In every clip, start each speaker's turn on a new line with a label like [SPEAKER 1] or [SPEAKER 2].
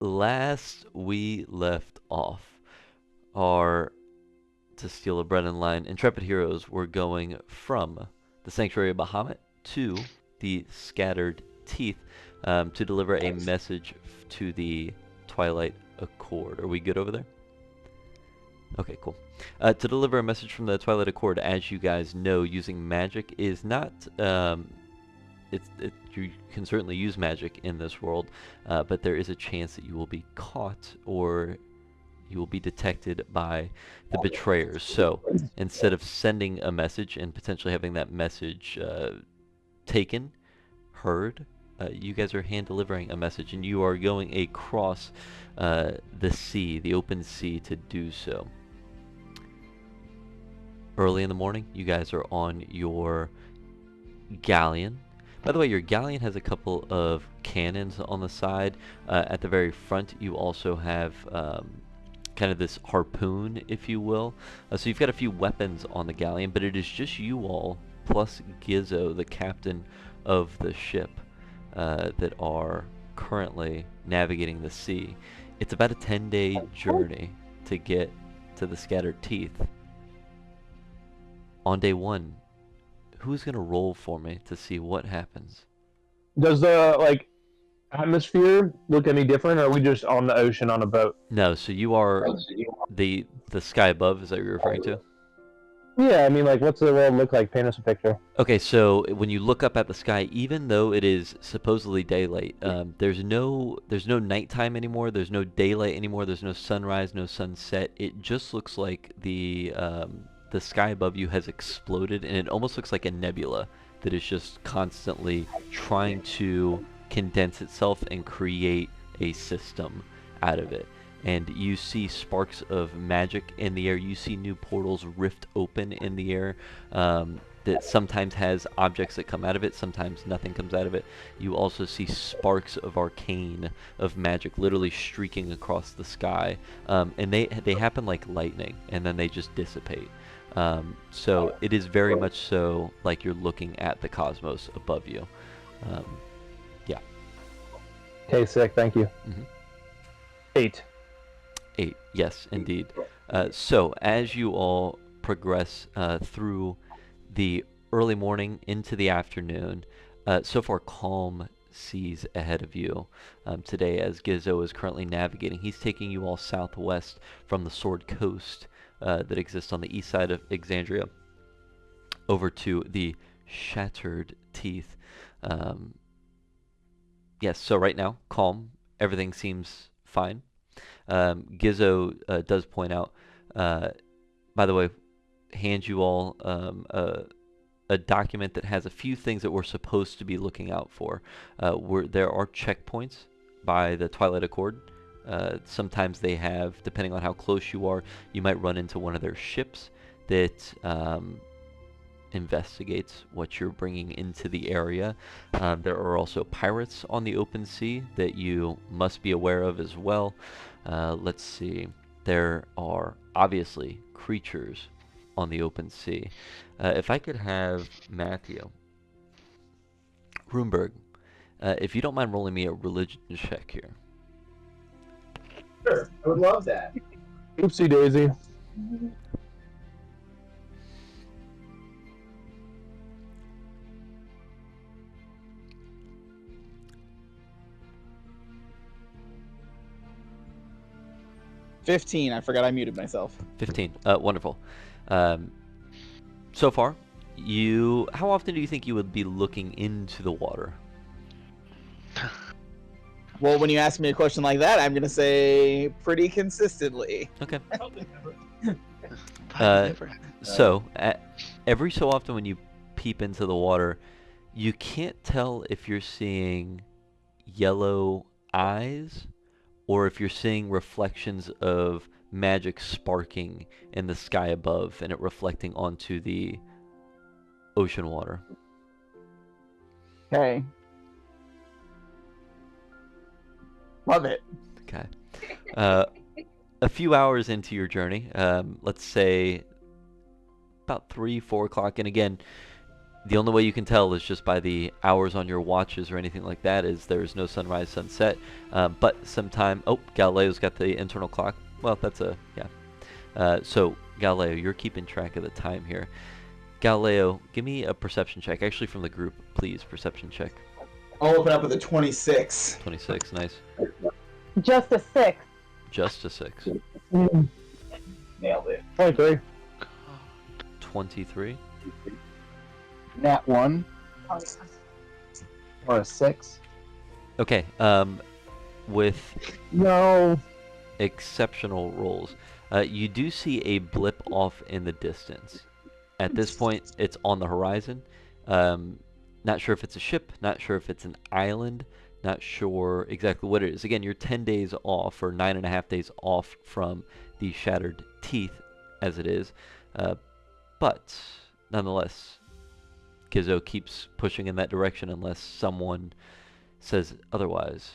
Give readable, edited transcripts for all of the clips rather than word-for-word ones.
[SPEAKER 1] last we left off, our, to steal a Brennan line, intrepid heroes were going from the Sanctuary of Bahamut to the Scattered Teeth to deliver a message to the Twilight Accord. Are we good over there? Okay, cool. To deliver a message from the Twilight Accord, as you guys know, using magic is not you can certainly use magic in this world, but there is a chance that you will be caught or you will be detected by the betrayers. So instead of sending a message and potentially having that message taken, heard, you guys are hand delivering a message, and you are going across the sea, the open sea, to do so. Early in the morning, you guys are on your galleon. By the way, your galleon has a couple of cannons on the side. At the very front, you also have kind of this harpoon, if you will. So you've got a few weapons on the galleon, but it is just you all, plus Gizzo, the captain of the ship, that are currently navigating the sea. It's about a 10-day journey to get to the Scattered Teeth. On day one, who's going to roll for me to see what happens?
[SPEAKER 2] Does the atmosphere look any different, or are we just on the ocean on a boat?
[SPEAKER 1] No, so you are the sky above, is that what you're referring to?
[SPEAKER 2] Yeah, I mean, what's the world look like? Paint us a picture.
[SPEAKER 1] Okay, so when you look up at the sky, even though it is supposedly daylight, there's no nighttime anymore. There's no daylight anymore. There's no sunrise, no sunset. It just looks like the sky above you has exploded, and it almost looks like a nebula that is just constantly trying to condense itself and create a system out of it. And you see sparks of magic in the air. You see new portals rift open in the air that sometimes has objects that come out of it, sometimes nothing comes out of it. You also see sparks of arcane, of magic, literally streaking across the sky. And they happen like lightning, and then they just dissipate. So it is very much so like you're looking at the cosmos above you. Yeah.
[SPEAKER 2] Okay, sick. Thank you.
[SPEAKER 1] Mm-hmm.
[SPEAKER 2] 8.
[SPEAKER 1] 8, yes, indeed. So as you all progress through the early morning into the afternoon, so far calm seas ahead of you today as Gizzo is currently navigating. He's taking you all southwest from the Sword Coast that exists on the east side of Exandria over to the Shattered Teeth. Yes, so right now, calm. Everything seems fine. Gizzo does point out, by the way, hands you all a document that has a few things that we're supposed to be looking out for. There are checkpoints by the Twilight Accord. Sometimes they have, depending on how close you are, you might run into one of their ships that investigates what you're bringing into the area. There are also pirates on the open sea that you must be aware of as well. Let's see. There are obviously creatures on the open sea. If I could have Matthew Roomberg, if you don't mind rolling me a religion check here.
[SPEAKER 3] Sure, I would love that.
[SPEAKER 2] Oopsie daisy.
[SPEAKER 3] $15. I forgot I muted myself.
[SPEAKER 1] 15. Wonderful. So far, how often do you think you would be looking into the water?
[SPEAKER 3] Well, when you ask me a question like that, I'm going to say pretty consistently.
[SPEAKER 1] Okay. So, every so often when you peep into the water, you can't tell if you're seeing yellow eyes or if you're seeing reflections of magic sparking in the sky above and it reflecting onto the ocean water.
[SPEAKER 3] Okay. Love it.
[SPEAKER 1] Okay. A few hours into your journey, let's say about 3, 4 o'clock, and again, The only way you can tell is just by the hours on your watches or anything like that. Is there is no sunrise, sunset, but sometime. Oh, Galileo's got the internal clock. Well, that's a yeah. So Galileo, you're keeping track of the time here. Galileo, give me a perception check. Actually, from the group, please. Perception check.
[SPEAKER 3] I'll open up with a 26.
[SPEAKER 1] 26, nice.
[SPEAKER 4] Just a 6.
[SPEAKER 1] Just a 6.
[SPEAKER 3] Nailed it.
[SPEAKER 2] 23.
[SPEAKER 1] 23.
[SPEAKER 5] Nat 1 or a 6.
[SPEAKER 1] Okay. With
[SPEAKER 2] No.
[SPEAKER 1] exceptional rolls, you do see a blip off in the distance. At this point, it's on the horizon. Not sure if it's a ship, not sure if it's an island, not sure exactly what it is. Again, you're 10 days off, or 9.5 days off from the shattered teeth, as it is. But, nonetheless, Gizzo keeps pushing in that direction unless someone says otherwise.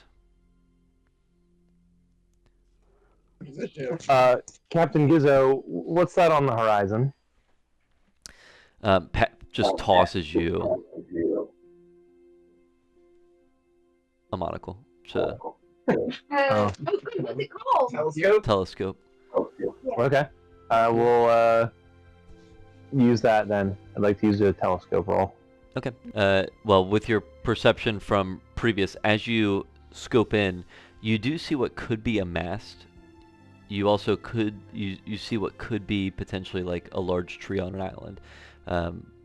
[SPEAKER 2] Captain Gizzo, what's that on the horizon?
[SPEAKER 1] Pat just tosses you a monocle. So,
[SPEAKER 4] What's it called?
[SPEAKER 3] Telescope?
[SPEAKER 1] telescope.
[SPEAKER 2] Okay. I will use that then. I'd like to use a telescope roll.
[SPEAKER 1] Okay. Well, with your perception from previous, as you scope in, you do see what could be a mast. You also you see what could be potentially like a large tree on an island.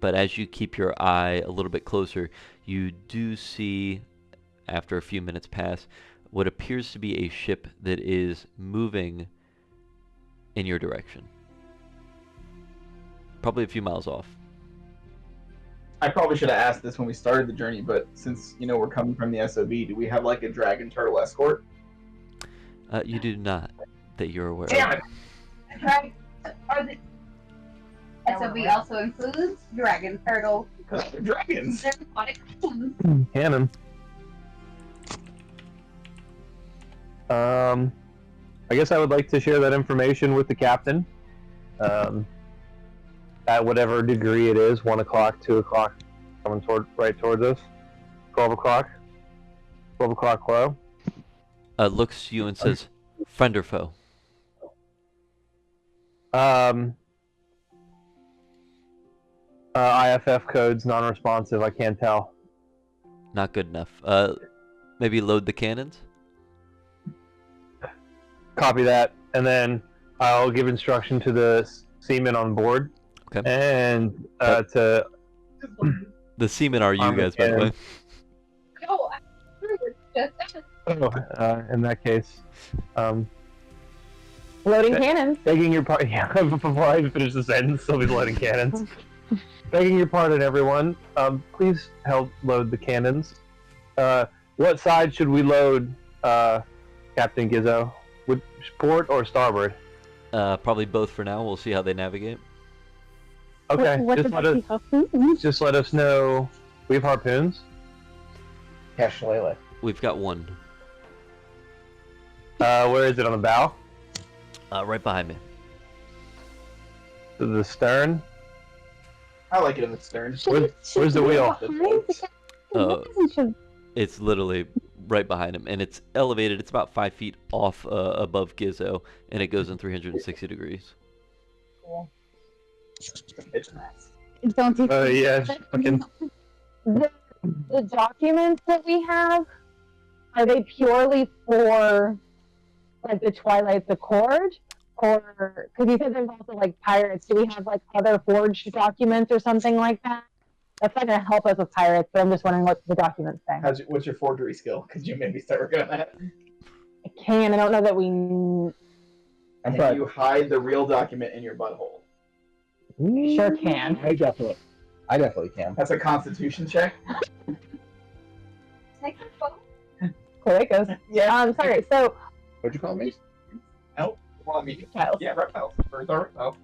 [SPEAKER 1] But as you keep your eye a little bit closer, you do see, after a few minutes pass, what appears to be a ship that is moving in your direction. Probably a few miles off.
[SPEAKER 3] I probably should have asked this when we started the journey, but since we're coming from the SOB, do we have like a dragon turtle escort?
[SPEAKER 1] You do not, that you're aware
[SPEAKER 3] Damn
[SPEAKER 1] of.
[SPEAKER 3] it!
[SPEAKER 4] Right. Are the SOB also includes dragon, turtle,
[SPEAKER 3] They're dragons.
[SPEAKER 4] they're aquatic creatures.
[SPEAKER 2] Cannon. I guess I would like to share that information with the captain. At whatever degree it is, 1 o'clock, 2 o'clock, coming right towards us. 12 o'clock. 12 o'clock low.
[SPEAKER 1] Looks to you and says, friend or foe?
[SPEAKER 2] IFF codes non-responsive. I can't tell.
[SPEAKER 1] Not good enough. Maybe load the cannons?
[SPEAKER 2] Copy that, and then I'll give instruction to the seamen on board.
[SPEAKER 1] Okay.
[SPEAKER 2] And to
[SPEAKER 1] The seamen are you
[SPEAKER 2] Armor
[SPEAKER 1] guys, by the way.
[SPEAKER 2] cannon.
[SPEAKER 4] No, just
[SPEAKER 2] in that case,
[SPEAKER 4] loading cannons.
[SPEAKER 2] begging your pardon. Yeah, before I even finish the sentence, I'll be loading cannons. Begging your pardon, everyone. Please help load the cannons. What side should we load, Captain Gizzo? Would port or starboard?
[SPEAKER 1] Probably both for now. We'll see how they navigate.
[SPEAKER 2] Okay,
[SPEAKER 4] What
[SPEAKER 2] just let us know. We have harpoons.
[SPEAKER 5] Cash Lele.
[SPEAKER 1] We've got one
[SPEAKER 2] Where is it, on the bow?
[SPEAKER 1] right behind me.
[SPEAKER 2] To the stern?
[SPEAKER 3] I like it in the stern.
[SPEAKER 2] Where's the wheel?
[SPEAKER 1] It's literally right behind him, and it's elevated. It's about 5 feet off above Gizzo, and it goes in 360 degrees.
[SPEAKER 3] It's nice.
[SPEAKER 4] Don't you
[SPEAKER 2] Yeah, fucking.
[SPEAKER 4] the documents that we have, are they purely for like the Twilight Accord, or because you said there's also like pirates? Do we have like other forged documents or something like that? That's not going to help us with pirates, but I'm just wondering what the documents say.
[SPEAKER 3] What's your forgery skill? Could you maybe start working on that?
[SPEAKER 4] I can. I don't know that we.
[SPEAKER 3] And
[SPEAKER 2] But-
[SPEAKER 3] you hide the real document in your butthole.
[SPEAKER 4] Sure can.
[SPEAKER 5] I definitely can.
[SPEAKER 3] That's a constitution check.
[SPEAKER 4] Cool, it goes.
[SPEAKER 3] Yeah.
[SPEAKER 4] Sorry. So,
[SPEAKER 5] What'd you call me?
[SPEAKER 3] Well, I mean,
[SPEAKER 4] reptiles.
[SPEAKER 3] yeah, reptiles. Birds are reptiles.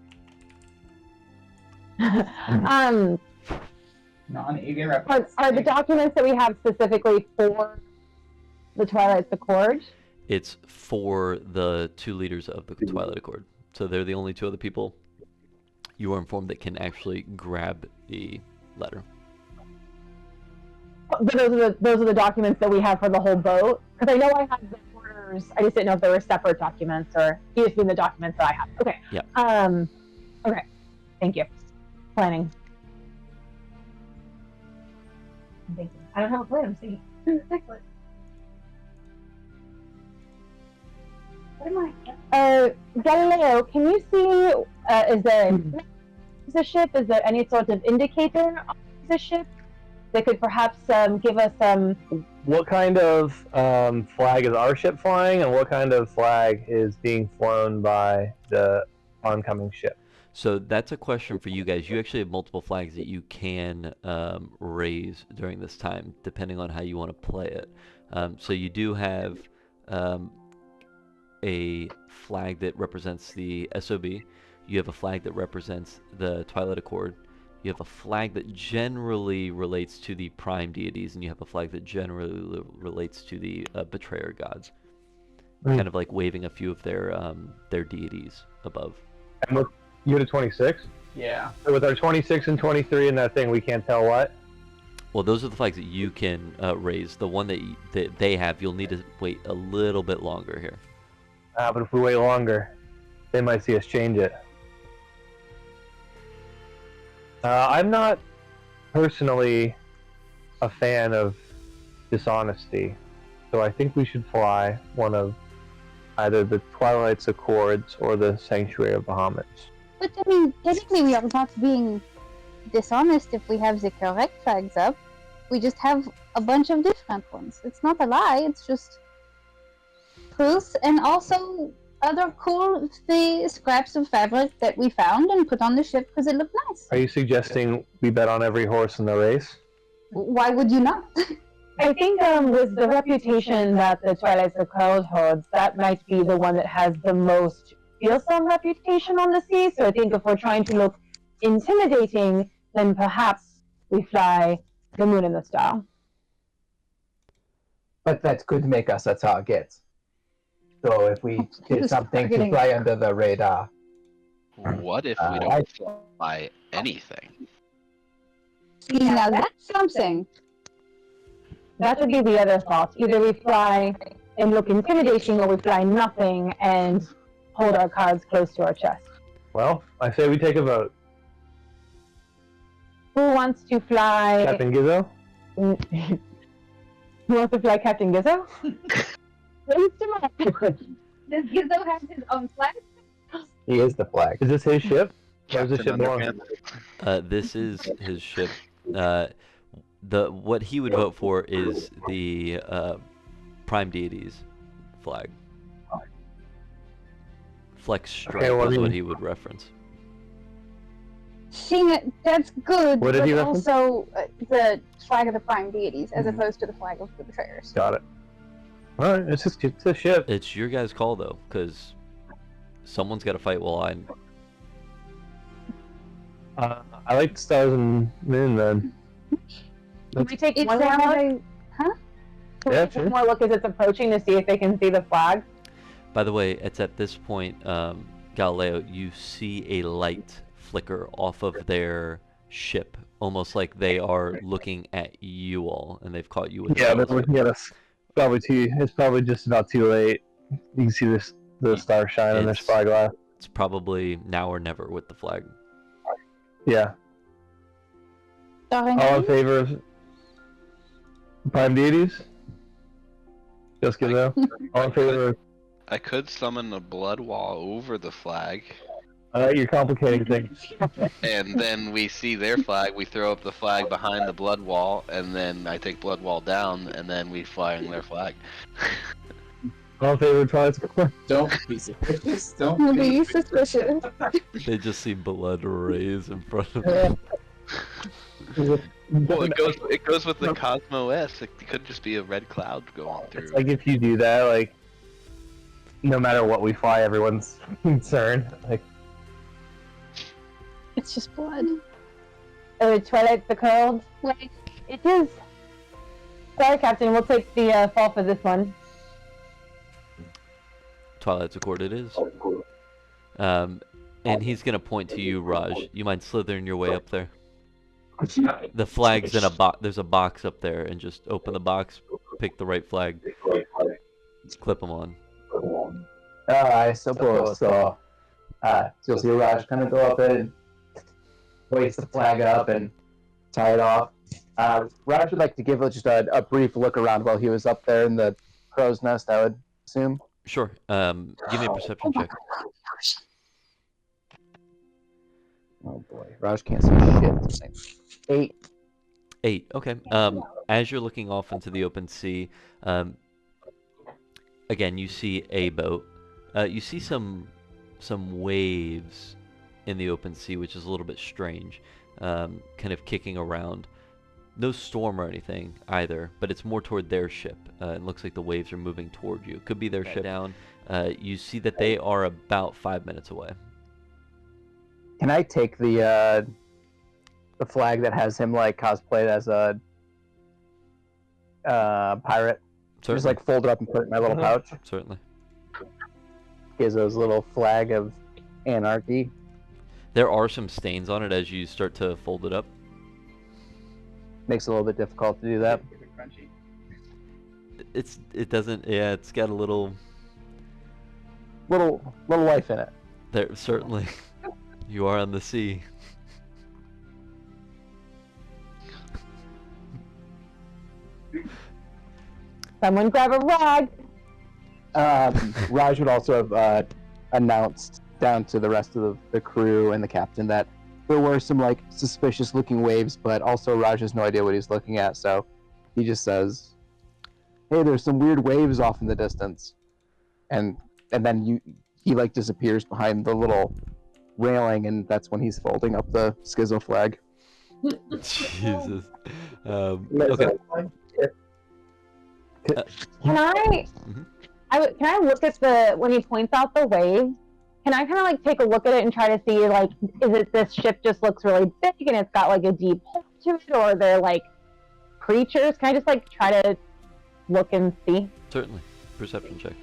[SPEAKER 3] Non-avian reptiles.
[SPEAKER 4] are the documents that we have specifically for the Twilight Accord?
[SPEAKER 1] It's for the 2 leaders of the Twilight Accord. So they're the only 2 other people you are informed that can actually grab the letter.
[SPEAKER 4] But those are the documents that we have for the whole boat. Because I know I have the orders. I just didn't know if there were separate documents or you just mean the documents that I have. Okay.
[SPEAKER 1] Yeah.
[SPEAKER 4] Okay. Thank you. Planning. Thank you. I don't have a plan. I'm seeing. Excellent. What am I? Galileo, can you see? Is there a ship? Is there any sort of indicator on the ship that could perhaps give us
[SPEAKER 2] What kind of flag is our ship flying, and what kind of flag is being flown by the oncoming ship?
[SPEAKER 1] So that's a question for you guys. You actually have multiple flags that you can raise during this time, depending on how you want to play it. So you do have a flag that represents the SOB. You have a flag that represents the Twilight Accord. You have a flag that generally relates to the prime deities, and you have a flag that generally relates to the betrayer gods. Kind of like waving a few of their deities above.
[SPEAKER 2] And with you to 26?
[SPEAKER 3] Yeah.
[SPEAKER 2] So with our 26 and 23 in that thing, we can't tell what?
[SPEAKER 1] Well, those are the flags that you can raise. The one that they have, you'll need to wait a little bit longer here.
[SPEAKER 2] But if we wait longer, they might see us change it. I'm not personally a fan of dishonesty, so I think we should fly one of either the Twilight's Accords or the Sanctuary of Bahamut's.
[SPEAKER 6] But I mean, technically we are not being dishonest if we have the correct flags up. We just have a bunch of different ones. It's not a lie, it's just truth, and also other cool scraps of fabric that we found and put on the ship because it looked nice.
[SPEAKER 2] Are you suggesting we bet on every horse in the race?
[SPEAKER 6] Why would you not?
[SPEAKER 4] I think with the reputation that the Twilight Accord holds, that might be the one that has the most fearsome reputation on the sea. So I think if we're trying to look intimidating, then perhaps we fly the Moon and the Star.
[SPEAKER 5] But that could make us a target. So if we did
[SPEAKER 6] Just
[SPEAKER 5] something to
[SPEAKER 6] targeting.
[SPEAKER 5] fly under the radar,
[SPEAKER 7] What if we
[SPEAKER 5] I-
[SPEAKER 7] don't fly anything?
[SPEAKER 6] Now that's something.
[SPEAKER 4] That would be the other thought. Either we fly and look intimidating, or we fly nothing and hold our cards close to our chest.
[SPEAKER 2] Well, I say we take a vote.
[SPEAKER 4] Who wants to fly?
[SPEAKER 2] Captain Gizzo?
[SPEAKER 4] Who wants to fly Captain Gizzo? Raise him up.
[SPEAKER 6] Does Gizzo have his own flag?
[SPEAKER 5] he is the flag.
[SPEAKER 2] Is this his ship? Or does this ship
[SPEAKER 7] Captain
[SPEAKER 2] belong?
[SPEAKER 7] Underpants.
[SPEAKER 1] This is his ship. What he would vote for is the prime deities flag. Flex stripe
[SPEAKER 2] Okay, well,
[SPEAKER 1] is
[SPEAKER 2] I
[SPEAKER 1] what
[SPEAKER 2] mean-
[SPEAKER 1] he would reference.
[SPEAKER 6] Seeing that's good,
[SPEAKER 2] What did
[SPEAKER 6] but
[SPEAKER 2] he reference?
[SPEAKER 6] also the flag of the prime deities as opposed to the flag of the betrayers.
[SPEAKER 2] Got it. Alright, it's a ship.
[SPEAKER 1] It's your guys' call though, because someone's got to fight while I.
[SPEAKER 2] I like the stars and moon then.
[SPEAKER 4] Can we take
[SPEAKER 6] It's
[SPEAKER 4] one more look?
[SPEAKER 6] a,
[SPEAKER 4] Can we
[SPEAKER 2] Yeah,
[SPEAKER 4] take
[SPEAKER 2] sure.
[SPEAKER 4] one more look as it's approaching to see if they can see the flag?
[SPEAKER 1] By the way, it's at this point, Galileo, you see a light flicker off of their ship, almost like they are looking at you all, and they've caught you with
[SPEAKER 2] Yeah,
[SPEAKER 1] their
[SPEAKER 2] they're
[SPEAKER 1] telescope.
[SPEAKER 2] looking at us. It's probably just about too late. You can see the star shine in their
[SPEAKER 1] It's-
[SPEAKER 2] spyglass.
[SPEAKER 1] It's probably now or never with the flag.
[SPEAKER 2] Yeah. All in favor of prime deities? Just Gizzo? All in favor of...
[SPEAKER 7] I could summon a blood wall over the flag,
[SPEAKER 2] You're complicating things.
[SPEAKER 7] and then we see their flag, we throw up the flag behind the blood wall, and then I take blood wall down, and then we fly in their flag.
[SPEAKER 2] All in favor of Twilight Accord?
[SPEAKER 3] Don't be suspicious. Don't
[SPEAKER 6] Be suspicious.
[SPEAKER 1] They just see blood rays in front of them.
[SPEAKER 7] Well, it goes with the Cosmo S. It could just be a red cloud going
[SPEAKER 2] It's
[SPEAKER 7] through.
[SPEAKER 2] like if you do that, like, no matter what we fly, everyone's concerned. Like,
[SPEAKER 6] It's just blood.
[SPEAKER 4] Twilight Accord.
[SPEAKER 6] Like,
[SPEAKER 4] It is. Sorry, Captain. We'll take the fall for this one.
[SPEAKER 1] Twilight's Accord it is. And he's gonna point to you, Raj. You mind slithering your way up there? The flag's in a box. There's a box up there, and just open the box, pick the right flag, clip them on.
[SPEAKER 5] I suppose so. You'll see Raj kind of go up and hoist the flag up and tie it off. Raj would like to give just a brief look around while he was up there in the crow's nest, I would assume.
[SPEAKER 1] Sure. Give me a perception check.
[SPEAKER 5] Oh boy, Raj can't see shit. 8.
[SPEAKER 1] 8. Okay. As you're looking off into the open sea, again you see a boat. You see some waves in the open sea, which is a little bit strange. Kind of kicking around. No storm or anything either, but it's more toward their ship. It looks like the waves are moving toward you. Could be their ship down. You see that they are about 5 minutes away.
[SPEAKER 5] Can I take the flag that has him like cosplayed as a pirate?
[SPEAKER 1] Certainly.
[SPEAKER 5] Just like fold it up and put it in my little pouch.
[SPEAKER 1] Certainly.
[SPEAKER 5] Gives those little flag of anarchy.
[SPEAKER 1] There are some stains on it as you start to fold it up.
[SPEAKER 5] Makes it a little bit difficult to do that.
[SPEAKER 1] It doesn't. Yeah, it's got a little
[SPEAKER 5] life in it.
[SPEAKER 1] there. Certainly, you are on the sea.
[SPEAKER 4] Someone grab a rag.
[SPEAKER 5] Raj would also have announced down to the rest of the crew and the captain that there were some like suspicious looking waves, but also Raj has no idea what he's looking at, so he just says, "Hey, there's some weird waves off in the distance," and then he like disappears behind the little railing, and that's when he's folding up the Schizo flag.
[SPEAKER 1] Jesus. Okay.
[SPEAKER 4] Can I?
[SPEAKER 1] Mhm.
[SPEAKER 4] Can I look at the when he points out the wave? Can I kind of like take a look at it and try to see like, is it this ship just looks really big and it's got like a deep hole to it, or they're like creatures? Can I just like try to look and see?
[SPEAKER 1] Certainly. Perception check.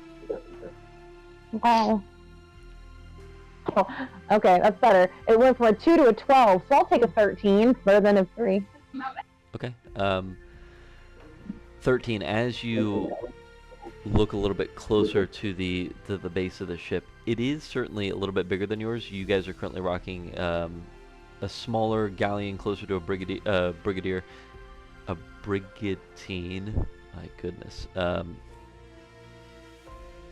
[SPEAKER 4] Wow. Oh, okay, that's better. It went from a 2 to a 12, so I'll take a 13 better than a 3.
[SPEAKER 1] Okay. 13. As you look a little bit closer to the base of the ship, it is certainly a little bit bigger than yours. You guys are currently rocking a smaller galleon closer to a brigantine. My goodness.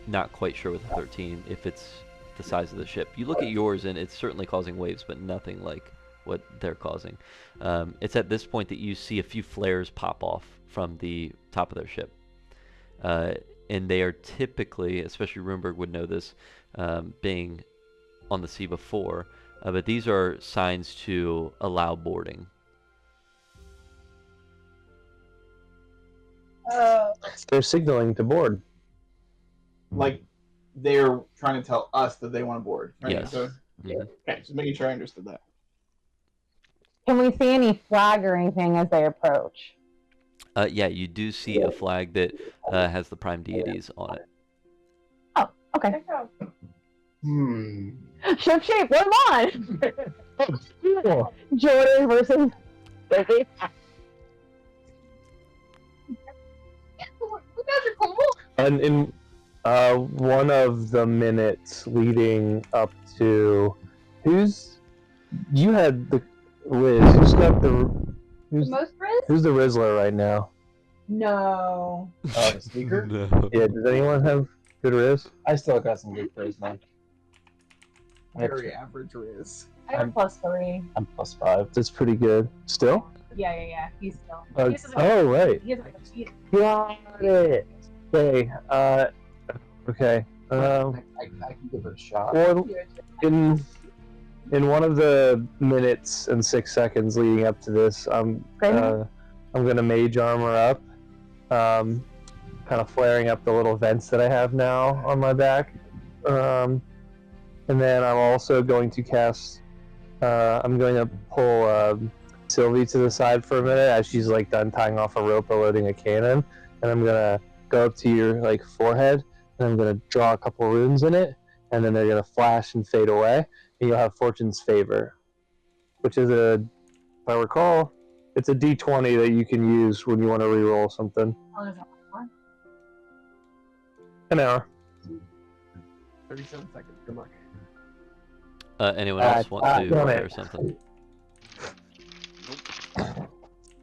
[SPEAKER 1] Not quite sure with a 13 if it's the size of the ship. You look at yours and it's certainly causing waves, but nothing like what they're causing. It's at this point that you see a few flares pop off from the top of their ship. And they are typically, especially Runeberg would know this, being on the sea before, but these are signs to allow boarding.
[SPEAKER 2] They're signaling to board.
[SPEAKER 3] Like they're trying to tell us that they want to board. Right?
[SPEAKER 1] Yes.
[SPEAKER 3] So,
[SPEAKER 1] Mhm.
[SPEAKER 3] okay, just making sure I understood that.
[SPEAKER 4] Can we see any flag or anything as they approach?
[SPEAKER 1] Yeah, you do see a flag that has the prime deities on it.
[SPEAKER 4] Oh, okay. Ship shape, we're on! Jordan versus Busy.
[SPEAKER 6] You guys are cool.
[SPEAKER 2] And in one of the minutes leading up to you had the Riz. Who's got who's
[SPEAKER 6] Most Riz?
[SPEAKER 2] who's the Rizzler right now?
[SPEAKER 6] No.
[SPEAKER 5] The speaker?
[SPEAKER 1] No.
[SPEAKER 2] Yeah, does anyone have good Riz?
[SPEAKER 5] I still got some good praise, man.
[SPEAKER 3] Very average Riz.
[SPEAKER 6] I have +3.
[SPEAKER 5] I'm +5.
[SPEAKER 2] That's pretty good. Still?
[SPEAKER 6] Yeah. He's still.
[SPEAKER 2] Oh, right.
[SPEAKER 6] He has
[SPEAKER 2] Got it. Okay. Okay.
[SPEAKER 5] I can give it a shot.
[SPEAKER 2] Well, in one of the minutes and 6 seconds leading up to this, I'm gonna mage armor up, kind of flaring up the little vents that I have now on my back, and then I'm also going to cast. I'm going to pull Sylvie to the side for a minute as she's like done tying off a rope or loading a cannon, and I'm gonna go up to your like forehead, and I'm gonna draw a couple runes in it, and then they're gonna flash and fade away, and you'll have Fortune's Favor, which is a I recall, it's a D20 that you can use when you want to reroll something. An hour.
[SPEAKER 3] 37 seconds. Good luck.
[SPEAKER 1] Anyone else want to
[SPEAKER 2] damn it.
[SPEAKER 1] prepare something?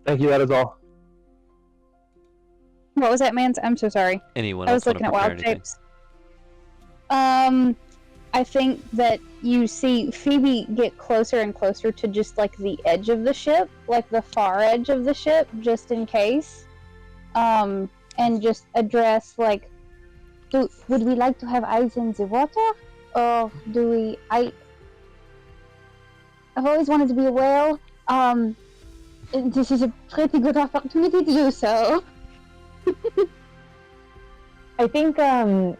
[SPEAKER 2] Thank you, that is all.
[SPEAKER 6] What was that, Mans? I'm so sorry.
[SPEAKER 1] Anyone
[SPEAKER 6] I
[SPEAKER 1] else
[SPEAKER 6] was
[SPEAKER 1] want to
[SPEAKER 6] looking at
[SPEAKER 1] prepare
[SPEAKER 6] wild
[SPEAKER 1] anything?
[SPEAKER 6] shapes. I think that you see Phoebe get closer and closer to just like the edge of the ship, like the far edge of the ship, just in case. And just address like, would we like to have eyes in the water, or do we? I've always wanted to be a whale. This is a pretty good opportunity to do so.
[SPEAKER 4] I think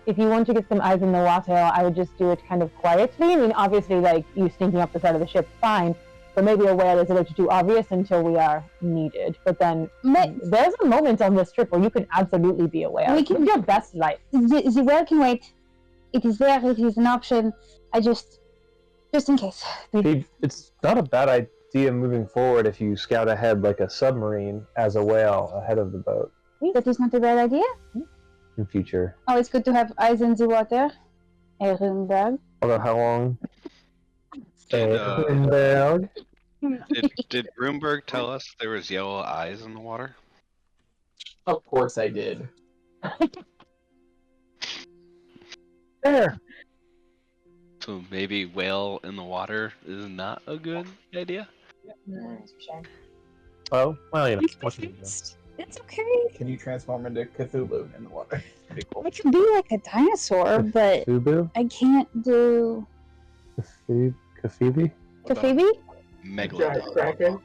[SPEAKER 4] if you want to get some eyes in the water, I would just do it kind of quietly. I mean, obviously, like you sneaking up the side of the ship, fine. But maybe a whale is a little too obvious until we are needed. But then there's a moment on this trip where you can absolutely be a whale.
[SPEAKER 6] We can-
[SPEAKER 4] Live your best life.
[SPEAKER 6] The whale can wait. It is there. It is an option. I just in case.
[SPEAKER 2] It's not a bad idea moving forward if you scout ahead like a submarine as a whale ahead of the boat
[SPEAKER 6] That is not a bad idea.
[SPEAKER 2] in future.
[SPEAKER 6] Oh, it's good to have eyes in the water. Ehrenberg.
[SPEAKER 2] Although how long?
[SPEAKER 7] Uh,
[SPEAKER 2] Ehrenberg.
[SPEAKER 7] Did Broomberg tell us there was yellow eyes in the water?
[SPEAKER 3] Of course I did.
[SPEAKER 2] There.
[SPEAKER 7] So maybe whale in the water is not a good idea?
[SPEAKER 2] Oh, well, you know. What can you do?
[SPEAKER 6] It's okay.
[SPEAKER 3] Can you transform into Cthulhu in the water? Pretty cool.
[SPEAKER 6] I could be like a dinosaur, but
[SPEAKER 2] Fubu?
[SPEAKER 6] I can't do
[SPEAKER 2] Kafibi?
[SPEAKER 6] to Phoebe.
[SPEAKER 7] Megalodon.
[SPEAKER 3] Kraken.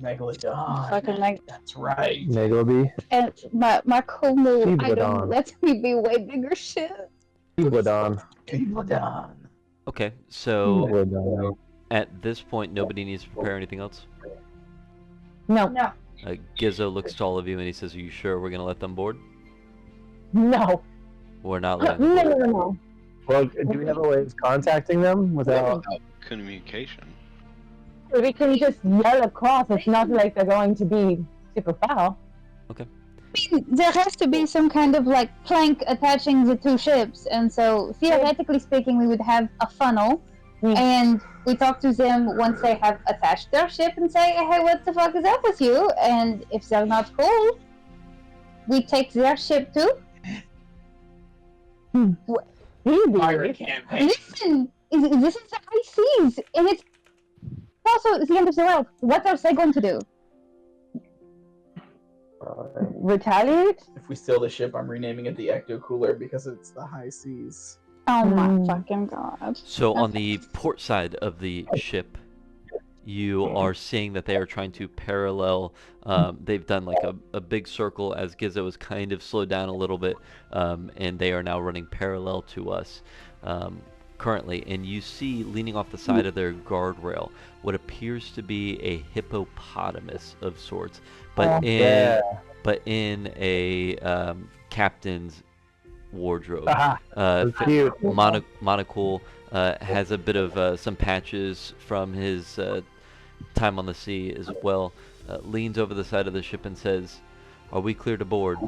[SPEAKER 3] Megalodon.
[SPEAKER 6] Fucking like,
[SPEAKER 3] That's right.
[SPEAKER 2] Megalobi?
[SPEAKER 6] and my cool new item
[SPEAKER 2] Megalodon.
[SPEAKER 6] lets me be way bigger shit.
[SPEAKER 2] Megalodon.
[SPEAKER 3] Megalodon.
[SPEAKER 1] Okay, so
[SPEAKER 2] Megalodon.
[SPEAKER 1] at this point, nobody needs to prepare anything else.
[SPEAKER 4] No,
[SPEAKER 1] Gizzo looks to all of you and he says, "Are you sure we're gonna let them board?
[SPEAKER 4] no,
[SPEAKER 1] We're not
[SPEAKER 4] no,
[SPEAKER 1] letting them
[SPEAKER 4] no,
[SPEAKER 1] board."
[SPEAKER 4] no, no.
[SPEAKER 2] Well, do we have a way of contacting them without...
[SPEAKER 7] Communication.
[SPEAKER 4] We can just yell across. It's not like they're going to be super foul.
[SPEAKER 6] There has to be some kind of like plank attaching the two ships, and so theoretically speaking, we would have a funnel, and we talk to them once they have attached their ship and say, "Hey, what the fuck is up with you?" And if they're not cool, we take their ship too.
[SPEAKER 3] Pirate campaign.
[SPEAKER 6] Listen, this is the high seas, and it's also the end of the world. What are they going to do?
[SPEAKER 4] Retaliate?
[SPEAKER 3] If we steal the ship, I'm renaming it the Ecto Cooler because it's the high seas.
[SPEAKER 6] Oh my
[SPEAKER 4] Mm.
[SPEAKER 6] fucking god.
[SPEAKER 1] So on the port side of the ship, you are seeing that they are trying to parallel. They've done like a big circle as Gizzo is kind of slowed down a little bit, and they are now running parallel to us currently. And you see leaning off the side of their guardrail what appears to be a hippopotamus of sorts, but in a captain's wardrobe.
[SPEAKER 2] That's cute.
[SPEAKER 1] Monocle has a bit of some patches from his time on the sea as well. Leans over the side of the ship and says, "Are we clear to board?"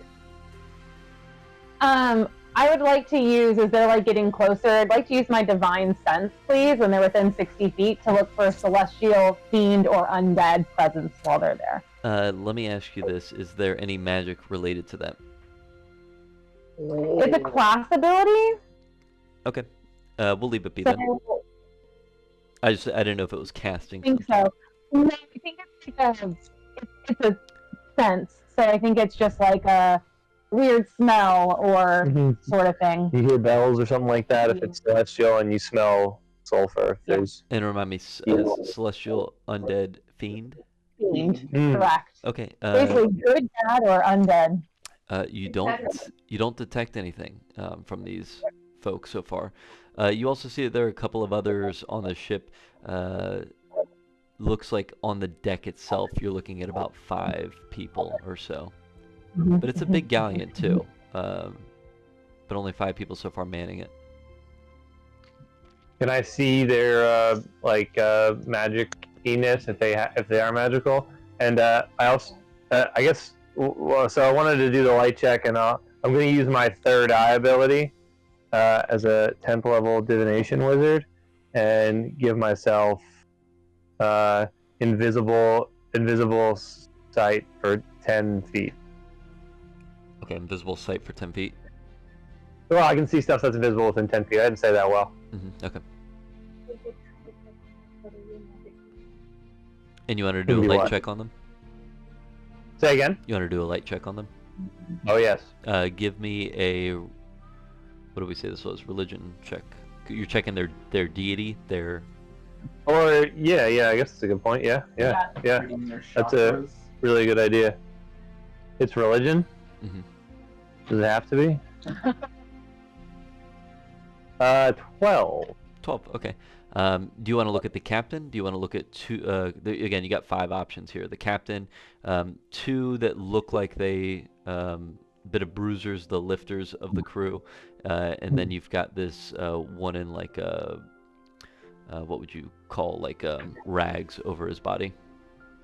[SPEAKER 4] I would like to use, as they're like getting closer, I'd like to use my divine sense, please, when they're within 60 feet, to look for celestial, fiend, or undead presence while they're there.
[SPEAKER 1] Let me ask you this: is there any magic related to that?
[SPEAKER 4] It's a class ability.
[SPEAKER 1] Okay, we'll leave it be then.
[SPEAKER 4] So
[SPEAKER 1] I didn't know if it was casting.
[SPEAKER 4] I think so. No, I think it's like it's a sense. So I think it's just like a weird smell or
[SPEAKER 2] Mhm.
[SPEAKER 4] sort of thing.
[SPEAKER 2] You hear bells or something like that if it's celestial and you smell sulfur. If there's...
[SPEAKER 1] And remind me, celestial, undead, fiend.
[SPEAKER 4] Fiend,
[SPEAKER 2] Mm.
[SPEAKER 4] correct.
[SPEAKER 1] Okay.
[SPEAKER 4] Basically, good, bad, or undead.
[SPEAKER 1] You don't detect anything from these folks so far. You also see that there are a couple of others on the ship. Looks like on the deck itself, you're looking at about 5 people or so. But it's a big galleon too. But only 5 people so far manning it.
[SPEAKER 2] Can I see their magic-iness if they are magical? And I also I guess so. I wanted to do the light check, and I'm going to use my third eye ability as a 10th level divination wizard, and give myself invisible sight for 10 feet.
[SPEAKER 1] Okay, invisible sight for 10 feet.
[SPEAKER 2] Well, I can see stuff that's invisible within 10 feet. I didn't say that well.
[SPEAKER 1] Okay. And you want to do a
[SPEAKER 2] Maybe
[SPEAKER 1] light
[SPEAKER 2] what?
[SPEAKER 1] check on them?
[SPEAKER 2] Say again?
[SPEAKER 1] You want to do a light check on them?
[SPEAKER 2] Oh, yes.
[SPEAKER 1] Give me a, what do we say this was? Religion check. You're checking their deity, their...
[SPEAKER 2] Or, yeah, I guess that's a good point. Yeah.
[SPEAKER 3] Reading their
[SPEAKER 2] That's a
[SPEAKER 3] chakras.
[SPEAKER 2] really good idea. It's religion?
[SPEAKER 1] Mm-hmm.
[SPEAKER 2] Does it have to be? 12.
[SPEAKER 1] 12, okay. Do you want to look at the captain? Do you want to look at two, again, you got 5 options here. The captain, 2 that look like they, bit of bruisers, the lifters of the crew, and then you've got this one in like, what would you call, like rags over his body.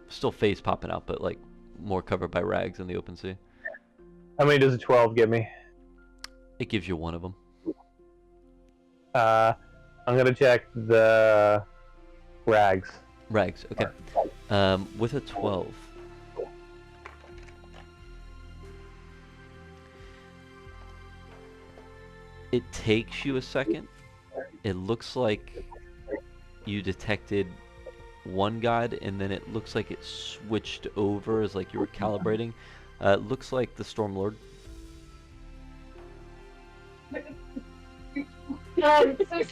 [SPEAKER 1] Still face popping out, but like more covered by rags in the open sea.
[SPEAKER 2] How many does a 12 give me?
[SPEAKER 1] It gives you one of them.
[SPEAKER 2] I'm going to check the rags.
[SPEAKER 1] Rags, okay. With a 12. It takes you a second. It looks like you detected one god, and then it looks like it switched over as like you were calibrating. It looks like the Stormlord.
[SPEAKER 4] I don't think I was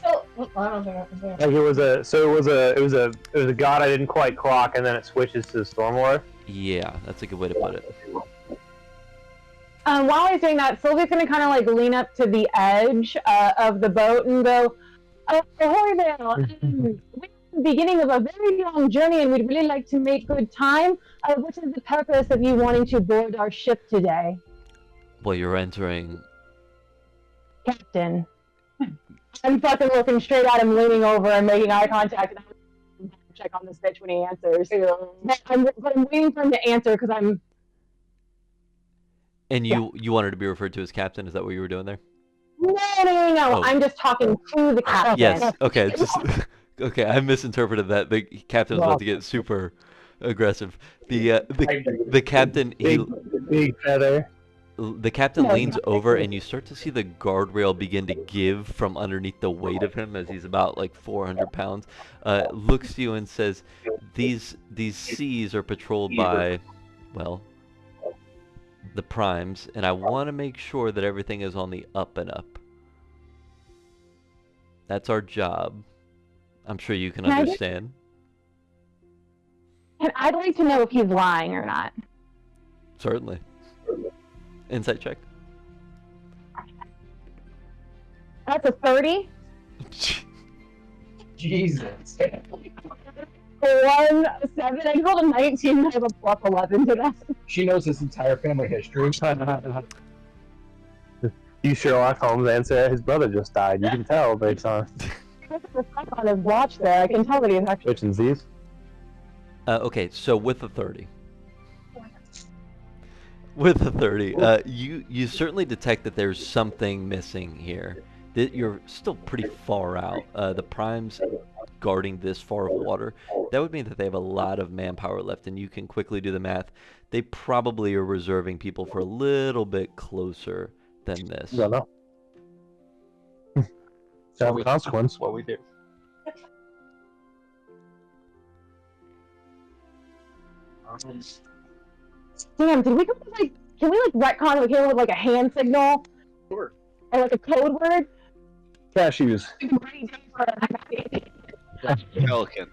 [SPEAKER 4] there.
[SPEAKER 2] Like it was a god I didn't quite clock, and then it switches to the Stormlord.
[SPEAKER 1] Yeah, that's a good way to put it.
[SPEAKER 4] While he's doing that, Sylvie's gonna kind of like lean up to the edge of the boat and go, "Ahoy there! We're at the beginning of a very long journey, and we'd really like to make good time. What is the purpose of you wanting to board our ship today,
[SPEAKER 1] Well, you're entering...
[SPEAKER 4] Captain?" I'm fucking looking straight at him, leaning over and making eye contact, and I'm check on this bitch when he answers. But I'm waiting for him to answer because I'm.
[SPEAKER 1] And you wanted to be referred to as captain? Is that what you were doing there?
[SPEAKER 4] No.
[SPEAKER 1] Oh.
[SPEAKER 4] I'm just talking to the captain.
[SPEAKER 1] Yes. Okay. Just okay. I misinterpreted that. The captain was about to get super aggressive. The captain
[SPEAKER 2] Big feather.
[SPEAKER 1] the captain leans over, and you start to see the guardrail begin to give from underneath the weight of him, as he's about like 400 pounds. Looks to you and says, "These seas are patrolled by, well, the primes, and I want to make sure that everything is on the up and up. That's our job. I'm sure you can understand."
[SPEAKER 4] And I'd like to know if he's lying or not.
[SPEAKER 1] Certainly. Insight check.
[SPEAKER 4] That's a 30.
[SPEAKER 3] Jesus.
[SPEAKER 4] 1, 7. I rolled a 19. I have a plus 11 to that.
[SPEAKER 8] She knows his entire family history.
[SPEAKER 2] You Sherlock Holmes answer. His brother just died. You can tell based on
[SPEAKER 4] On his watch there, I can tell that he's actually.
[SPEAKER 2] which and these.
[SPEAKER 1] Okay, so with a 30. With a 30, you certainly detect that there's something missing here. That you're still pretty far out. The primes guarding this far of water, that would mean that they have a lot of manpower left, and you can quickly do the math. They probably are reserving people for a little bit closer than this.
[SPEAKER 2] I don't know. Have a consequence.
[SPEAKER 8] What we do.
[SPEAKER 4] Damn, did we go with, like, can we like retcon with him with like a hand signal?
[SPEAKER 8] Sure.
[SPEAKER 4] Or like a code word?
[SPEAKER 2] Cashews.
[SPEAKER 7] Pelican.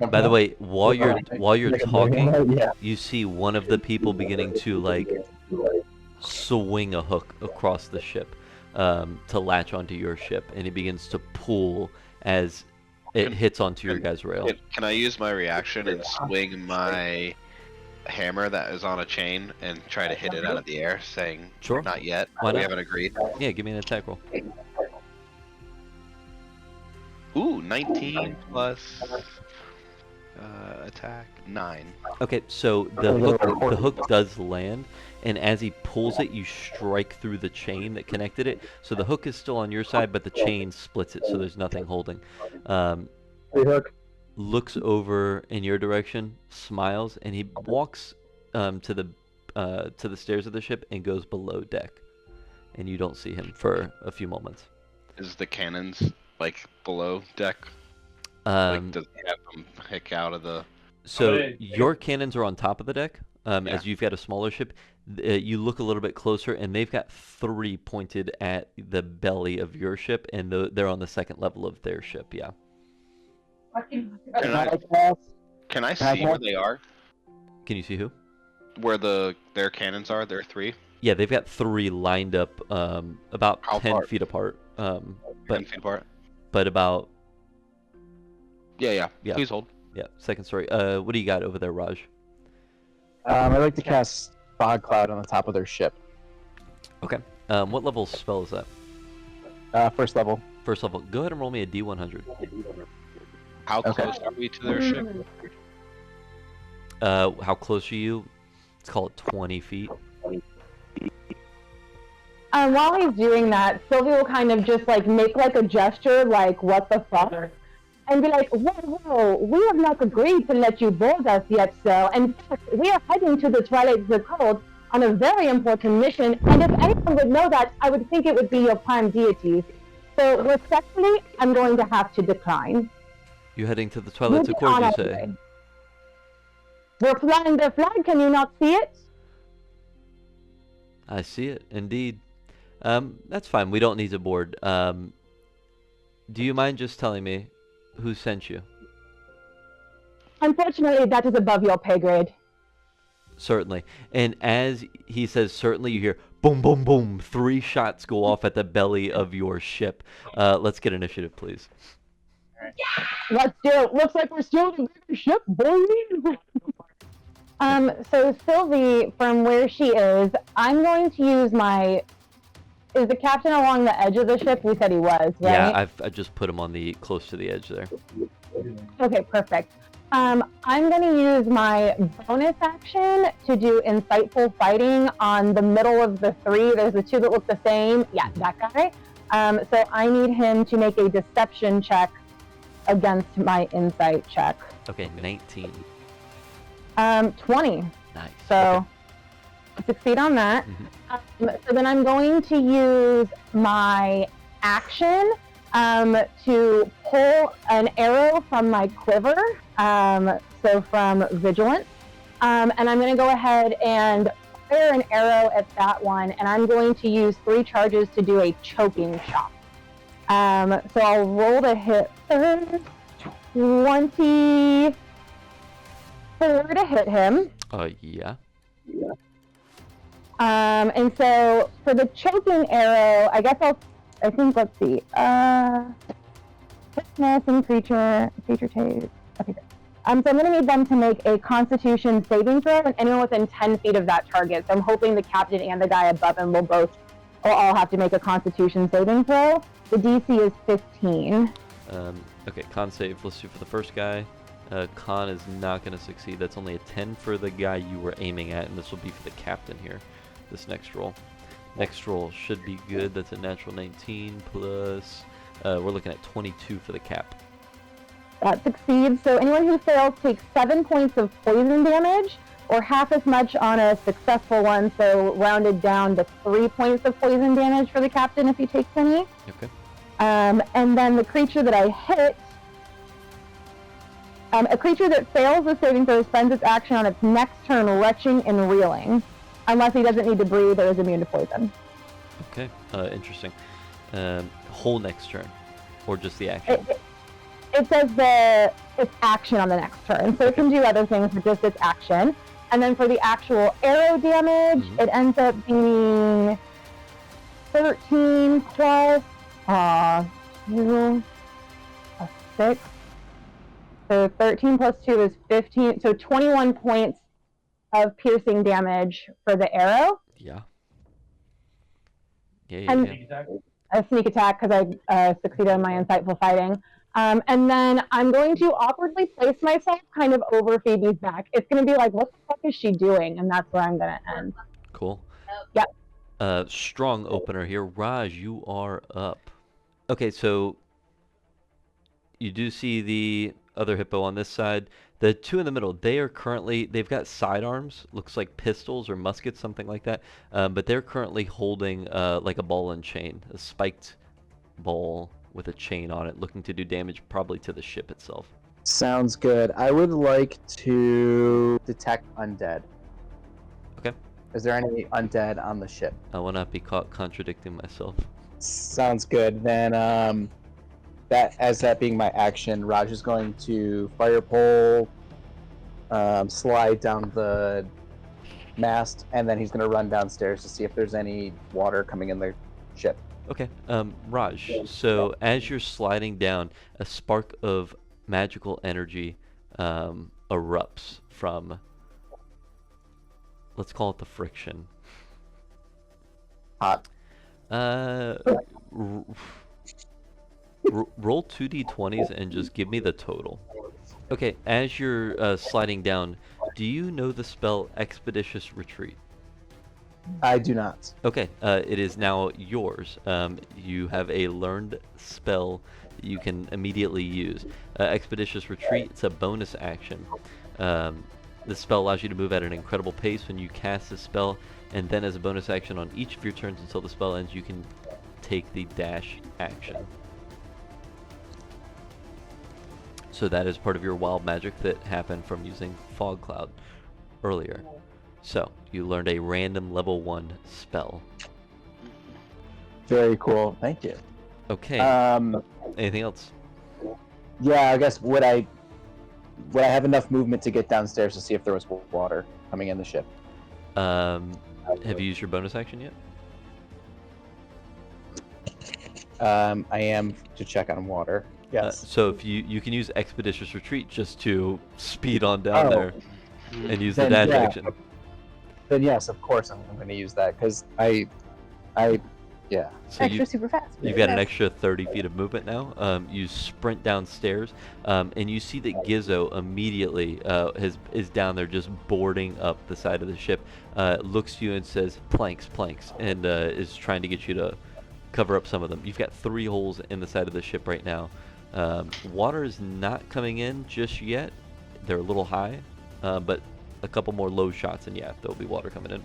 [SPEAKER 1] By the way, while you're talking,
[SPEAKER 2] Yeah.
[SPEAKER 1] you see one of the people beginning to like swing a hook across the ship to latch onto your ship, and he begins to pull as it hits onto your guys' rail.
[SPEAKER 7] Can I use my reaction and swing my hammer that is on a chain and try to hit it out of the air, saying,
[SPEAKER 1] Sure.
[SPEAKER 7] "Not yet.
[SPEAKER 1] Why
[SPEAKER 7] We
[SPEAKER 1] not?
[SPEAKER 7] haven't agreed."
[SPEAKER 1] Yeah, give me an attack roll.
[SPEAKER 7] Ooh, 19 plus attack 9.
[SPEAKER 1] Okay, so the hook does land, and as he pulls it, you strike through the chain that connected it. So the hook is still on your side, but the chain splits it, so there's nothing holding.
[SPEAKER 2] Free hook.
[SPEAKER 1] Looks over in your direction, smiles, and he walks to the stairs of the ship and goes below deck, and you don't see him for a few moments.
[SPEAKER 7] Is the cannons like below deck?
[SPEAKER 1] Um,
[SPEAKER 7] Does he have them pick out of the?
[SPEAKER 1] So your cannons are on top of the deck.
[SPEAKER 7] Yeah.
[SPEAKER 1] As you've got a smaller ship, you look a little bit closer, and they've got 3 pointed at the belly of your ship, and they're on the second level of their ship. Yeah.
[SPEAKER 7] Can I see where they are?
[SPEAKER 1] Can you see who?
[SPEAKER 7] Where their cannons are? There are 3.
[SPEAKER 1] Yeah, they've got 3 lined up, about
[SPEAKER 7] How
[SPEAKER 1] 10
[SPEAKER 7] far?
[SPEAKER 1] feet apart.
[SPEAKER 7] 10 feet apart.
[SPEAKER 1] But about
[SPEAKER 7] Yeah.
[SPEAKER 1] Yeah.
[SPEAKER 7] Please hold.
[SPEAKER 1] yeah. Second story. What do you got over there, Raj?
[SPEAKER 5] I'd like to cast Fog Cloud on the top of their ship.
[SPEAKER 1] Okay. What level spell is that?
[SPEAKER 5] First level.
[SPEAKER 1] First level. Go ahead and roll me a D100.
[SPEAKER 7] How
[SPEAKER 5] Okay.
[SPEAKER 7] close are we to their ship?
[SPEAKER 1] How close are you? Let's call it 20 feet.
[SPEAKER 4] While he's doing that, Sylvie will kind of just like make like a gesture, like "What the fuck," and be like, "Whoa, we have not agreed to let you board us yet, sir. In fact, we are heading to the Twilight Accord on a very important mission, and if anyone would know that, I would think it would be your prime deities. So respectfully, I'm going to have to decline."
[SPEAKER 1] You're heading to the Twilight
[SPEAKER 4] Moving
[SPEAKER 1] Accord,
[SPEAKER 4] on
[SPEAKER 1] you say?
[SPEAKER 4] anyway. We're flying their flag. Can you not see it?
[SPEAKER 1] I see it, indeed. That's fine. We don't need to board. Do you mind just telling me who sent you?
[SPEAKER 4] Unfortunately, that is above your pay grade.
[SPEAKER 1] Certainly. And as he says certainly, you hear boom, boom, boom. 3 shots go off at the belly of your ship. Let's get initiative, please.
[SPEAKER 4] Let's do it. Looks like we're still in the ship, boy. So Sylvie, from where she is, I'm going to use my. Is the captain along the edge of the ship? We said he was, right?
[SPEAKER 1] Yeah, I just put him on close to the edge there.
[SPEAKER 4] Okay, perfect. I'm going to use my bonus action to do insightful fighting on the middle of the 3. There's the 2 that look the same. Yeah, that guy. So I need him to make a deception check against my insight check.
[SPEAKER 1] Okay, 19.
[SPEAKER 4] 20.
[SPEAKER 1] Nice.
[SPEAKER 4] So succeed on that. So then I'm going to use my action to pull an arrow from my quiver, so from Vigilance. And I'm going to go ahead and fire an arrow at that one, and I'm going to use 3 charges to do a choking shot. So I'll roll to hit 24 to hit him.
[SPEAKER 1] Yeah.
[SPEAKER 4] And so for the choking arrow, let's see. Fitness and creature taste. Okay, good. So I'm going to need them to make a Constitution saving throw, and anyone within 10 feet of that target. So I'm hoping the captain and the guy above him will all have to make a Constitution saving throw. The DC is 15.
[SPEAKER 1] Okay, con save. Let's do for the first guy. Con is not going to succeed. That's only a 10 for the guy you were aiming at, and this will be for the captain here. This next roll. Next roll should be good. That's a natural 19 plus. We're looking at 22 for the cap.
[SPEAKER 4] That succeeds. So anyone who fails takes 7 points of poison damage, or half as much on a successful one, so rounded down to 3 points of poison damage for the captain if he takes any.
[SPEAKER 1] Okay.
[SPEAKER 4] And then the creature that I hit, a creature that fails the saving throw spends its action on its next turn retching and reeling, unless he doesn't need to breathe or is immune to poison.
[SPEAKER 1] Okay. Interesting. Whole next turn, or just the action?
[SPEAKER 4] It says its action on the next turn, so it can do other things, but just its action. And then for the actual arrow damage, it ends up being 13 plus 2, a 6. So 13 plus 2 is 15, so 21 points of piercing damage for the arrow.
[SPEAKER 1] Yeah.
[SPEAKER 4] And a sneak attack because I succeeded in my insightful fighting. And then I'm going to awkwardly place myself kind of over Phoebe's back. It's going to be like, what the fuck is she doing? And that's where I'm going to end.
[SPEAKER 1] Cool.
[SPEAKER 4] Yep.
[SPEAKER 1] Strong opener here. Raj, you are up. Okay, so you do see the other hippo on this side. The two in the middle, they've got sidearms, looks like pistols or muskets, something like that. But they're currently holding like a ball and chain, a spiked ball with a chain on it, looking to do damage probably to the ship itself.
[SPEAKER 5] Sounds good. I would like to detect undead.
[SPEAKER 1] Okay.
[SPEAKER 5] Is there any undead on the ship?
[SPEAKER 1] I will not be caught contradicting myself.
[SPEAKER 5] Sounds good. Then, that being my action, Raj is going to fire pole, slide down the mast, and then he's going to run downstairs to see if there's any water coming in the ship.
[SPEAKER 1] Okay, Raj, so as you're sliding down, a spark of magical energy erupts from, let's call it the friction.
[SPEAKER 5] Hot.
[SPEAKER 1] Roll 2d20s and just give me the total. Okay, as you're sliding down, do you know the spell Expeditious Retreat?
[SPEAKER 5] I do not.
[SPEAKER 1] Okay, it is now yours. You have a learned spell that you can immediately use. Expeditious Retreat, it's a bonus action. This spell allows you to move at an incredible pace when you cast the spell, and then as a bonus action on each of your turns until the spell ends, you can take the dash action. So that is part of your wild magic that happened from using Fog Cloud earlier. So, you learned a random level 1 spell.
[SPEAKER 5] Very cool. Thank you.
[SPEAKER 1] Okay. Anything else?
[SPEAKER 5] Yeah, I guess would I have enough movement to get downstairs to see if there was water coming in the ship?
[SPEAKER 1] Have you used your bonus action yet?
[SPEAKER 5] I am to check on water. Yes.
[SPEAKER 1] So if you can use Expeditious Retreat just to speed on down there and use the
[SPEAKER 5] Then,
[SPEAKER 1] dash
[SPEAKER 5] yeah.
[SPEAKER 1] action.
[SPEAKER 5] Then yes, of course I'm going to use that because I yeah.
[SPEAKER 1] So
[SPEAKER 6] Extra super fast.
[SPEAKER 1] you've got an extra 30 feet of movement now. You sprint downstairs, and you see that Gizzo immediately is down there just boarding up the side of the ship. Looks to you and says, planks, and is trying to get you to cover up some of them. You've got 3 holes in the side of the ship right now. Water is not coming in just yet. They're a little high, but a couple more low shots, and yeah, there'll be water coming in.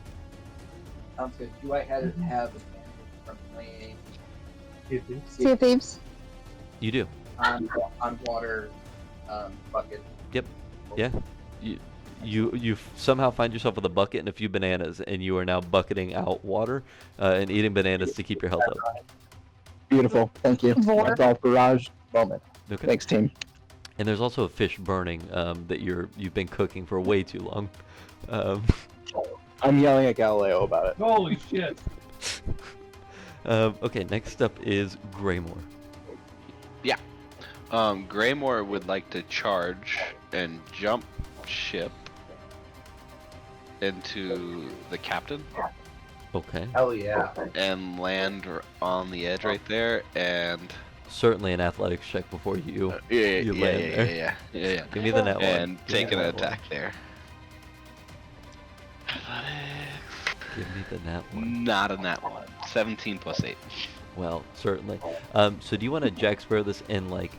[SPEAKER 8] Sounds good. Do I have advantage from playing
[SPEAKER 6] Sea of Thieves.
[SPEAKER 1] You do.
[SPEAKER 8] on water bucket?
[SPEAKER 1] Yeah. You somehow find yourself with a bucket and a few bananas, and you are now bucketing out water and eating bananas to keep your health up.
[SPEAKER 5] Beautiful. Thank you.
[SPEAKER 6] Vor.
[SPEAKER 5] That's all garage moment.
[SPEAKER 1] Okay.
[SPEAKER 5] Thanks, team.
[SPEAKER 1] And there's also a fish burning that you've been cooking for way too long.
[SPEAKER 5] I'm yelling at Galileo about it.
[SPEAKER 8] Holy shit!
[SPEAKER 1] Okay, next up is Greymore.
[SPEAKER 7] Greymore would like to charge and jump ship into the captain
[SPEAKER 1] Okay.
[SPEAKER 8] Hell yeah!
[SPEAKER 7] and land on the edge right there and
[SPEAKER 1] Certainly an athletics check before you you land there.
[SPEAKER 7] yeah.
[SPEAKER 1] Give me the net one.
[SPEAKER 7] And take an attack there.
[SPEAKER 1] Give me the net one.
[SPEAKER 7] Not a nat one. 17 plus 8.
[SPEAKER 1] Well, certainly. So do you want to Jack Sparrow this and like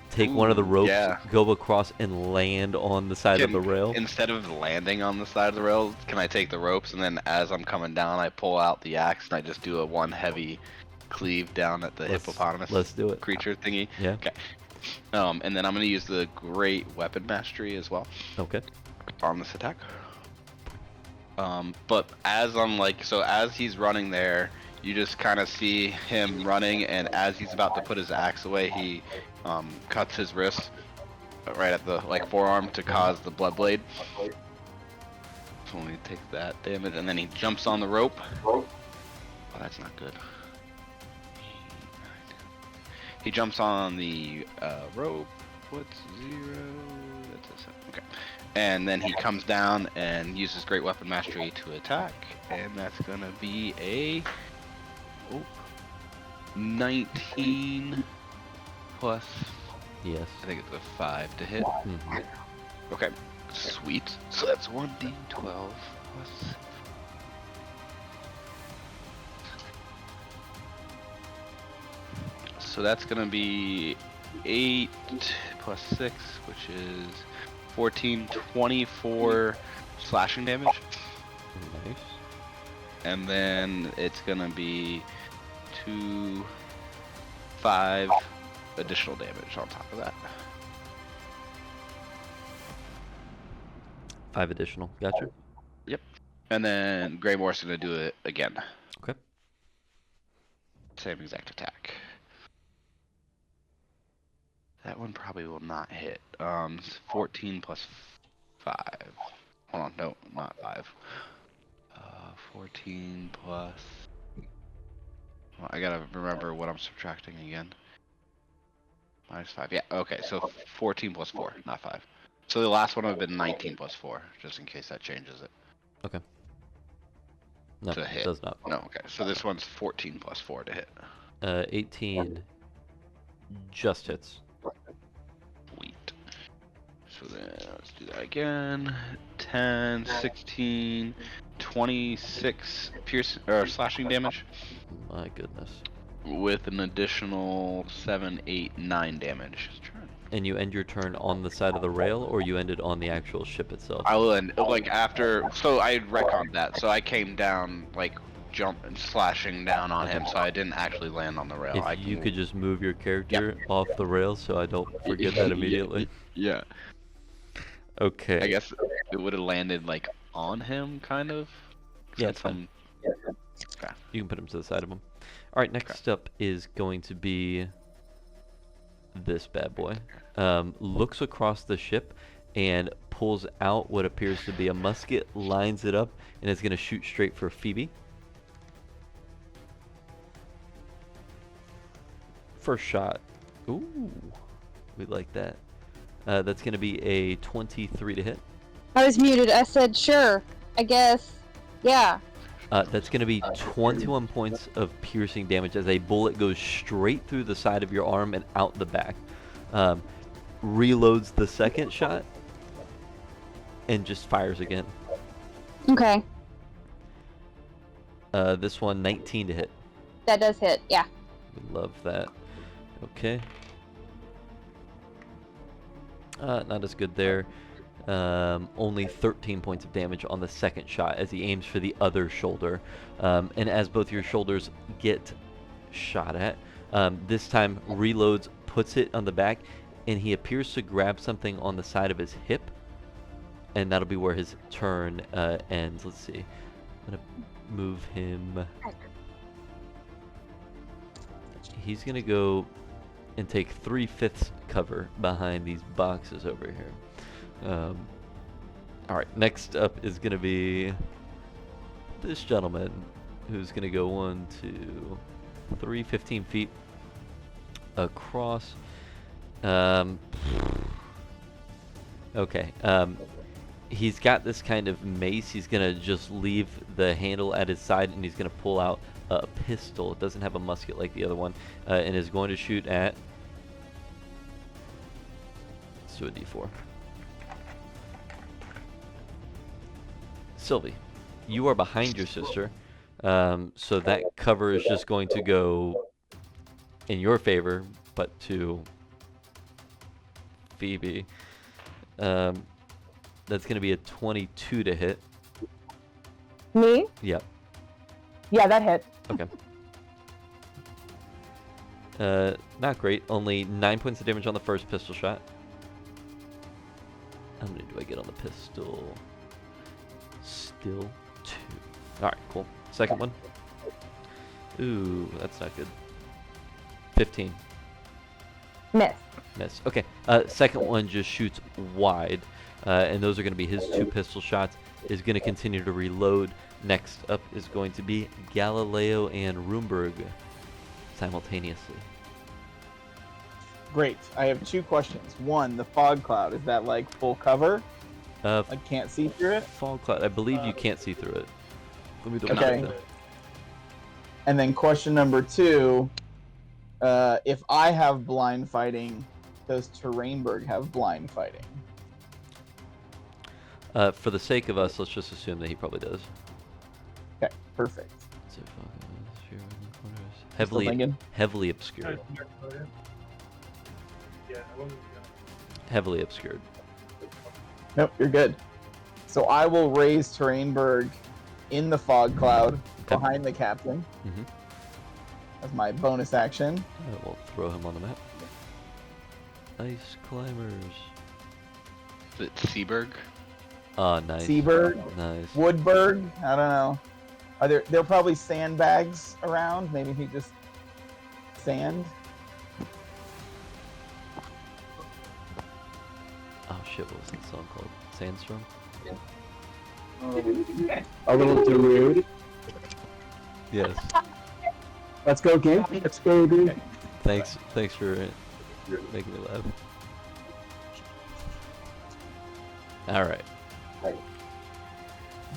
[SPEAKER 1] take one of the ropes,
[SPEAKER 7] yeah.
[SPEAKER 1] go across and land on the side of the rail?
[SPEAKER 7] Instead of landing on the side of the rail, can I take the ropes and then as I'm coming down, I pull out the axe and I just do a one heavy cleave down at the hippopotamus
[SPEAKER 1] Let's do it.
[SPEAKER 7] creature thingy?
[SPEAKER 1] Yeah.
[SPEAKER 7] Okay. And then I'm going to use the great weapon mastery as well
[SPEAKER 1] Okay.
[SPEAKER 7] on this attack. But as I'm like, so as he's running there, you just kind of see him running, and as he's about to put his axe away, he cuts his wrist right at the forearm to cause the blood blade. So he takes that damage, and then he jumps on the rope. Oh, that's not good. He jumps on the rope. What's 0? That's a 7. Okay. And then he comes down and uses Great Weapon Mastery to attack, and that's gonna be a 19 plus.
[SPEAKER 1] Yes.
[SPEAKER 7] I think it's a 5 to hit.
[SPEAKER 1] Mhm.
[SPEAKER 7] Okay, sweet. So that's 1d12 plus. So that's gonna be 8 plus 6, which is 14, 24 slashing damage.
[SPEAKER 1] Nice.
[SPEAKER 7] And then it's gonna be 2, 5 additional damage on top of that.
[SPEAKER 1] 5 additional. Gotcha.
[SPEAKER 7] Yep. And then Greymore's gonna do it again.
[SPEAKER 1] Okay.
[SPEAKER 7] Same exact attack. That one probably will not hit. 14 plus 5. Hold on, no, not 5. 14 plus. Well, I gotta remember what I'm subtracting again. Minus 5. Yeah, okay, so 14 plus 4, not 5. So the last one would have been 19 plus 4, just in case that changes it.
[SPEAKER 1] Okay. No,
[SPEAKER 7] To
[SPEAKER 1] it
[SPEAKER 7] hit.
[SPEAKER 1] does not.
[SPEAKER 7] No, okay, so this one's 14 plus 4 to hit.
[SPEAKER 1] 18 just hits.
[SPEAKER 7] Sweet. So then let's do that again. 10, 16, 26 pierce or slashing damage
[SPEAKER 1] My goodness.
[SPEAKER 7] with an additional 7, 8, 9 damage.
[SPEAKER 1] And you end your turn on the side of the rail, or you end it on the actual ship itself?
[SPEAKER 7] I will end like after. So I retconned that. So I came down like jump and slashing down on him. So I didn't actually land on the rail.
[SPEAKER 1] If you could just move your character off the rail, so I don't forget that immediately.
[SPEAKER 7] Yeah.
[SPEAKER 1] Okay.
[SPEAKER 7] I guess it would have landed like on him, kind of.
[SPEAKER 1] Yeah, it's fine.
[SPEAKER 7] Okay.
[SPEAKER 1] You can put him to the side of him. All right, next up is going to be this bad boy. Looks across the ship and pulls out what appears to be a musket, lines it up, and is going to shoot straight for Phoebe. First shot. Ooh, we like that. That's going to be a 23 to hit.
[SPEAKER 6] I was muted. I said, sure, I guess. Yeah.
[SPEAKER 1] That's going to be 21 points of piercing damage as a bullet goes straight through the side of your arm and out the back. Reloads the second shot and just fires again.
[SPEAKER 6] Okay.
[SPEAKER 1] This one, 19 to hit.
[SPEAKER 6] That does hit, yeah.
[SPEAKER 1] We love that. Okay. Not as good there. Only 13 points of damage on the second shot as he aims for the other shoulder. And as both your shoulders get shot at, this time reloads, puts it on the back, and he appears to grab something on the side of his hip. And that'll be where his turn ends. Let's see. I'm going to move him. He's going to go and take 3/5 cover behind these boxes over here. Alright, next up is going to be this gentleman who's going to go 1, 2, 3, 15 feet across. Okay. He's got this kind of mace. He's going to just leave the handle at his side and he's going to pull out a pistol. It doesn't have a musket like the other one. And is going to shoot at... Let's do a D4. Sylvie, you are behind your sister. So that cover is just going to go in your favor, but to Phoebe. That's going to be a 22 to hit.
[SPEAKER 4] Me?
[SPEAKER 1] Yep.
[SPEAKER 4] Yeah, that hit.
[SPEAKER 1] Okay. Not great. Only 9 points of damage on the first pistol shot. How many do I get on the pistol? Still 2. Alright, cool. Second one. Ooh, that's not good. 15.
[SPEAKER 4] Miss.
[SPEAKER 1] Miss. Okay. Second one just shoots wide. And those are going to be his 2 pistol shots. Is going to continue to reload. Next up is going to be Galileo and Roomberg simultaneously.
[SPEAKER 9] Great. I have 2 questions. One, the fog cloud, is that like full cover? I can't see through it?
[SPEAKER 1] Fog cloud. I believe you can't see through it. Let me double
[SPEAKER 9] Okay.
[SPEAKER 1] check that.
[SPEAKER 9] And then question number 2, if I have blind fighting, does Terrainberg have blind fighting?
[SPEAKER 1] For the sake of us, let's just assume that he probably does.
[SPEAKER 9] Okay, perfect.
[SPEAKER 1] Heavily obscured. Heavily obscured.
[SPEAKER 9] Nope, you're good. So I will raise Terrainberg in the fog cloud behind the captain.
[SPEAKER 1] Mm-hmm.
[SPEAKER 9] As my bonus action.
[SPEAKER 1] We'll throw him on the map. Ice climbers.
[SPEAKER 7] Is it Seaberg?
[SPEAKER 1] Oh, nice.
[SPEAKER 9] Seaberg.
[SPEAKER 1] Nice.
[SPEAKER 9] Woodberg. I don't know. There are probably sandbags around. Maybe he just sand.
[SPEAKER 1] Oh shit! What was that song called? Sandstorm.
[SPEAKER 5] A little too rude.
[SPEAKER 1] Yes.
[SPEAKER 5] Let's go, game. Let's go, dude.
[SPEAKER 1] Thanks for making me laugh. All right.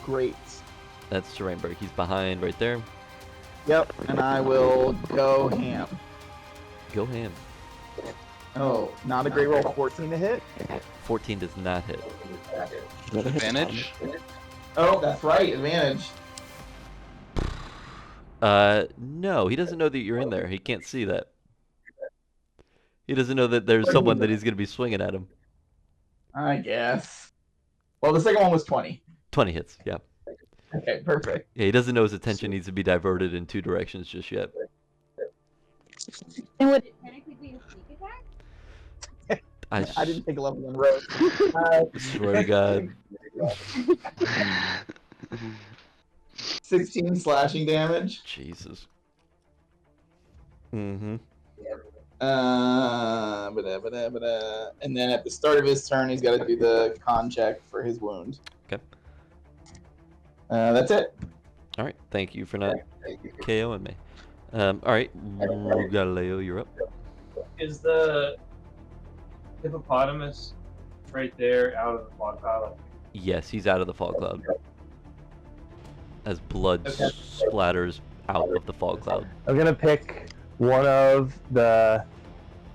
[SPEAKER 9] Great.
[SPEAKER 1] That's Terrainberg. He's behind right there.
[SPEAKER 9] Yep, and I will go ham.
[SPEAKER 1] Go ham.
[SPEAKER 9] Oh, not a great roll. 14 to hit.
[SPEAKER 1] 14 does not hit.
[SPEAKER 7] Advantage?
[SPEAKER 3] Oh, that's right. Advantage.
[SPEAKER 1] No, he doesn't know that you're in there. He can't see that. He doesn't know that there's someone that he's gonna be swinging at him.
[SPEAKER 3] I guess. Well, the second one was 20.
[SPEAKER 1] 20 hits. Yeah.
[SPEAKER 3] Okay, perfect.
[SPEAKER 1] Yeah, he doesn't know his attention needs to be diverted in 2 directions just yet.
[SPEAKER 6] And would it technically be a sneak attack?
[SPEAKER 9] I didn't take a level 1 road.
[SPEAKER 1] Swear to God.
[SPEAKER 3] 16 slashing damage.
[SPEAKER 1] Jesus. Mm-hmm.
[SPEAKER 3] And then at the start of his turn, he's got to do the con check for his wound.
[SPEAKER 1] Okay.
[SPEAKER 3] That's it.
[SPEAKER 1] All right. Thank you for not KOing me. All right, Galileo, you're up.
[SPEAKER 2] Is the hippopotamus right there out of the fog cloud?
[SPEAKER 1] Yes, he's out of the fog cloud. As blood splatters out of the fog cloud.
[SPEAKER 2] I'm gonna pick one of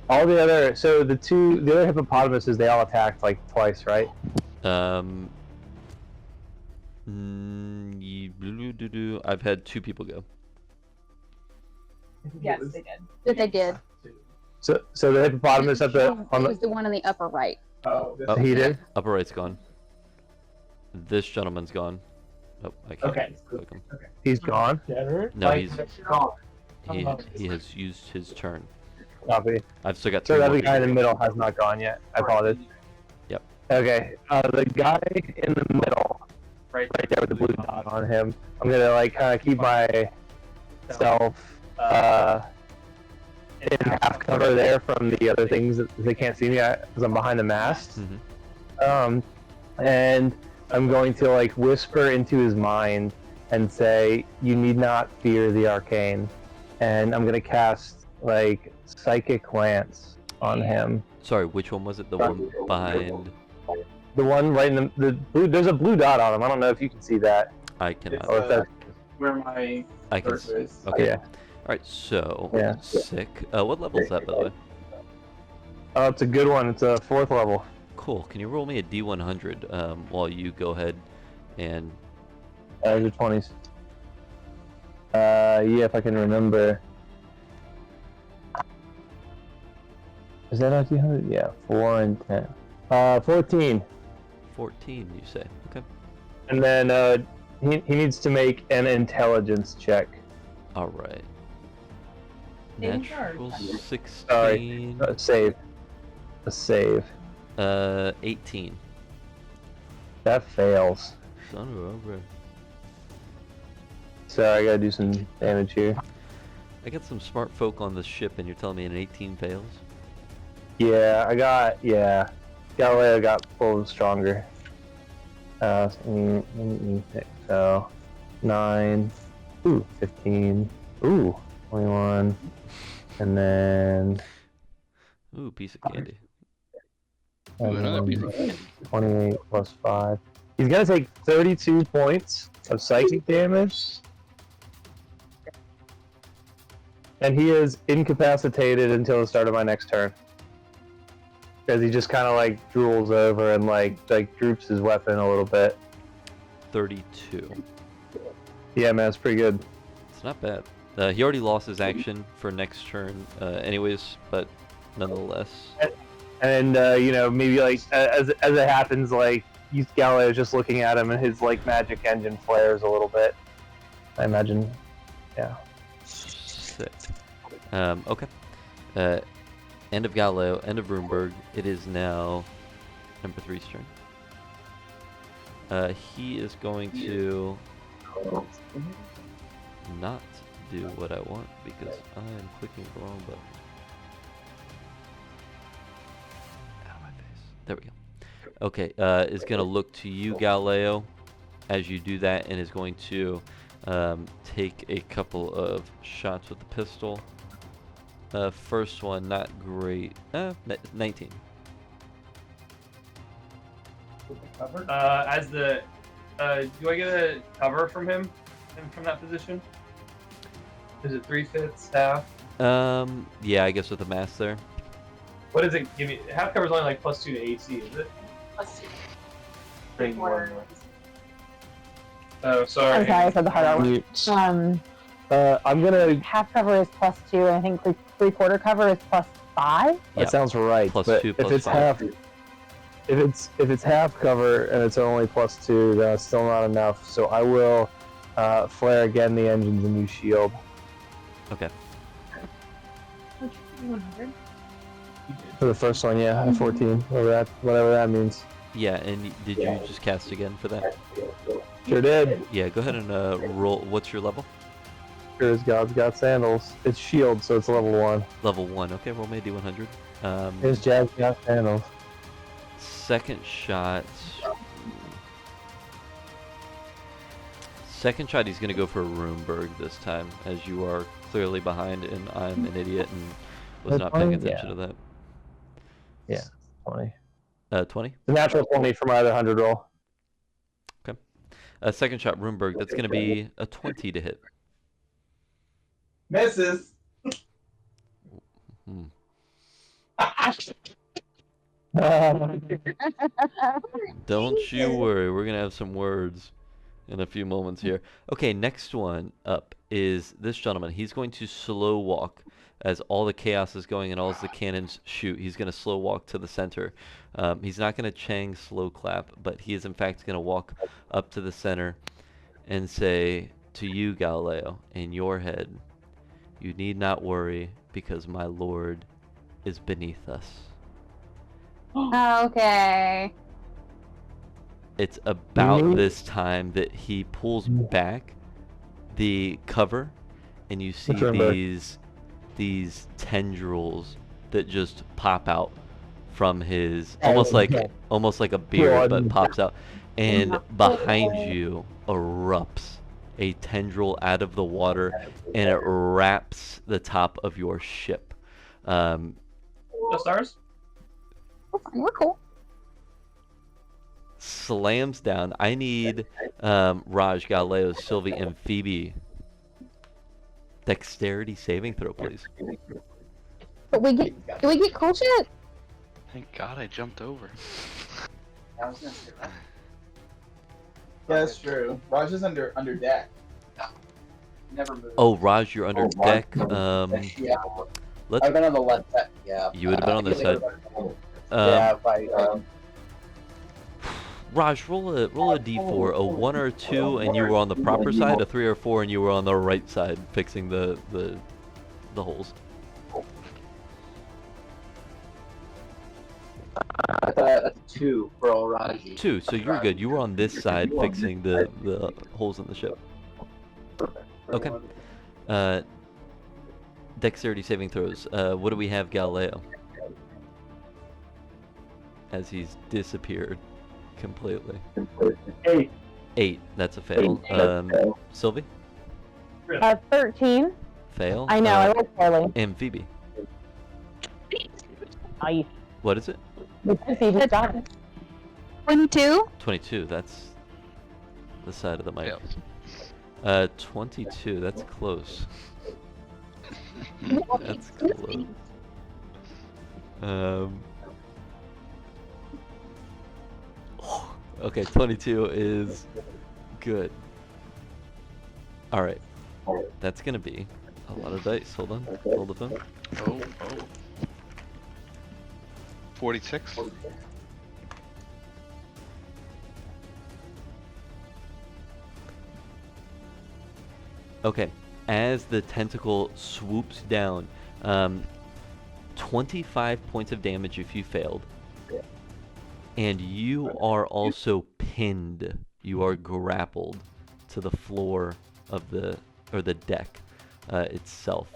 [SPEAKER 2] all the other. So the other hippopotamuses, they all attacked like twice, right?
[SPEAKER 1] I've had 2 people go.
[SPEAKER 4] Yes, they did.
[SPEAKER 6] That they did.
[SPEAKER 2] So the hippopotamus at the
[SPEAKER 6] It was the one on the upper right.
[SPEAKER 2] Oh, he did.
[SPEAKER 1] Upper right's gone. This gentleman's gone. Oh, I can't click him.
[SPEAKER 2] Okay. He's gone.
[SPEAKER 1] No, he's
[SPEAKER 2] gone.
[SPEAKER 1] he has used his turn.
[SPEAKER 2] Copy.
[SPEAKER 1] I've still got
[SPEAKER 2] 3
[SPEAKER 1] 3
[SPEAKER 2] that
[SPEAKER 1] more
[SPEAKER 2] the guy in the
[SPEAKER 1] people.
[SPEAKER 2] middle has not gone yet. I apologize.
[SPEAKER 1] Yep.
[SPEAKER 2] Okay. The guy in the middle, right there with the blue dot on him. I'm gonna like kind of keep myself in half cover there from the other things that they can't see me because I'm behind the mast.
[SPEAKER 1] Mhm.
[SPEAKER 2] And I'm going to like whisper into his mind and say, "You need not fear the arcane." And I'm gonna cast like psychic lance on him.
[SPEAKER 1] Sorry, which one was it? The one behind?
[SPEAKER 2] The one right in the blue. There's a blue dot on him. I don't know if you can see that.
[SPEAKER 1] I cannot.
[SPEAKER 2] Or if that's
[SPEAKER 3] Where my
[SPEAKER 1] I can.
[SPEAKER 3] cursor is.
[SPEAKER 1] Okay.
[SPEAKER 2] Yeah.
[SPEAKER 1] All right. So
[SPEAKER 2] Yeah.
[SPEAKER 1] sick. What level is that, by the way?
[SPEAKER 2] Oh, it's a good one. It's a 4th level.
[SPEAKER 1] Cool. Can you roll me a D100 while you go ahead and?
[SPEAKER 2] The 20s. Yeah, if I can remember. Is that a D100? Yeah, 4 and 10. 14.
[SPEAKER 1] 14, you say? Okay.
[SPEAKER 2] And then he needs to make an intelligence check.
[SPEAKER 1] All right. Natural 16.
[SPEAKER 2] Sorry, save. A save.
[SPEAKER 1] 18.
[SPEAKER 2] That fails.
[SPEAKER 1] Son of a bitch.
[SPEAKER 2] Sorry, I gotta do some damage here.
[SPEAKER 1] I got some smart folk on the ship, and you're telling me an 18 fails?
[SPEAKER 2] Yeah, Galileo got pulled stronger. So 9. Ooh, 15. Ooh, 21. And then
[SPEAKER 1] Ooh, piece of candy.
[SPEAKER 7] Ooh, another piece of candy.
[SPEAKER 2] 28 plus 5. He's gonna take 32 points of psychic damage. And he is incapacitated until the start of my next turn. Because he just kind of like drools over and like droops his weapon a little bit.
[SPEAKER 1] 32.
[SPEAKER 2] Yeah, man, it's pretty good.
[SPEAKER 1] It's not bad. He already lost his action for next turn, anyways, but nonetheless.
[SPEAKER 2] And you know, maybe like as it happens, like Galao's just looking at him, and his like magic engine flares a little bit. I imagine, yeah.
[SPEAKER 1] Sick. Okay. End of Galileo, end of Runeberg. It is now number 3's turn. He is going to not do what I want because I am clicking the wrong button. Out of my face. There we go. Okay, is going to look to you, Galileo, as you do that, and is going to take a couple of shots with the pistol. First one, not great. 19.
[SPEAKER 10] Cover? Do I get a cover from him from that position? Is it 3/5, half?
[SPEAKER 1] Yeah, I guess with the mask there.
[SPEAKER 10] What does it give me? Half cover is only like +2 to AC, is it?
[SPEAKER 11] +2.
[SPEAKER 10] Bring
[SPEAKER 11] Or-
[SPEAKER 10] one. Oh, sorry.
[SPEAKER 4] I'm sorry, I said the hard R.
[SPEAKER 2] I'm gonna.
[SPEAKER 4] Half cover is +2, and I think three-quarter cover is +5.
[SPEAKER 1] Yeah.
[SPEAKER 2] That sounds right.
[SPEAKER 1] Plus
[SPEAKER 2] but
[SPEAKER 1] 2,
[SPEAKER 2] if
[SPEAKER 1] plus
[SPEAKER 2] it's
[SPEAKER 1] 5.
[SPEAKER 2] half, if it's half cover and it's only +2, then it's still not enough. So I will flare again the engines and use shield.
[SPEAKER 1] Okay.
[SPEAKER 11] 100.
[SPEAKER 2] For the first one, yeah, 14, whatever that means.
[SPEAKER 1] Yeah, and did you just cast again for that?
[SPEAKER 2] Sure did.
[SPEAKER 1] Yeah, go ahead and roll. What's your level?
[SPEAKER 2] Sure as God's got sandals. It's shield, so it's level 1.
[SPEAKER 1] Level 1. Okay, roll me a D100.
[SPEAKER 2] His Jazz got sandals.
[SPEAKER 1] Second shot. Second shot, he's going to go for a Runeberg this time, as you are clearly behind, and I'm an idiot and was not paying attention to that.
[SPEAKER 2] Yeah, 20.
[SPEAKER 1] 20?
[SPEAKER 2] The natural 20 for my other 100 roll.
[SPEAKER 1] Second shot, Runeberg. That's going to be a 20 to hit.
[SPEAKER 3] Misses.
[SPEAKER 1] Hmm. Don't you worry, we're going to have some words in a few moments here. Okay, next one up is this gentleman. He's going to slow walk as all the chaos is going and all the cannons shoot. He's going to slow walk to the center. He's not going to Chang slow clap, but he is in fact going to walk up to the center and say to you, Galileo, in your head, you need not worry because my lord is beneath us.
[SPEAKER 6] Okay.
[SPEAKER 1] It's about this time that he pulls back the cover and you see these tendrils that just pop out from his almost like a beard, but pops out, and behind you erupts a tendril out of the water and it wraps the top of your ship.
[SPEAKER 10] The stars?
[SPEAKER 6] We're fine. We're cool.
[SPEAKER 1] Slams down. I need Raj, Galileo, Sylvie, and Phoebe. Dexterity saving throw, please.
[SPEAKER 6] But do we get cool shit?
[SPEAKER 7] Thank God I jumped over.
[SPEAKER 8] I was gonna say that.
[SPEAKER 3] That's true. Raj is under deck.
[SPEAKER 8] Never moved.
[SPEAKER 1] Oh, Raj, you're under deck.
[SPEAKER 8] Yeah.
[SPEAKER 1] Let's.
[SPEAKER 8] I've been on the left side. Yeah.
[SPEAKER 1] You would have been on this side.
[SPEAKER 8] Yeah, by
[SPEAKER 1] Raj, roll a d4. A 1 or 2, and you were on the proper side. A 3 or 4, and you were on the right side, fixing the holes.
[SPEAKER 8] that's a 2 for all Raji.
[SPEAKER 1] 2, so you're good. You were on this side, fixing the holes in the ship. Okay. Dexterity saving throws. What do we have, Galileo? As he's disappeared completely. 8. That's a fail. Sylvie?
[SPEAKER 4] 13.
[SPEAKER 1] Fail.
[SPEAKER 4] I know, I rolled poorly.
[SPEAKER 1] And Phoebe?
[SPEAKER 4] Nice.
[SPEAKER 1] What is it?
[SPEAKER 4] Phoebe's got it.
[SPEAKER 6] 22.
[SPEAKER 1] 22. That's the side of the mic.
[SPEAKER 7] Fails.
[SPEAKER 1] 22. That's close. That's close. Okay, 22 is good. All right, that's gonna be a lot of dice. Hold on, hold the phone.
[SPEAKER 7] Oh. 46.
[SPEAKER 1] Okay, as the tentacle swoops down, 25 points of damage if you failed. And you are also pinned. You are grappled to the floor of the deck itself.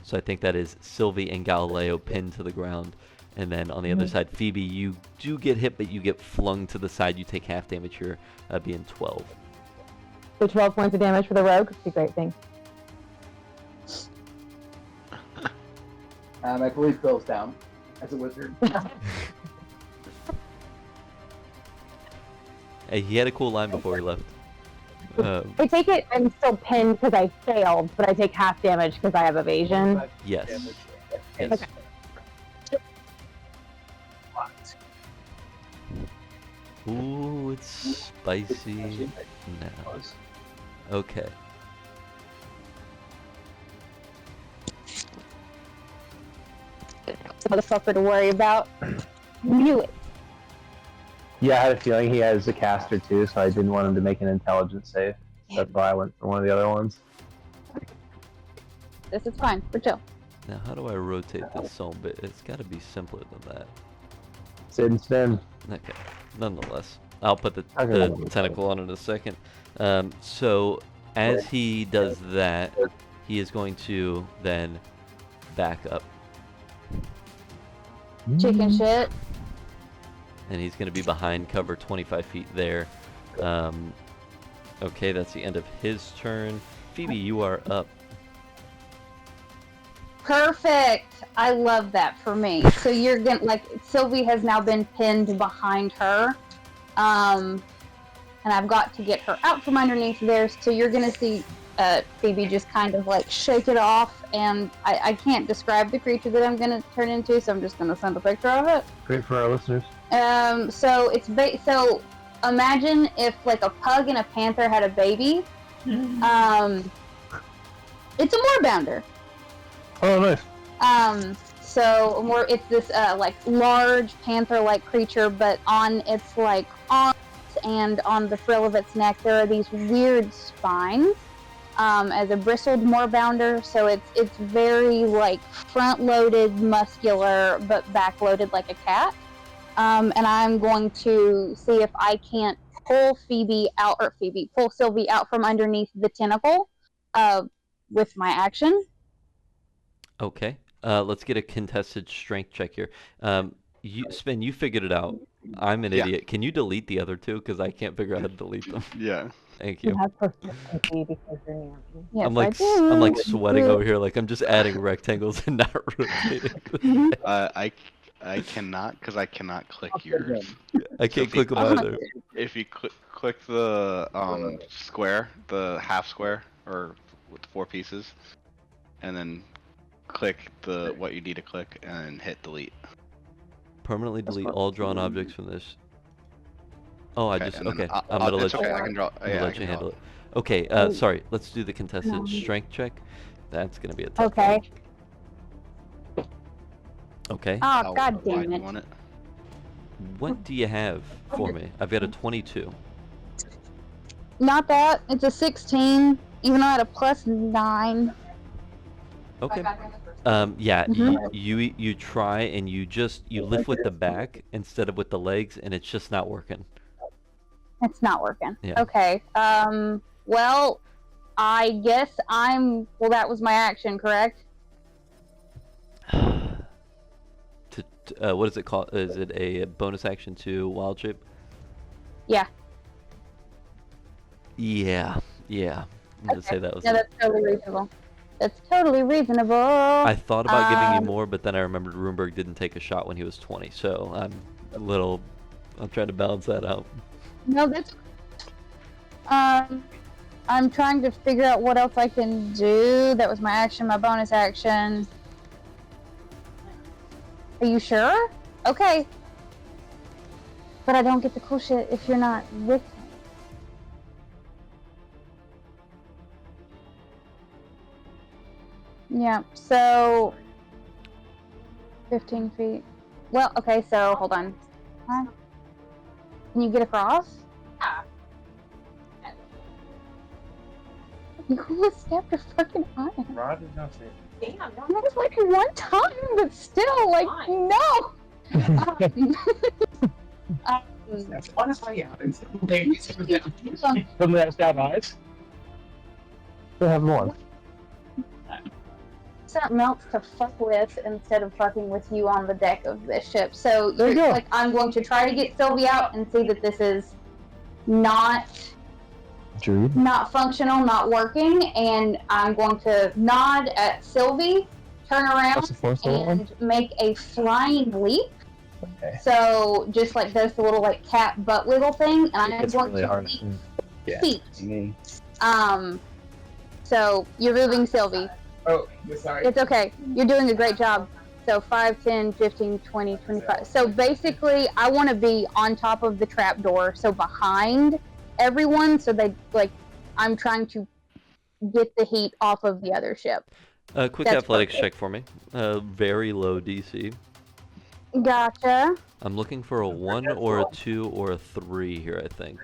[SPEAKER 1] So I think that is Sylvie and Galileo pinned to the ground. And then on the other side, Phoebe, you do get hit, but you get flung to the side. You take half damage here, being 12.
[SPEAKER 4] So 12 points of damage for the rogue. It's a great thing.
[SPEAKER 8] I believe Bill's down as a wizard.
[SPEAKER 1] Hey, he had a cool line before he left.
[SPEAKER 4] I take it I'm still pinned because I failed, but I take half damage because I have evasion.
[SPEAKER 1] Yes. Yes.
[SPEAKER 4] Okay.
[SPEAKER 1] Ooh, it's spicy now. Okay.
[SPEAKER 4] Motherfucker to worry about. Knew it.
[SPEAKER 2] Yeah, I had a feeling he has a caster too, so I didn't want him to make an intelligence save. That's why I went for one of the other ones.
[SPEAKER 6] This is fine. We're chill.
[SPEAKER 1] Now, how do I rotate this so bit? It's got to be simpler than that.
[SPEAKER 2] Sit and spin.
[SPEAKER 1] Okay. Nonetheless, I'll put the
[SPEAKER 2] Okay.
[SPEAKER 1] tentacle on in a second. So, as he does that, he is going to then back up.
[SPEAKER 6] Chicken shit.
[SPEAKER 1] And he's going to be behind cover 25 feet there. Okay, that's the end of his turn. Phoebe, you are up.
[SPEAKER 6] Perfect. I love that for me. So you're gonna Sylvie has now been pinned behind her, and I've got to get her out from underneath there. So you're gonna see Phoebe just kind of like shake it off, and I can't describe the creature that I'm gonna turn into, so I'm just gonna send a picture of it.
[SPEAKER 2] Great for our listeners.
[SPEAKER 6] So it's so imagine if like a pug and a panther had a baby. It's a moorbounder.
[SPEAKER 2] Oh, nice.
[SPEAKER 6] So it's this like large panther-like creature, but on its like arms and on the frill of its neck there are these weird spines. As a bristled moorbounder, so it's very like front-loaded, muscular, but back-loaded like a cat. And I'm going to see if I can't pull pull Sylvie out from underneath the tentacle with my action.
[SPEAKER 1] Okay. Let's get a contested strength check here. Spin, you figured it out. I'm an idiot. Can you delete the other two? Because I can't figure out how to delete them.
[SPEAKER 7] Yeah.
[SPEAKER 1] Thank you.
[SPEAKER 4] have proficiency because you're near me.
[SPEAKER 6] Yes,
[SPEAKER 1] I'm like
[SPEAKER 6] I
[SPEAKER 1] I'm like
[SPEAKER 6] do.
[SPEAKER 1] sweating over here. Like I'm just adding rectangles and not rotating.
[SPEAKER 7] I cannot because I cannot click yours.
[SPEAKER 1] I can't
[SPEAKER 7] if
[SPEAKER 1] click them either.
[SPEAKER 7] If you click the square, the half square, or with 4 pieces, and then click what you need to click and hit delete.
[SPEAKER 1] Permanently delete all drawn objects from this. Oh,
[SPEAKER 7] Okay,
[SPEAKER 1] I'm
[SPEAKER 7] and then
[SPEAKER 1] gonna let
[SPEAKER 7] it's
[SPEAKER 1] you.
[SPEAKER 7] okay, I can draw.
[SPEAKER 1] I'm gonna
[SPEAKER 7] Yeah, I
[SPEAKER 1] let
[SPEAKER 7] can
[SPEAKER 1] you
[SPEAKER 7] draw
[SPEAKER 1] handle it. Okay. Sorry. Let's do the contested strength check. That's gonna be a tough
[SPEAKER 4] Okay.
[SPEAKER 1] one. Okay.
[SPEAKER 6] Oh, god
[SPEAKER 7] why
[SPEAKER 6] damn
[SPEAKER 7] do you
[SPEAKER 6] it.
[SPEAKER 7] want it?
[SPEAKER 1] What do you have for me? I've got a 22.
[SPEAKER 6] Not that. It's a 16, even though I had a +9.
[SPEAKER 1] Okay. Yeah.
[SPEAKER 6] Mhm.
[SPEAKER 1] You try and you lift with the back instead of with the legs, and it's just not working.
[SPEAKER 6] It's not working.
[SPEAKER 1] Yeah.
[SPEAKER 6] Okay. Well, I guess well, that was my action, correct?
[SPEAKER 1] What is it called? Is it a bonus action to wild shape?
[SPEAKER 6] Yeah.
[SPEAKER 1] Yeah. I'm gonna say that was
[SPEAKER 6] No,
[SPEAKER 1] it.
[SPEAKER 6] that's totally reasonable. That's totally reasonable.
[SPEAKER 1] I thought about giving you more, but then I remembered Runeberg didn't take a shot when he was 20, so I'm trying to balance that out.
[SPEAKER 6] No, that's. I'm trying to figure out what else I can do. That was my action, my bonus action. Are you sure? Okay. But I don't get the cool shit if you're not with me. Yeah, so 15 feet. Well, okay, so hold on. Huh? Can you get across? You almost stabbed her fucking eye.
[SPEAKER 10] Rod is not safe.
[SPEAKER 4] Damn,
[SPEAKER 6] That was like one time, but still, like, no!
[SPEAKER 8] That's honestly happens. Ladies,
[SPEAKER 2] Something that stab eyes? We'll have more.
[SPEAKER 6] Something else to fuck with instead of fucking with you on the deck of this ship. So,
[SPEAKER 2] There you go.
[SPEAKER 6] like, I'm going to try to get Sylvie out and see that this is not functional, not working, and I'm going to nod at Sylvie, turn around, and make a flying leap.
[SPEAKER 2] Okay.
[SPEAKER 6] So just like does the little like cat butt wiggle thing, and I'm
[SPEAKER 2] It's
[SPEAKER 6] going
[SPEAKER 2] really
[SPEAKER 6] to
[SPEAKER 2] hard.
[SPEAKER 6] leap
[SPEAKER 2] Yeah.
[SPEAKER 6] feet.
[SPEAKER 5] Me.
[SPEAKER 6] So you're moving Sylvie.
[SPEAKER 3] Oh, sorry.
[SPEAKER 6] It's okay. You're doing a great job. So 5, 10, 15, 20, 25. So basically, I want to be on top of the trap door, so behind everyone, so they like. I'm trying to get the heat off of the other ship.
[SPEAKER 1] Quick
[SPEAKER 6] That's
[SPEAKER 1] athletics
[SPEAKER 6] perfect.
[SPEAKER 1] check for me. Very low DC.
[SPEAKER 6] Gotcha.
[SPEAKER 1] I'm looking for a 1 or a 2 or a 3 here, I think.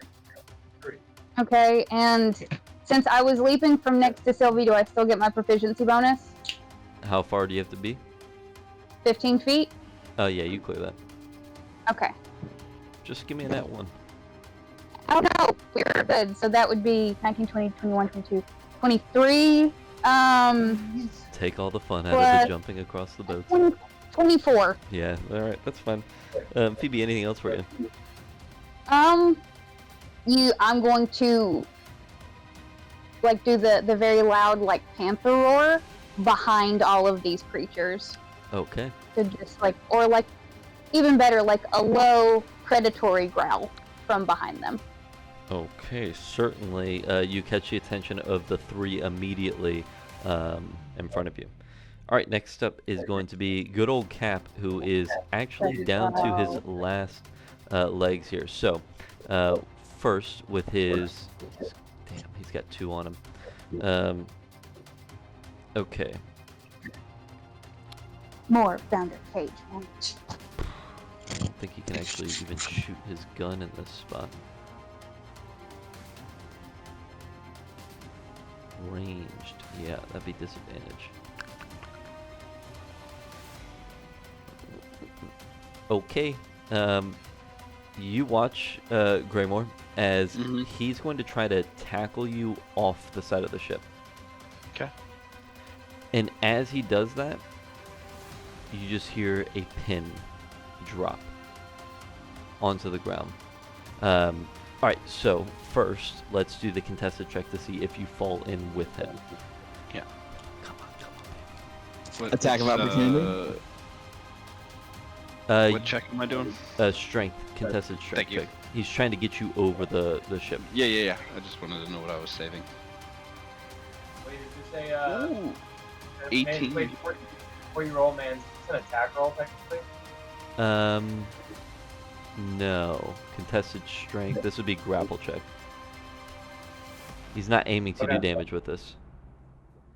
[SPEAKER 6] Okay, and since I was leaping from next to Sylvie, do I still get my proficiency bonus?
[SPEAKER 1] How far do you have to be?
[SPEAKER 6] 15 feet?
[SPEAKER 1] Oh, yeah, you clear that.
[SPEAKER 6] Okay.
[SPEAKER 1] Just give me a nat 1.
[SPEAKER 6] Oh no, we're good. So that would be 19, 20, 21, 22, 23,
[SPEAKER 1] Take all the fun out of
[SPEAKER 6] Plus-
[SPEAKER 1] the jumping across the boats.
[SPEAKER 6] 24.
[SPEAKER 1] Yeah, alright, that's fine. Phoebe, anything else for you?
[SPEAKER 6] I'm going to like do the very loud like panther roar behind all of these creatures.
[SPEAKER 1] Okay.
[SPEAKER 6] So just like, or like, even better, like a low predatory growl from behind them.
[SPEAKER 1] Okay, certainly. You catch the attention of the 3 immediately in front of you. Alright, next up is going to be good old Cap, who is actually down to his last legs here. So, first with his... Damn, he's got 2 on him. Okay.
[SPEAKER 6] More founder cage.
[SPEAKER 1] I don't think he can actually even shoot his gun in this spot. Ranged. Yeah, that'd be disadvantage. Okay. You watch Greymore as he's going to try to tackle you off the side of the ship.
[SPEAKER 7] Okay.
[SPEAKER 1] And as he does that, you just hear a pin drop onto the ground. Alright, so first, let's do the contested check to see if you fall in with him.
[SPEAKER 7] Yeah.
[SPEAKER 1] Come on.
[SPEAKER 7] What,
[SPEAKER 5] Attack of opportunity?
[SPEAKER 7] What check am I doing?
[SPEAKER 1] Strength, contested strength
[SPEAKER 7] Thank you.
[SPEAKER 1] check. He's trying to get you over the ship.
[SPEAKER 7] Yeah. I just wanted to know what I was saving.
[SPEAKER 10] Wait, did you say,
[SPEAKER 7] Ooh, 18.
[SPEAKER 10] Wait, before you roll, man, it's an attack roll, technically?
[SPEAKER 1] No. Contested strength. This would be grapple check. He's not aiming to do damage with this.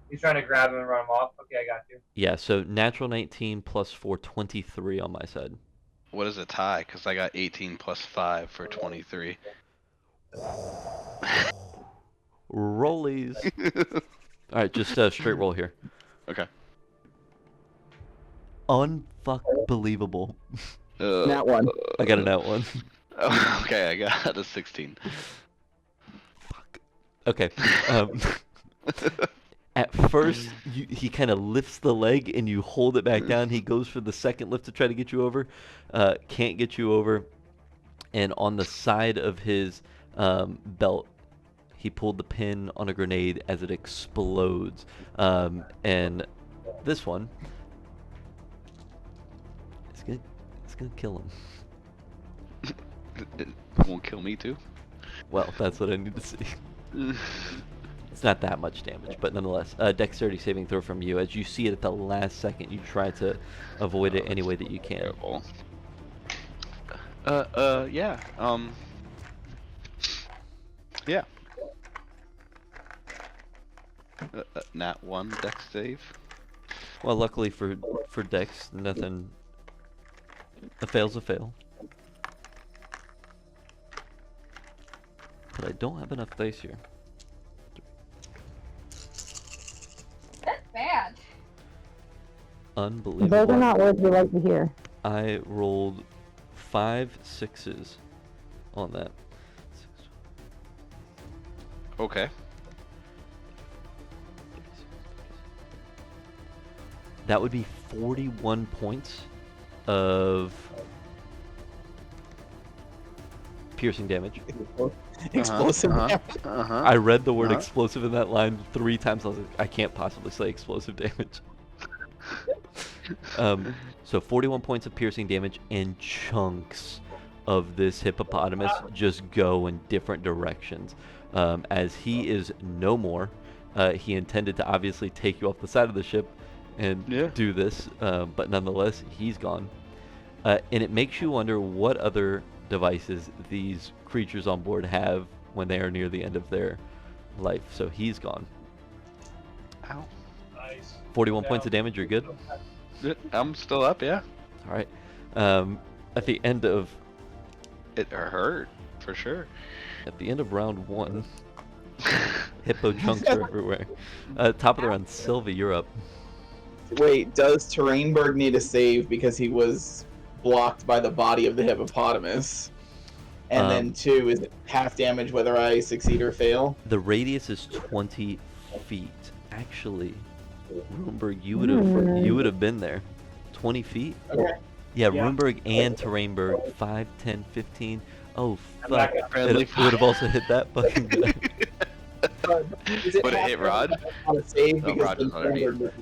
[SPEAKER 10] He's trying to grab him and run him off. Okay, I got you.
[SPEAKER 1] Yeah, so natural 19 plus 4, 23 on my side.
[SPEAKER 7] What is a tie? Because I got 18 plus 5 for 23.
[SPEAKER 1] Rollies. Alright, just straight roll here.
[SPEAKER 7] Okay.
[SPEAKER 1] Unfuckbelievable.
[SPEAKER 5] Nat 1.
[SPEAKER 1] I got a nat 1.
[SPEAKER 7] Okay, I got a 16.
[SPEAKER 1] Fuck. Okay. At first, he kind of lifts the leg and you hold it back down. He goes for the second lift to try to get you over. Can't get you over. And on the side of his belt, he pulled the pin on a grenade as it explodes. And this one, it's gonna kill him.
[SPEAKER 7] It won't kill me too.
[SPEAKER 1] Well, that's what I need to see. it's not that much damage, but nonetheless, dexterity saving throw from you. As you see it at the last second, you try to avoid it any way that you can.
[SPEAKER 7] Terrible. Yeah. Yeah. Nat 1 dex save.
[SPEAKER 1] Well, luckily for Dex, nothing. A fail's a fail. But I don't have enough dice here.
[SPEAKER 6] That's bad.
[SPEAKER 1] Unbelievable.
[SPEAKER 4] Those are not words we like to hear.
[SPEAKER 1] I rolled 5 6s on that.
[SPEAKER 7] Okay.
[SPEAKER 1] That would be 41 points of piercing damage.
[SPEAKER 9] Explosive.
[SPEAKER 1] I read the word explosive in that line 3 times. I was like, I can't possibly say explosive damage. So 41 points of piercing damage, and chunks of this hippopotamus just go in different directions. As he is no more, he intended to obviously take you off the side of the ship and do this, but nonetheless, he's gone. And it makes you wonder what other devices these creatures on board have when they are near the end of their life. So he's gone.
[SPEAKER 7] Ow.
[SPEAKER 10] Nice.
[SPEAKER 1] 41 points of damage, you're good?
[SPEAKER 7] I'm still up, yeah.
[SPEAKER 1] All right. At the end of
[SPEAKER 7] It hurt, for sure.
[SPEAKER 1] round 1, hippo chunks are everywhere. Top of the round, Sylvie, you're up.
[SPEAKER 9] Wait, does Terrainberg need a save because he was blocked by the body of the hippopotamus? And then 2, is it half damage whether I succeed or fail?
[SPEAKER 1] The radius is 20 feet. Actually, Runeberg, you would have been there. 20 feet?
[SPEAKER 9] Okay.
[SPEAKER 1] Yeah,
[SPEAKER 10] Yeah.
[SPEAKER 1] Runeberg and Terrainberg, 5, 10, 15. Oh,
[SPEAKER 10] I'm
[SPEAKER 1] fuck.
[SPEAKER 10] back at
[SPEAKER 7] friendly
[SPEAKER 1] It would have also hit that fucking guy.
[SPEAKER 9] Is it
[SPEAKER 7] Would it
[SPEAKER 9] half
[SPEAKER 7] hit Rod?
[SPEAKER 9] damage on a save
[SPEAKER 7] No,
[SPEAKER 9] because
[SPEAKER 7] Rod is
[SPEAKER 9] then
[SPEAKER 7] underneath.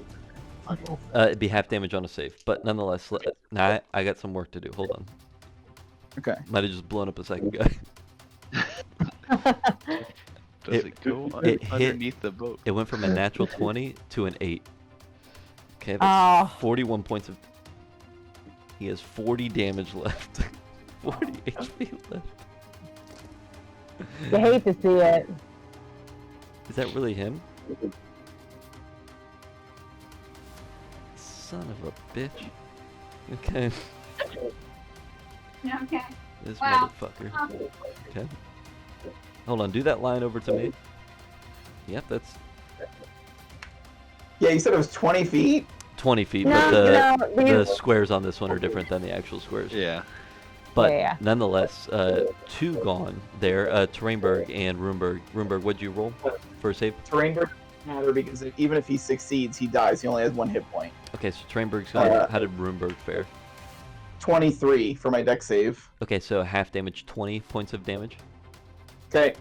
[SPEAKER 9] Terrainberg-
[SPEAKER 1] It'd be half damage on a save. But nonetheless, nah, I got some work to do. Hold on.
[SPEAKER 9] Okay.
[SPEAKER 1] Might have just blown up a second guy.
[SPEAKER 7] Does
[SPEAKER 1] It-
[SPEAKER 7] it go
[SPEAKER 1] it hit-
[SPEAKER 7] underneath the boat?
[SPEAKER 1] It went from a natural 20 to an 8. Okay, that's
[SPEAKER 4] Oh.
[SPEAKER 1] 41 points of... He has 40 damage left. 40 HP left.
[SPEAKER 4] You hate to see it.
[SPEAKER 1] Is that really him? Son of a bitch. Okay,
[SPEAKER 6] Okay.
[SPEAKER 1] this
[SPEAKER 6] Wow.
[SPEAKER 1] motherfucker. Okay. Hold on, do that line over to me. Yep, that's
[SPEAKER 9] Yeah, you said it was 20 feet?
[SPEAKER 1] 20 feet,
[SPEAKER 4] No,
[SPEAKER 1] but the
[SPEAKER 4] these-
[SPEAKER 1] squares on this one are different than the actual squares.
[SPEAKER 7] Yeah.
[SPEAKER 1] But
[SPEAKER 4] Yeah.
[SPEAKER 1] nonetheless, 2 gone there. Terrainberg and Runeberg. Runeberg, what'd you roll for a save?
[SPEAKER 9] Terrainberg doesn't matter because even if he succeeds, he dies. He only has 1 hit point.
[SPEAKER 1] Okay, so Terrainberg's gone. How did Runeberg fare?
[SPEAKER 9] 23 for my deck save.
[SPEAKER 1] Okay, so half damage, 20 points of damage.
[SPEAKER 9] Okay.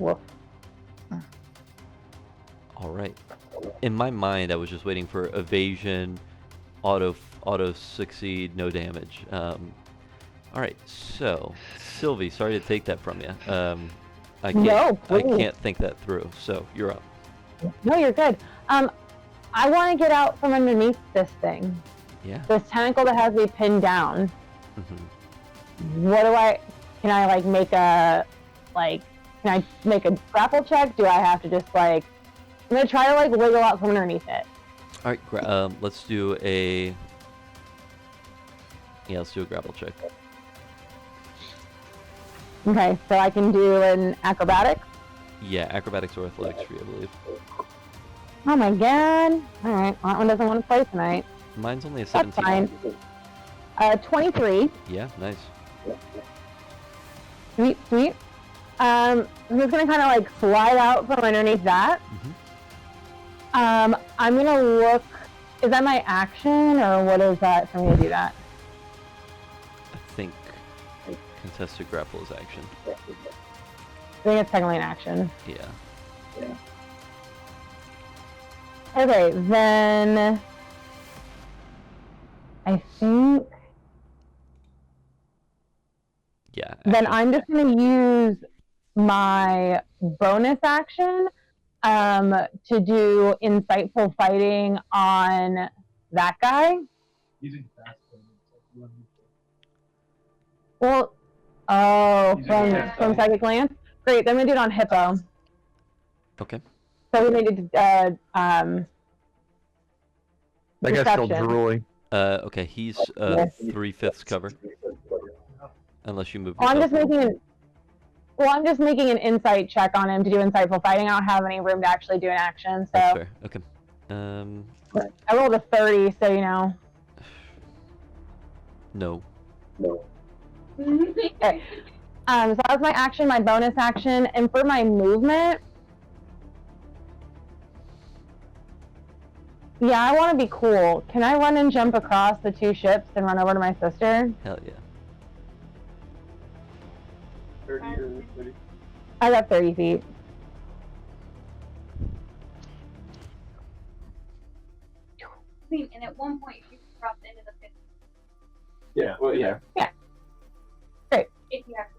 [SPEAKER 1] All right. In my mind, I was just waiting for evasion, auto succeed, no damage. All right, so Sylvie, sorry to take that from you. I
[SPEAKER 4] please.
[SPEAKER 1] can't think that through. So you're up.
[SPEAKER 4] No, you're good. I want to get out from underneath this thing.
[SPEAKER 1] Yeah.
[SPEAKER 4] This tentacle that has me pinned down.
[SPEAKER 1] hmm
[SPEAKER 4] Can I like make a can I make a grapple check? Do I have to just I'm gonna try to like wiggle out from underneath it.
[SPEAKER 1] All right, let's do a. Yeah, let's do a grapple check.
[SPEAKER 4] Okay, so I can do an acrobatics.
[SPEAKER 1] Yeah, acrobatics or athletics for you, I believe.
[SPEAKER 4] Oh my god. Alright, that one doesn't want to play tonight.
[SPEAKER 1] Mine's only a
[SPEAKER 4] That's
[SPEAKER 1] 17.
[SPEAKER 4] fine. 23.
[SPEAKER 1] Yeah, nice.
[SPEAKER 4] Sweet, sweet. I'm just gonna kind of like slide out from underneath that. I'm gonna look. Is that my action, or what is that for me to do that?
[SPEAKER 1] I think contested grapple is action.
[SPEAKER 4] I think it's technically an action.
[SPEAKER 1] Yeah.
[SPEAKER 4] Okay, then I think
[SPEAKER 1] Yeah.
[SPEAKER 4] then
[SPEAKER 1] action.
[SPEAKER 4] I'm just gonna use my bonus action to do insightful fighting on that guy.
[SPEAKER 10] Using fast damage.
[SPEAKER 4] Well, from psychic glance. Great. Then we do it on Hippo.
[SPEAKER 1] Okay.
[SPEAKER 4] So we needed
[SPEAKER 2] That guy's still
[SPEAKER 4] deception.
[SPEAKER 2] drooling.
[SPEAKER 1] Okay, he's 3/5 cover. Unless you move
[SPEAKER 4] Oh, I'm
[SPEAKER 1] yourself.
[SPEAKER 4] I'm just making an insight check on him to do insightful fighting. I don't have any room to actually do an action, so.
[SPEAKER 1] That's fair. Okay.
[SPEAKER 4] I rolled a 30, so you know.
[SPEAKER 1] No.
[SPEAKER 4] Okay. So that was my action, my bonus action, and for my movement. Yeah, I want to be cool. Can I run and jump across the two ships and run over to my sister?
[SPEAKER 1] Hell yeah.
[SPEAKER 3] 30 or 30.
[SPEAKER 4] I got 30 feet.
[SPEAKER 6] And at one point, you dropped into the pit
[SPEAKER 3] Yeah, well, yeah.
[SPEAKER 6] if you have to.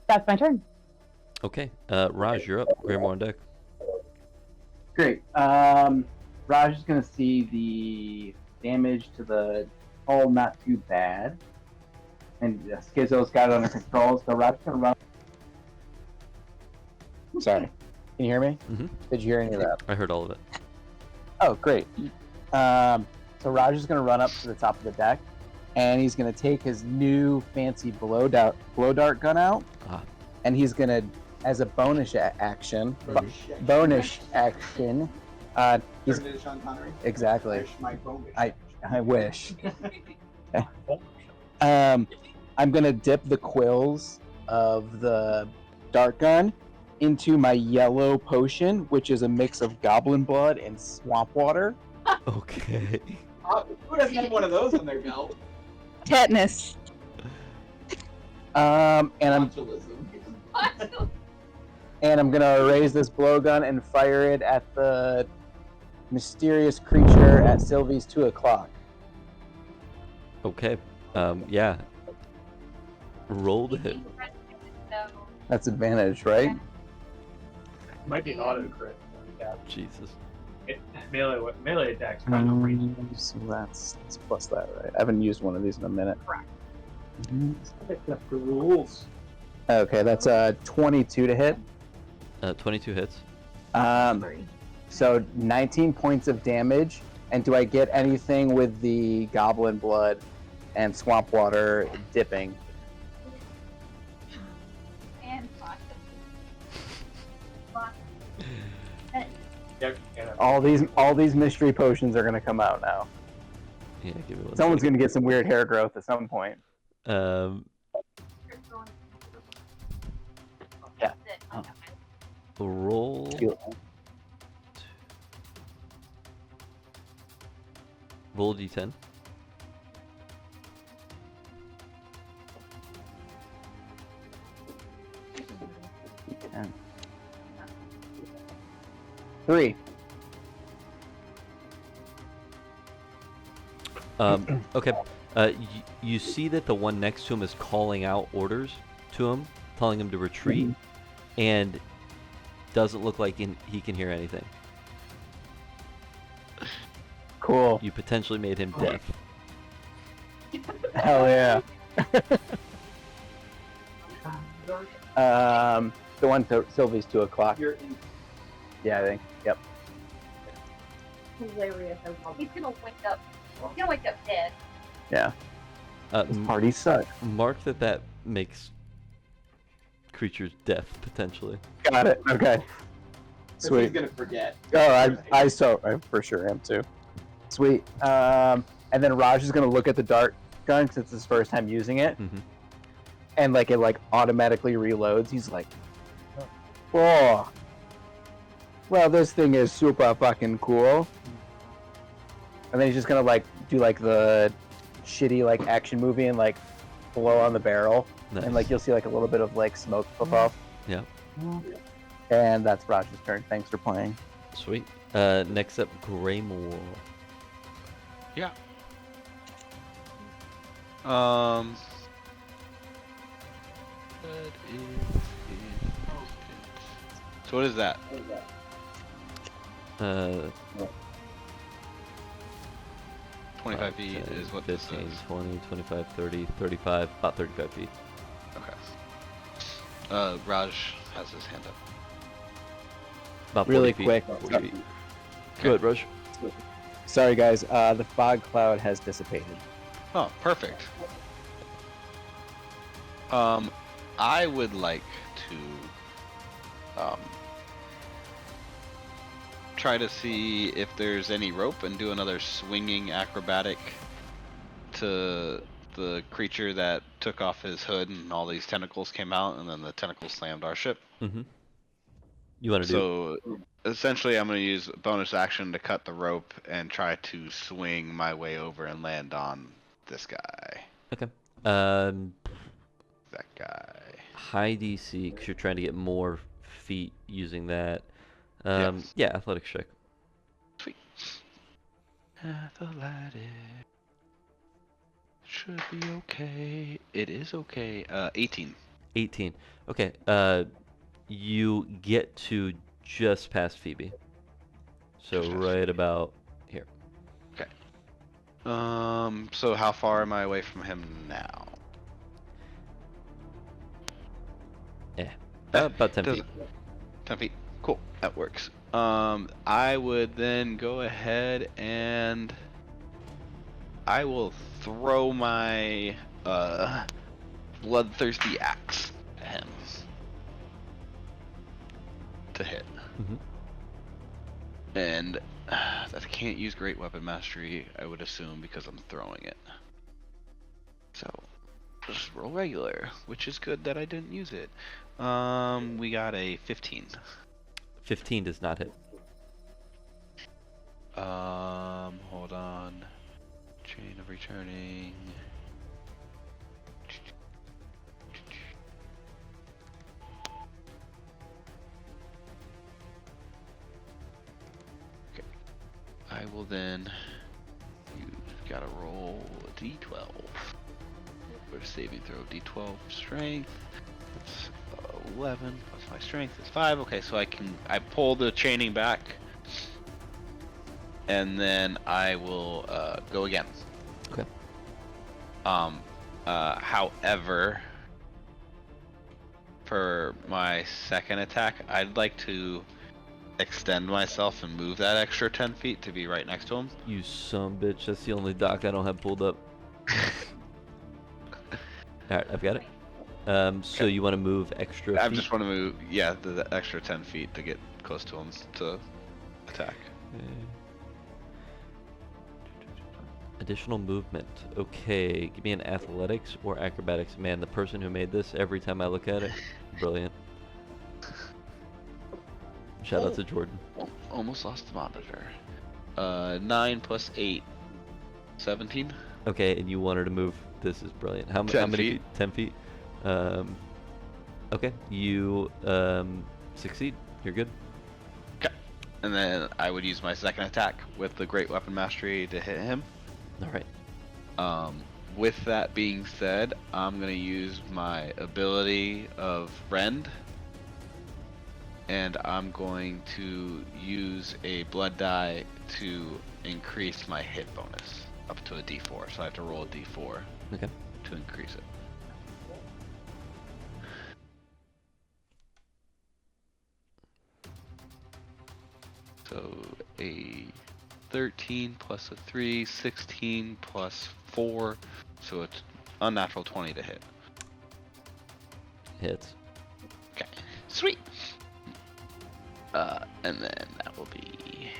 [SPEAKER 4] That's my turn.
[SPEAKER 1] Okay. Raj, you're up. Grandma on deck.
[SPEAKER 8] Great. Raj is gonna see the damage to the hull not too bad, and Schizo's got it under control. So Raj is gonna run.
[SPEAKER 5] Sorry. Can you hear me?
[SPEAKER 1] Mhm.
[SPEAKER 5] Did you hear any of that?
[SPEAKER 1] I heard all of it.
[SPEAKER 5] Oh, great. So Raj is going to run up to the top of the deck, and he's going to take his new fancy blow dart gun out, and he's going to, as a bonus action, bonus action, he's
[SPEAKER 9] Turn into Sean Connery.
[SPEAKER 5] exactly.
[SPEAKER 9] Wish my bonus.
[SPEAKER 5] I wish. I'm going to dip the quills of the dart gun into my yellow potion, which is a mix of goblin blood and swamp water.
[SPEAKER 1] Okay.
[SPEAKER 9] Who doesn't have one of those on their belt?
[SPEAKER 6] Tetanus.
[SPEAKER 5] And I'm gonna raise this blowgun and fire it at the mysterious creature at Sylvie's 2 o'clock.
[SPEAKER 1] Okay. Yeah. Roll to hit.
[SPEAKER 5] That's advantage, right?
[SPEAKER 10] Might be an auto crit. Yeah.
[SPEAKER 1] Jesus.
[SPEAKER 10] Melee attacks kind of crazy.
[SPEAKER 5] So that's plus that, right? I haven't used one of these in a minute.
[SPEAKER 10] That's the rules.
[SPEAKER 5] Okay, that's 22 to hit.
[SPEAKER 1] 22 hits.
[SPEAKER 5] So 19 points of damage. And do I get anything with the goblin blood and swamp water dipping?
[SPEAKER 6] And
[SPEAKER 5] All these mystery potions are gonna come out now.
[SPEAKER 1] Yeah, give me one
[SPEAKER 5] Someone's
[SPEAKER 1] second.
[SPEAKER 5] gonna get some weird hair growth at some point. Yeah.
[SPEAKER 1] Roll. Roll d10.
[SPEAKER 5] D10. 3.
[SPEAKER 1] Okay. You see that the one next to him is calling out orders to him, telling him to retreat, and doesn't look like he can hear anything.
[SPEAKER 5] Cool.
[SPEAKER 1] You potentially made him deaf.
[SPEAKER 5] Hell yeah. The one to Sylvie's 2 o'clock.
[SPEAKER 9] You're in.
[SPEAKER 5] Yeah, I think. Yep.
[SPEAKER 6] hilarious. He's gonna wake up. He's gonna wake up dead.
[SPEAKER 5] Yeah. This
[SPEAKER 1] M-
[SPEAKER 5] party sucks.
[SPEAKER 1] mark that makes creatures deaf potentially.
[SPEAKER 5] Got it. Okay.
[SPEAKER 9] He's
[SPEAKER 5] Sweet.
[SPEAKER 9] gonna forget.
[SPEAKER 5] Oh, I for sure am too. Sweet. And then Raj is gonna look at the dart gun since it's his first time using it,
[SPEAKER 1] Mhm.
[SPEAKER 5] and like it automatically reloads. He's like, "Oh, well, this thing is super fucking cool." And then he's just gonna do the shitty action movie and blow on the barrel,
[SPEAKER 1] Nice.
[SPEAKER 5] and you'll see a little bit of smoke pop off.
[SPEAKER 1] Yeah.
[SPEAKER 5] And that's Raj's turn. Thanks for playing.
[SPEAKER 1] Sweet. Next up, Greymore.
[SPEAKER 7] Yeah. That is So what is that? 25 feet
[SPEAKER 1] 10,
[SPEAKER 7] is what this
[SPEAKER 1] 15,
[SPEAKER 7] is.
[SPEAKER 1] 20, 25, 30, 35, about 35 feet.
[SPEAKER 7] Okay. Raj has his hand up.
[SPEAKER 1] About 40
[SPEAKER 5] Really
[SPEAKER 1] feet,
[SPEAKER 5] quick.
[SPEAKER 1] 40 feet. Go ahead, Rush.
[SPEAKER 5] Sorry, guys. The fog cloud has dissipated.
[SPEAKER 7] Oh, perfect. I would like to try to see if there's any rope and do another swinging acrobatic to the creature that took off his hood and all these tentacles came out and then the tentacles slammed our ship.
[SPEAKER 1] Mm-hmm. You want to do?
[SPEAKER 7] So essentially I'm going to use a bonus action to cut the rope and try to swing my way over and land on this guy.
[SPEAKER 1] Okay.
[SPEAKER 7] That guy.
[SPEAKER 1] High DC, because you're trying to get more feet using that.
[SPEAKER 7] Yes.
[SPEAKER 1] Yeah, athletics check.
[SPEAKER 7] Sweet. Athletics. Should be okay. It is okay. 18.
[SPEAKER 1] 18. Okay. You get to just past Phoebe. So
[SPEAKER 7] Just past
[SPEAKER 1] right
[SPEAKER 7] Phoebe.
[SPEAKER 1] about here.
[SPEAKER 7] Okay. So how far am I away from him now?
[SPEAKER 1] About 10 feet.
[SPEAKER 7] 10 feet. Cool. That works. I would then go ahead and I will throw my bloodthirsty axe at him to hit.
[SPEAKER 1] Mhm.
[SPEAKER 7] And that can't use great weapon mastery, I would assume, because I'm throwing it. So just roll regular, which is good that I didn't use it. We got a 15.
[SPEAKER 1] 15 does not hit.
[SPEAKER 7] Hold on. Chain of returning. Okay. I will then. You gotta roll a d12. For saving throw, d12 strength. It's 11 plus my strength is 5. Okay, so I pull the chaining back. And then I will go again.
[SPEAKER 1] Okay.
[SPEAKER 7] However, for my second attack, I'd like to extend myself and move that extra 10 feet to be right next to him.
[SPEAKER 1] You son bitch. That's the only dock I don't have pulled up. Alright, I've got it. So
[SPEAKER 7] Okay.
[SPEAKER 1] you want to move extra
[SPEAKER 7] I
[SPEAKER 1] feet?
[SPEAKER 7] just want to move, yeah, the extra 10 feet to get close to him to attack.
[SPEAKER 1] Okay. Additional movement. Okay, give me an athletics or acrobatics. Man, the person who made this, every time I look at it, brilliant. Shout out to Jordan.
[SPEAKER 7] Almost lost the monitor. 9 plus 8. 17?
[SPEAKER 1] Okay, and you wanted to move. This is brilliant. How
[SPEAKER 7] 10
[SPEAKER 1] many
[SPEAKER 7] feet.
[SPEAKER 1] feet? 10 feet. Okay, you succeed. You're good.
[SPEAKER 7] Okay. And then I would use my second attack with the Great Weapon Mastery to hit him.
[SPEAKER 1] All right.
[SPEAKER 7] With that being said, I'm going to use my ability of Rend. And I'm going to use a blood die to increase my hit bonus up to a d4. So I have to roll a d4
[SPEAKER 1] Okay.
[SPEAKER 7] to increase it. So a 13 plus a 3, 16 plus 4, so it's unnatural 20 to hit.
[SPEAKER 1] Hits.
[SPEAKER 7] Okay, sweet. And then that will be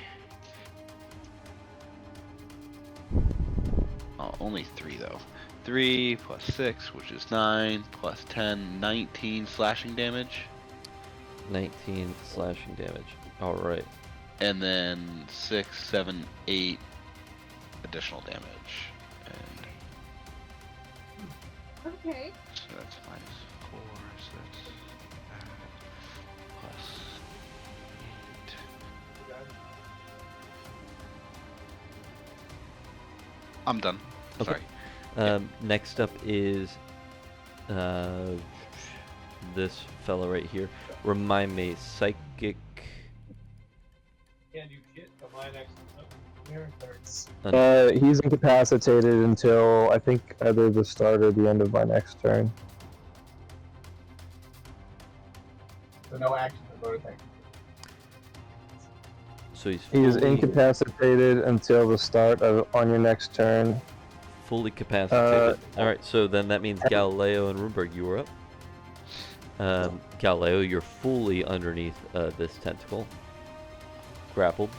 [SPEAKER 7] only 3 though. 3 plus 6, which is 9, plus 10, 19 slashing damage.
[SPEAKER 1] 19 slashing damage. All right.
[SPEAKER 7] And then 6, 7, 8 additional damage. And
[SPEAKER 6] Okay.
[SPEAKER 7] so that's minus 4, so that's that, plus 8. I'm done.
[SPEAKER 1] Okay.
[SPEAKER 7] Sorry.
[SPEAKER 1] Next up is this fella right here. Remind me, psychic.
[SPEAKER 10] Can't do shit. But my next here starts.
[SPEAKER 2] He's incapacitated until I think either the start or the end of my next turn.
[SPEAKER 3] So no action to bonus action.
[SPEAKER 1] So he's
[SPEAKER 2] He is
[SPEAKER 1] fully,
[SPEAKER 2] incapacitated until the start of on your next turn.
[SPEAKER 1] fully capacitated. Alright, so then that means Galileo and Runeberg, you were up. Galileo, you're fully underneath this tentacle. Grappled.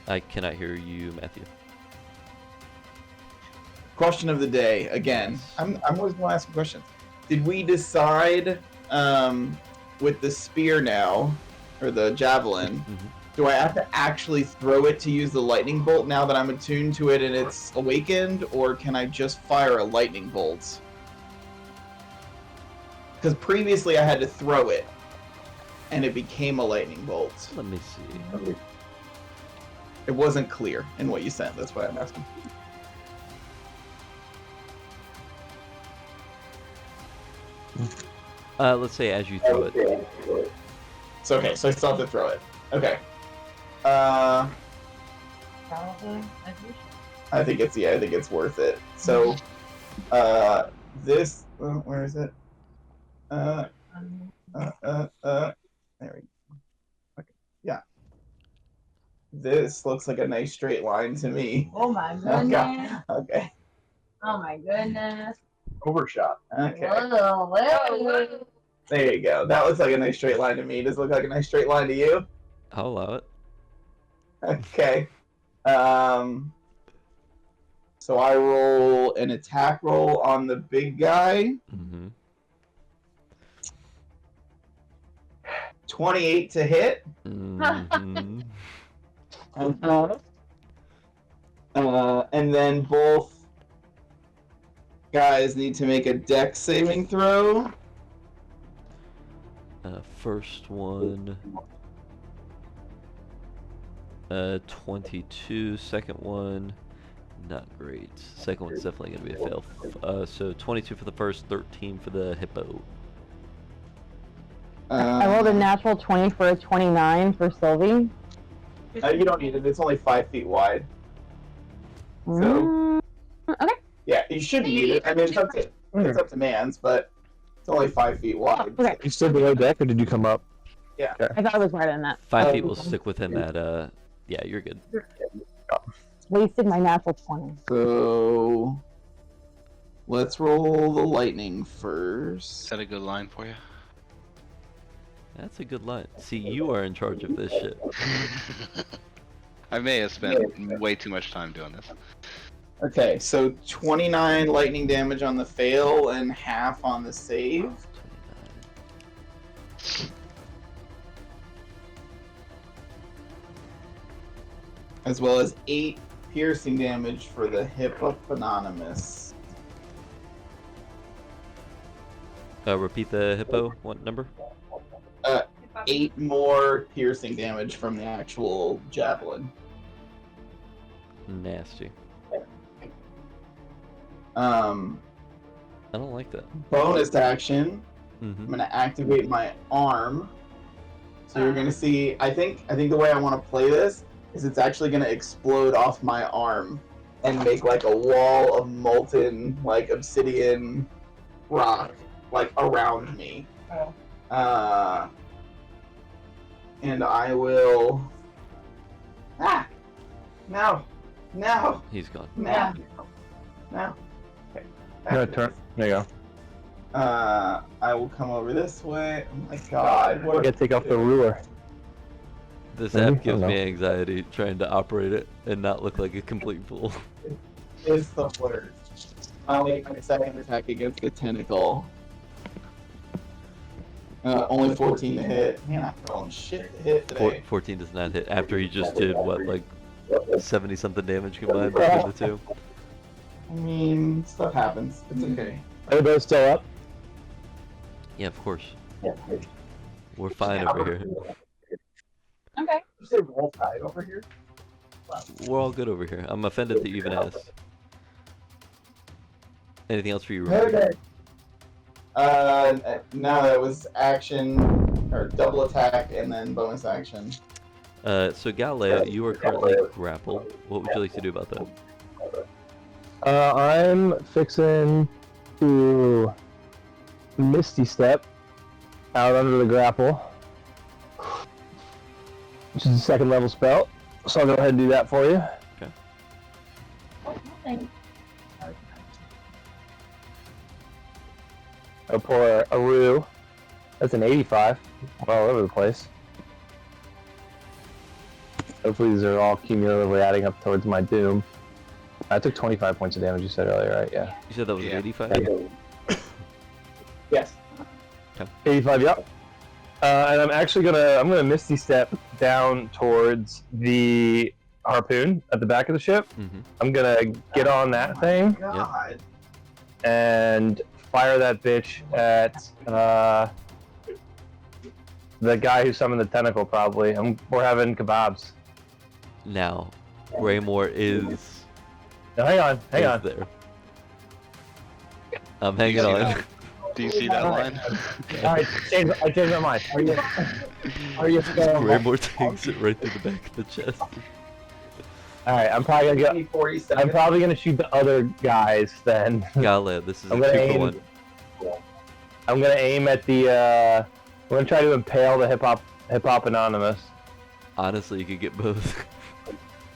[SPEAKER 1] I cannot hear you, Matthew.
[SPEAKER 9] Question of the day again. I'm always gonna ask questions. Did we decide with the spear now, or the javelin? Do I have to actually throw it to use the lightning bolt now that I'm attuned to it and it's awakened, or can I just fire a lightning bolt? Because previously I had to throw it, and it became a lightning bolt.
[SPEAKER 1] Let me see.
[SPEAKER 9] It wasn't clear in what you said. That's why I'm asking.
[SPEAKER 1] Let's say as you throw it.
[SPEAKER 9] So okay, so I still have to throw it. Okay. I think it's worth it. So, this where is it? There we go. Okay, yeah. This looks like a nice straight line to me.
[SPEAKER 11] Oh my goodness.
[SPEAKER 9] Okay.
[SPEAKER 11] Oh my goodness.
[SPEAKER 9] Overshot. Okay.
[SPEAKER 11] Whoa.
[SPEAKER 9] There you go. That looks like a nice straight line to me. Does it look like a nice straight line to you?
[SPEAKER 1] I'll allow it.
[SPEAKER 9] Okay. So I roll an attack roll on the big guy. 28 to hit. And then both guys need to make a dex saving throw.
[SPEAKER 1] First one. 22. Second one, not great. Second one's definitely gonna be a fail. So 22 for the first, 13 for the hippo.
[SPEAKER 4] I rolled a natural 20 for a 29 for Sylvie.
[SPEAKER 9] You don't need it. It's only 5 feet wide. So
[SPEAKER 4] Okay.
[SPEAKER 9] yeah, you shouldn't need it. I mean, it's up to man's, but it's only 5 feet wide.
[SPEAKER 4] Okay.
[SPEAKER 2] You still below deck, or did you come up?
[SPEAKER 9] Yeah.
[SPEAKER 2] Okay.
[SPEAKER 4] I thought it was right in that.
[SPEAKER 1] 5 feet will stick within that. Yeah, you're good.
[SPEAKER 4] Wasted my natural 20.
[SPEAKER 9] So let's roll the lightning
[SPEAKER 7] Is
[SPEAKER 9] first.
[SPEAKER 7] that a good line for you?
[SPEAKER 1] That's a good line. See, you are in charge of this shit.
[SPEAKER 7] I may have spent way too much time doing this.
[SPEAKER 9] Okay, so 29 lightning damage on the fail and half on the save. As well as 8 piercing damage for the hippopotamus.
[SPEAKER 1] Repeat the hippo. What number?
[SPEAKER 9] 8 more piercing damage from the actual javelin.
[SPEAKER 1] Nasty.
[SPEAKER 9] I
[SPEAKER 1] don't like that.
[SPEAKER 9] Bonus action. I'm gonna activate my arm. So you're gonna see. I think the way I want to play this is it's actually gonna explode off my arm and make like a wall of molten like obsidian rock like around me. And I will. No.
[SPEAKER 1] He's gone.
[SPEAKER 9] No. Okay.
[SPEAKER 2] No, turn. There you go.
[SPEAKER 9] I will come over this way. Oh my god.
[SPEAKER 2] I gotta take off the ruler.
[SPEAKER 1] This
[SPEAKER 2] Maybe?
[SPEAKER 1] app gives
[SPEAKER 2] I don't
[SPEAKER 1] me
[SPEAKER 2] know.
[SPEAKER 1] anxiety trying to operate it and not look like a complete fool.
[SPEAKER 9] It's the worst. I'll make my second attack against the tentacle. Only 14 to hit. Man, I'm throwing shit to hit today.
[SPEAKER 1] 14 does not hit after he just did what, like 70 something damage combined between the two.
[SPEAKER 9] I mean, stuff happens. It's okay.
[SPEAKER 2] Are those still up?
[SPEAKER 1] Yeah, of course. We're fine over here.
[SPEAKER 11] Okay.
[SPEAKER 3] You say roll tide over here?
[SPEAKER 1] We're all good over here. I'm offended that you even asked. Anything else for you, Ruben?
[SPEAKER 3] Okay.
[SPEAKER 9] No, that was action or double attack and then bonus action.
[SPEAKER 1] So Galileo, you are currently grappled. What would you like to do about that?
[SPEAKER 2] I'm fixing to Misty Step out under the grapple, which is a second level spell. So I'll go ahead and do that for you. I'll pull a Rue. That's an 85. All over the place. Hopefully these are all cumulatively adding up towards my doom. I took 25 points of damage, you said earlier, right? Yeah.
[SPEAKER 1] You said that was 85?
[SPEAKER 2] Yes. 85, yep. And I'm actually gonna Misty Step down towards the harpoon at the back of the ship.
[SPEAKER 1] Mm-hmm.
[SPEAKER 2] I'm gonna get on that thing
[SPEAKER 9] God.
[SPEAKER 2] and fire that bitch at the guy who summoned the tentacle. Probably. We're having kebabs.
[SPEAKER 1] Now, Graymore is.
[SPEAKER 2] No, hang on.
[SPEAKER 1] There. I'm hanging on.
[SPEAKER 7] Do you see that line?
[SPEAKER 2] Alright, I changed my mind. Are you
[SPEAKER 1] Graymore takes it right through the back of the chest.
[SPEAKER 2] Alright, I'm probably gonna shoot the other guys then.
[SPEAKER 1] Galileo, this is a
[SPEAKER 2] I'm gonna
[SPEAKER 1] 2-for-1.
[SPEAKER 2] I'm gonna aim at the I'm gonna try to impale the hip hop anonymous.
[SPEAKER 1] Honestly, you could get both.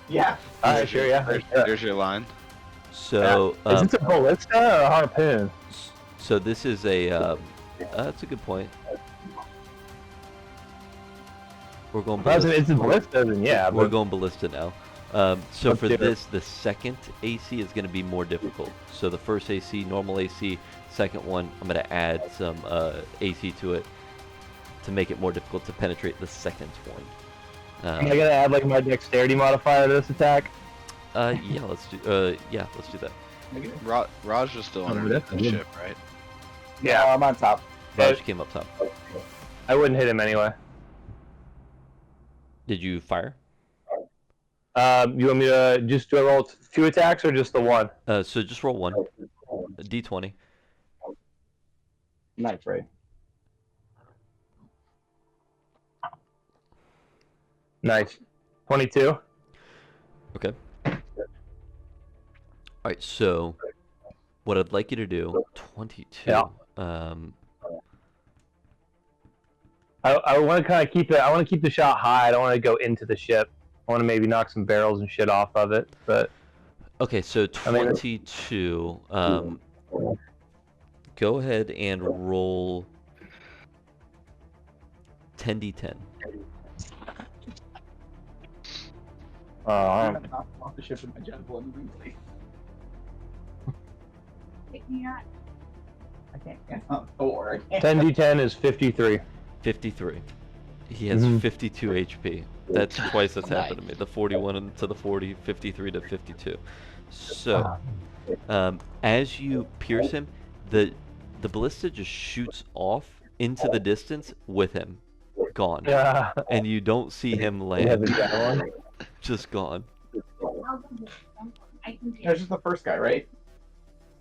[SPEAKER 9] Yeah.
[SPEAKER 2] Alright, sure, yeah.
[SPEAKER 7] There's your line.
[SPEAKER 1] So,
[SPEAKER 2] is this a ballista or a harpoon?
[SPEAKER 1] So this is a. That's a good point. We're going ballista.
[SPEAKER 2] It's a ballista, then yeah.
[SPEAKER 1] We're going ballista now. So
[SPEAKER 2] Let's
[SPEAKER 1] for
[SPEAKER 2] do it.
[SPEAKER 1] this, the second AC is going to be more difficult. So the first AC, normal AC. Second one, I'm going to add some AC to it to make it more difficult to penetrate the second one.
[SPEAKER 2] Am I gonna add like my dexterity modifier to this attack?
[SPEAKER 1] Yeah, let's do that.
[SPEAKER 7] Raj is still underneath the ship, right?
[SPEAKER 2] Yeah,
[SPEAKER 5] I'm on top.
[SPEAKER 1] Raj came up top.
[SPEAKER 2] I wouldn't hit him anyway.
[SPEAKER 1] Did you fire?
[SPEAKER 2] You want me to just do a roll 2 attacks or just the one?
[SPEAKER 1] So just roll one. A D20.
[SPEAKER 5] Nice, right?
[SPEAKER 2] Nice. 22.
[SPEAKER 1] Okay. Alright, so what I'd like you to do, 22.
[SPEAKER 2] Yeah. I want to kind of keep it. I want to keep the shot high. I don't want to go into the ship. I want to maybe knock some barrels and shit off of it. But
[SPEAKER 1] okay, so 22. Go ahead and roll 10d10.
[SPEAKER 9] I'm gonna knock off the ship with my javelin immediately.
[SPEAKER 11] Pick me up.
[SPEAKER 9] I can't. Thor.
[SPEAKER 2] 10d10 is 53.
[SPEAKER 1] 53. He has 52 HP. That's twice that's happened to me. The 41 to the 40, 53 to 52. So, as you pierce him, the ballista just shoots off into the distance with him. Gone. And you don't see him land. Just gone.
[SPEAKER 9] That's just the first guy, right?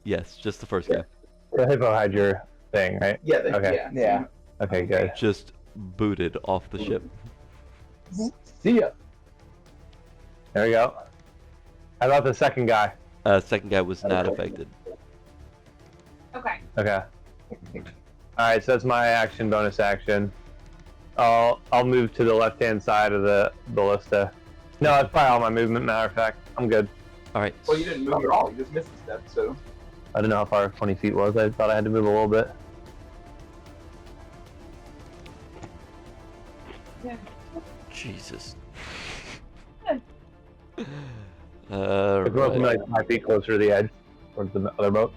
[SPEAKER 1] Yes, just the first guy.
[SPEAKER 2] The hippo had your thing, right?
[SPEAKER 9] Yeah.
[SPEAKER 2] Okay.
[SPEAKER 9] Yeah.
[SPEAKER 2] Okay, good.
[SPEAKER 1] Just booted off the ship.
[SPEAKER 2] See ya. There we go. How about the second guy?
[SPEAKER 1] Second guy was not affected.
[SPEAKER 11] Okay.
[SPEAKER 2] Okay. Alright, so that's my action, bonus action. I'll move to the left-hand side of the ballista. No, that's probably all my movement, matter of fact. I'm good.
[SPEAKER 1] Alright.
[SPEAKER 9] Well, you didn't move at all. You just missed a step, so.
[SPEAKER 2] I don't know how far 20 feet was. I thought I had to move a little bit.
[SPEAKER 1] Jesus.
[SPEAKER 2] I grew up like 5 feet closer to the edge, towards the other boat.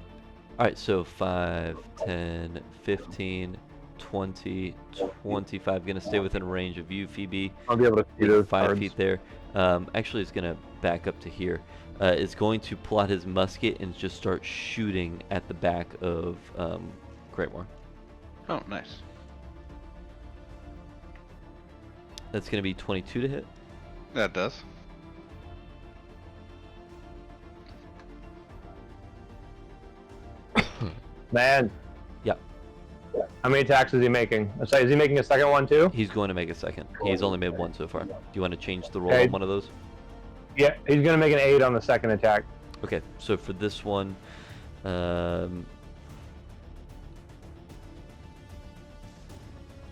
[SPEAKER 1] Alright, so 5, 10, 15, 20, 25. Gonna stay within range of you, Phoebe.
[SPEAKER 2] I'll be able to see those
[SPEAKER 1] 5
[SPEAKER 2] cards.
[SPEAKER 1] feet there. Actually, it's gonna back up to here. It's going to pull out his musket and just start shooting at the back of Greatmore.
[SPEAKER 7] Oh, nice.
[SPEAKER 1] That's gonna be 22 to hit.
[SPEAKER 7] That does.
[SPEAKER 2] Man.
[SPEAKER 1] Yeah.
[SPEAKER 2] How many attacks is he making? Sorry, is he making a second one too?
[SPEAKER 1] He's going to make a second. He's only made one so far. Do you want to change the roll
[SPEAKER 2] Okay.
[SPEAKER 1] on one of those?
[SPEAKER 2] Yeah, he's gonna make an 8 on the second attack.
[SPEAKER 1] Okay, so for this one,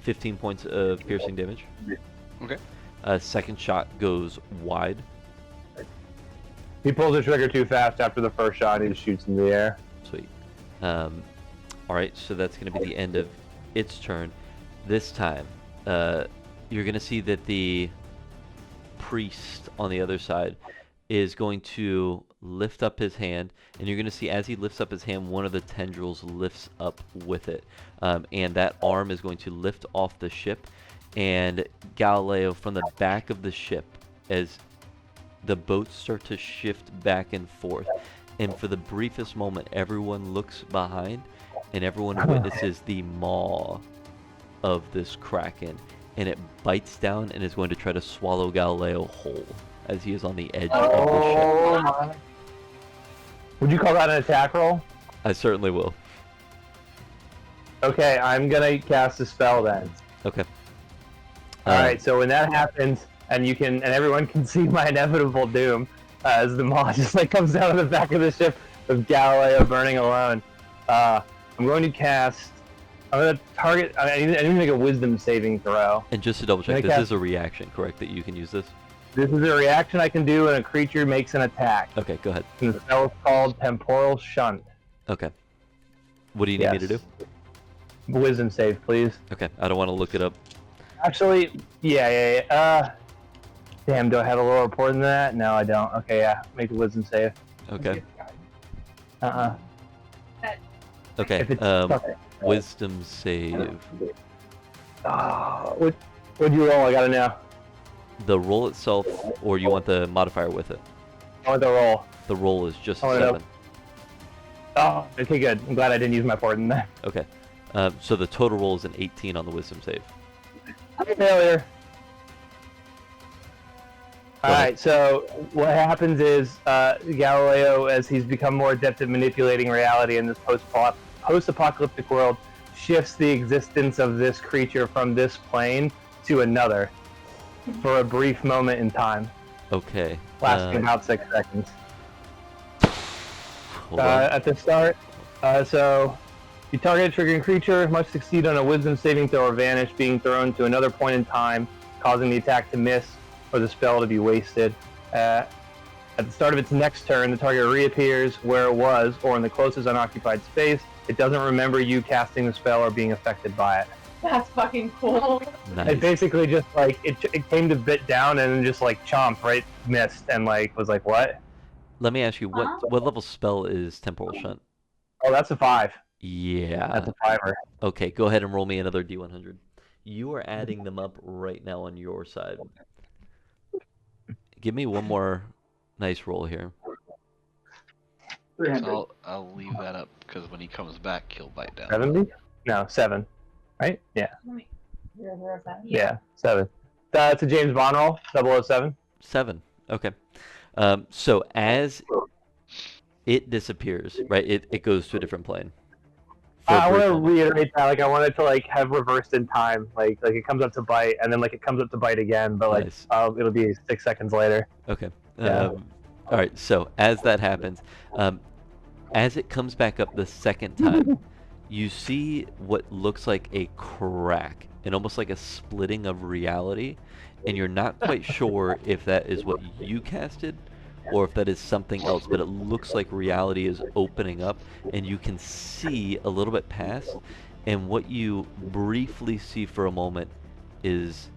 [SPEAKER 1] 15 points of piercing damage.
[SPEAKER 7] Okay.
[SPEAKER 1] Second shot goes wide.
[SPEAKER 2] He pulls the trigger too fast after the first shot. He just shoots in the air.
[SPEAKER 1] Sweet. All right, so that's going to be the end of its turn. This time, you're going to see that the priest on the other side is going to lift up his hand, and you're going to see as he lifts up his hand, one of the tendrils lifts up with it, and that arm is going to lift off the ship, and Galileo, from the back of the ship, as the boats start to shift back and forth, and for the briefest moment, everyone looks behind, and everyone witnesses the maw of this Kraken, and it bites down and is going to try to swallow Galileo whole as he is on the edge of the ship.
[SPEAKER 2] Would you call that an attack roll?
[SPEAKER 1] I certainly will.
[SPEAKER 2] Okay, I'm gonna cast a spell then.
[SPEAKER 1] Okay.
[SPEAKER 2] Alright, so when that happens, and everyone can see my inevitable doom, as the maw just like comes down on the back of the ship with Galileo burning alone. I'm going to cast. I'm going to target. I need to make a wisdom saving throw.
[SPEAKER 1] And just to double check, this is a reaction, correct? That you can use this?
[SPEAKER 2] This is a reaction I can do when a creature makes an attack.
[SPEAKER 1] Okay, go ahead.
[SPEAKER 2] And the spell is called Temporal Shunt.
[SPEAKER 1] Okay. What do you need me to do?
[SPEAKER 2] Wisdom save, please.
[SPEAKER 1] Okay, I don't want to look it up.
[SPEAKER 2] Actually, yeah. Damn, do I have a lower report than that? No, I don't. Okay, yeah. Make a wisdom save.
[SPEAKER 1] Okay.
[SPEAKER 2] If it's,
[SPEAKER 1] Okay. Wisdom save.
[SPEAKER 2] What'd you roll? I gotta know.
[SPEAKER 1] The roll itself, or you want the modifier with it?
[SPEAKER 2] I want the roll.
[SPEAKER 1] The roll is just
[SPEAKER 2] I wanna know.
[SPEAKER 1] 7.
[SPEAKER 2] Oh, okay, good. I'm glad I didn't use my port in there.
[SPEAKER 1] Okay. So the total roll is an 18 on the wisdom save.
[SPEAKER 2] Failure. Alright, so what happens is Galileo, as he's become more adept at manipulating reality in this post-apocalyptic world, shifts the existence of this creature from this plane to another for a brief moment in time,
[SPEAKER 1] Okay.
[SPEAKER 2] lasting about 6 seconds.
[SPEAKER 1] Hold on.
[SPEAKER 2] At the start, so you target a triggering creature, must succeed on a wisdom saving throw or vanish, being thrown to another point in time, causing the attack to miss or the spell to be wasted. At the start of its next turn, the target reappears where it was or in the closest unoccupied space. It doesn't remember you casting the spell or being affected by it.
[SPEAKER 11] That's fucking cool.
[SPEAKER 1] Nice.
[SPEAKER 2] It basically just like it came to bit down and then just like chomp, right? Missed and like was like, what?
[SPEAKER 1] Let me ask you, what level spell is Temporal Shunt?
[SPEAKER 2] Oh, that's a 5.
[SPEAKER 1] Yeah.
[SPEAKER 2] That's a 5er.
[SPEAKER 1] Okay, go ahead and roll me another D100. You are adding them up right now on your side. Give me one more nice roll here.
[SPEAKER 7] So I'll leave that up because when he comes back, he'll bite down.
[SPEAKER 2] 70? No, 7. Right? Yeah.
[SPEAKER 11] 007.
[SPEAKER 2] Yeah, 7. It's a James Bond roll, 007.
[SPEAKER 1] 7. Okay. So as it disappears, right? It goes to a different plane. For a
[SPEAKER 2] I want
[SPEAKER 1] brief
[SPEAKER 2] to
[SPEAKER 1] moment.
[SPEAKER 2] reiterate that. Like, I want it to like have reversed in time. Like it comes up to bite, and then like it comes up to bite again, but like
[SPEAKER 1] Nice.
[SPEAKER 2] it'll be 6 seconds later.
[SPEAKER 1] Okay.
[SPEAKER 2] Yeah.
[SPEAKER 1] All right. So as that happens, as it comes back up the second time, you see what looks like a crack and almost like a splitting of reality, and you're not quite sure if that is what you casted or if that is something else, but it looks like reality is opening up and you can see a little bit past, and what you briefly see for a moment is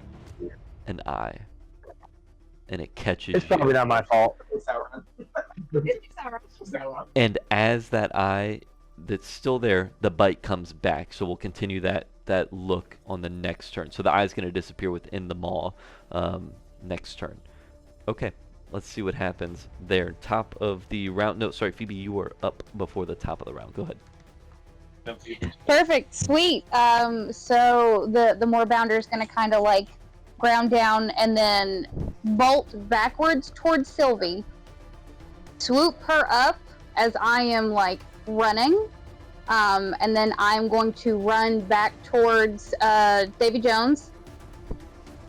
[SPEAKER 1] an eye, and it catches
[SPEAKER 2] It's probably
[SPEAKER 1] you.
[SPEAKER 2] not my fault.
[SPEAKER 1] And as that eye that's still there, the bite comes back. So we'll continue that look on the next turn. So the eye's going to disappear within the maw next turn. Okay, let's see what happens there. Top of the round. No, sorry, Phoebe, you were up before the top of the round. Go ahead.
[SPEAKER 6] Perfect, sweet. So the Moorbounder is gonna kind of like ground down and then bolt backwards towards Sylvie, swoop her up as I am like running, And then I'm going to run back towards Davy Jones.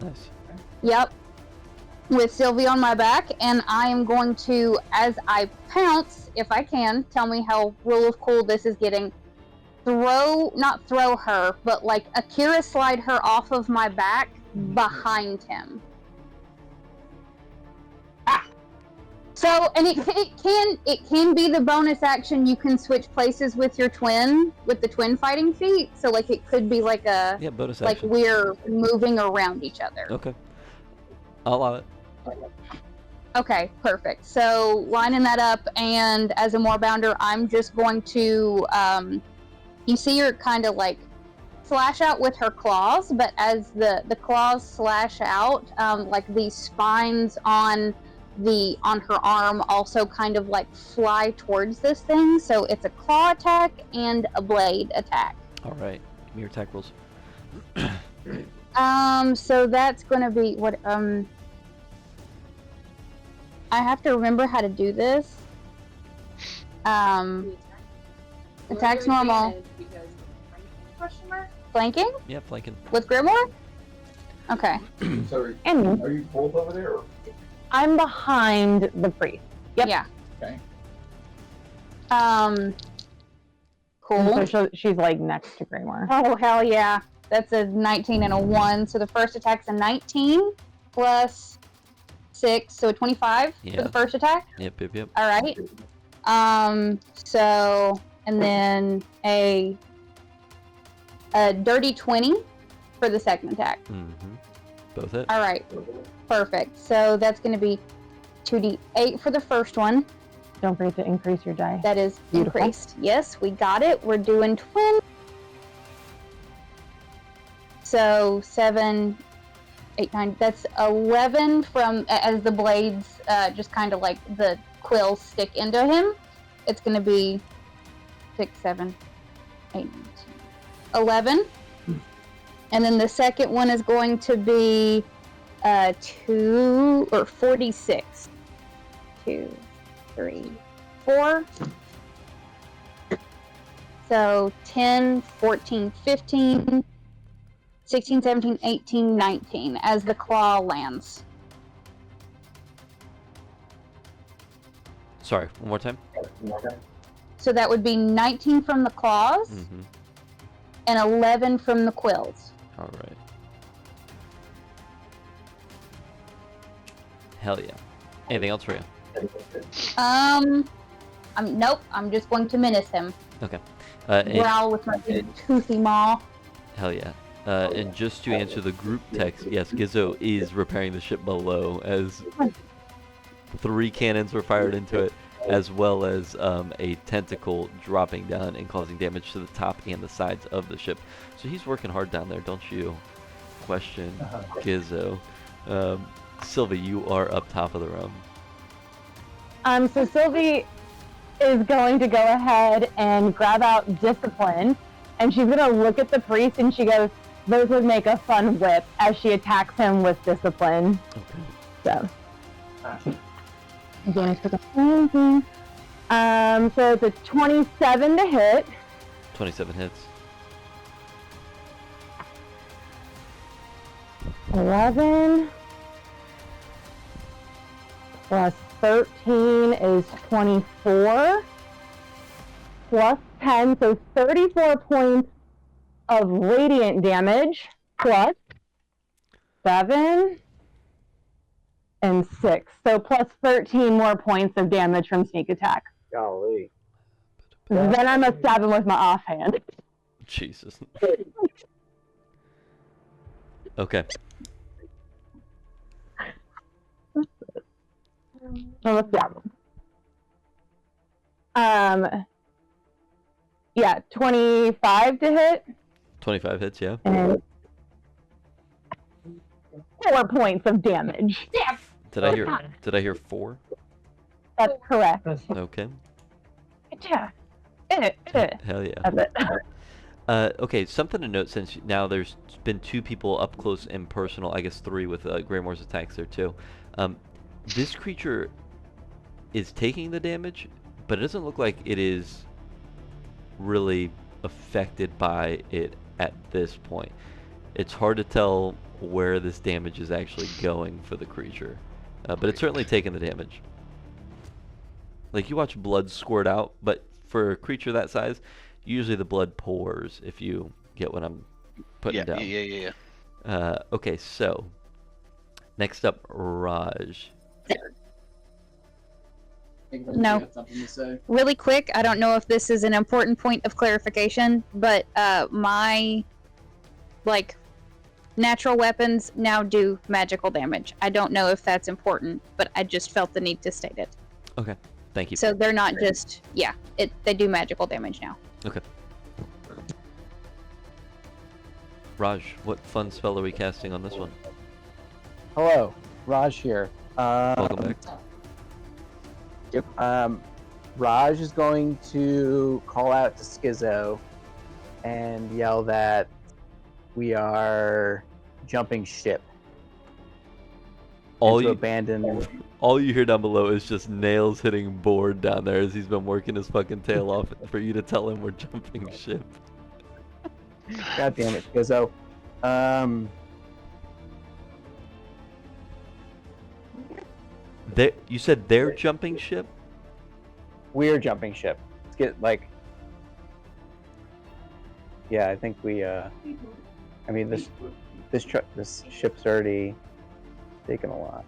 [SPEAKER 1] Nice.
[SPEAKER 6] Yep. With Sylvie on my back, and I am going to, as I pounce, if I can, tell me how rule of cool this is getting. Not throw her, but like Akira slide her off of my back behind him. So, and it can be the bonus action. You can switch places with your twin, with the twin fighting feat. So, like, it could be like a
[SPEAKER 1] bonus
[SPEAKER 6] like
[SPEAKER 1] action.
[SPEAKER 6] we're moving around each other.
[SPEAKER 1] Okay. I'll allow it.
[SPEAKER 6] Okay, perfect. So lining that up, and as a moorbounder, I'm just going to, you see her kind of like slash out with her claws, but as the claws slash out, like the spines on her arm also kind of like fly towards this thing. So it's a claw attack and a blade attack.
[SPEAKER 1] All right. Give me your attack rolls.
[SPEAKER 6] So that's going to be what, I have to remember how to do this. Attacks normal. Flanking?
[SPEAKER 1] Yeah, flanking.
[SPEAKER 6] With Grimoire? Okay.
[SPEAKER 3] So
[SPEAKER 4] And
[SPEAKER 3] are you both over there? Or?
[SPEAKER 4] I'm behind the priest. Yep.
[SPEAKER 6] Yeah.
[SPEAKER 3] Okay.
[SPEAKER 6] Cool.
[SPEAKER 4] So she's like next to Grimoire.
[SPEAKER 6] Oh, hell yeah. That's a 19 and a 1. So the first attack's a 19 plus 6, so a 25 for the first attack.
[SPEAKER 1] Yep.
[SPEAKER 6] All right. So, and then a dirty 20 for the second attack.
[SPEAKER 1] Mm-hmm. Both hit.
[SPEAKER 6] All right. Perfect. So that's going to be 2d8 for the first one.
[SPEAKER 4] Don't forget to increase your die.
[SPEAKER 6] That is
[SPEAKER 4] Beautiful.
[SPEAKER 6] increased. Yes, we got it. We're doing twin. So 7, 8, 9. That's 11 from as the blades just kind of like the quills stick into him. It's going to be 6, 7, 8, 9, 10, 11. And then the second one is going to be 46. 2, 3, 4. So 10, 14, 15, 16, 17, 18, 19 as the claw lands.
[SPEAKER 1] Sorry, one more time.
[SPEAKER 6] So that would be 19 from the claws
[SPEAKER 1] Mm-hmm.
[SPEAKER 6] and 11 from the quills.
[SPEAKER 1] All right. Hell yeah. Anything else for you?
[SPEAKER 6] Nope. I'm just going to menace him.
[SPEAKER 1] Okay. And,
[SPEAKER 6] Growl with my big toothy maw.
[SPEAKER 1] hell yeah. And just to answer the group text, yes, Gizzo is repairing the ship below as 3 cannons were fired into it, as well as a tentacle dropping down and causing damage to the top and the sides of the ship. So he's working hard down there, don't you question Gizzo. Sylvie, you are up top of the room.
[SPEAKER 4] So Sylvie is going to go ahead and grab out Discipline, and she's going to look at the priest and she goes, "Those would make a fun whip," as she attacks him with Discipline.
[SPEAKER 1] Okay.
[SPEAKER 4] So. So it's a 27 to hit.
[SPEAKER 1] 27 hits.
[SPEAKER 4] 11 plus 13 is 24 plus 10, so 34 points of radiant damage plus 7 and 6, so plus 13 more points of damage from sneak attack.
[SPEAKER 2] Golly.
[SPEAKER 4] Then I'm a 7 with my offhand.
[SPEAKER 1] Jesus. Okay.
[SPEAKER 4] I'm a 7. Yeah, 25 to hit.
[SPEAKER 1] 25 hits, yeah.
[SPEAKER 4] And 4 points of damage.
[SPEAKER 1] Did I hear 4?
[SPEAKER 4] That's correct.
[SPEAKER 1] Okay.
[SPEAKER 4] Yeah.
[SPEAKER 1] Hell yeah.
[SPEAKER 4] That's it.
[SPEAKER 1] Okay, something to note, since now there's been 2 people up close and personal, I guess 3 with Greymore's attacks there too. This creature is taking the damage, but it doesn't look like it is really affected by it at this point. It's hard to tell where this damage is actually going for the creature, but it's certainly taking the damage. Like, you watch blood squirt out, but for a creature that size, usually the blood pours, if you get what I'm putting down.
[SPEAKER 7] Yeah.
[SPEAKER 1] Okay, so next up, Raj.
[SPEAKER 6] No. Really quick, I don't know if this is an important point of clarification, but my natural weapons now do magical damage. I don't know if that's important, but I just felt the need to state it.
[SPEAKER 1] Okay, thank you.
[SPEAKER 6] So they're not just they do magical damage now.
[SPEAKER 1] Okay. Raj, what fun spell are we casting on this one?
[SPEAKER 5] Hello, Raj here.
[SPEAKER 1] Welcome back.
[SPEAKER 5] Yep. Raj is going to call out to Schizo and yell that we are jumping ship.
[SPEAKER 1] All
[SPEAKER 5] to
[SPEAKER 1] you
[SPEAKER 5] abandon.
[SPEAKER 1] All you hear down below is just nails hitting board down there as he's been working his fucking tail off for you to tell him we're jumping ship.
[SPEAKER 5] God damn it, Schizo.
[SPEAKER 1] You said they're jumping ship?
[SPEAKER 5] We're jumping ship. Let's get yeah, I think we I mean this ship's already taken a lot.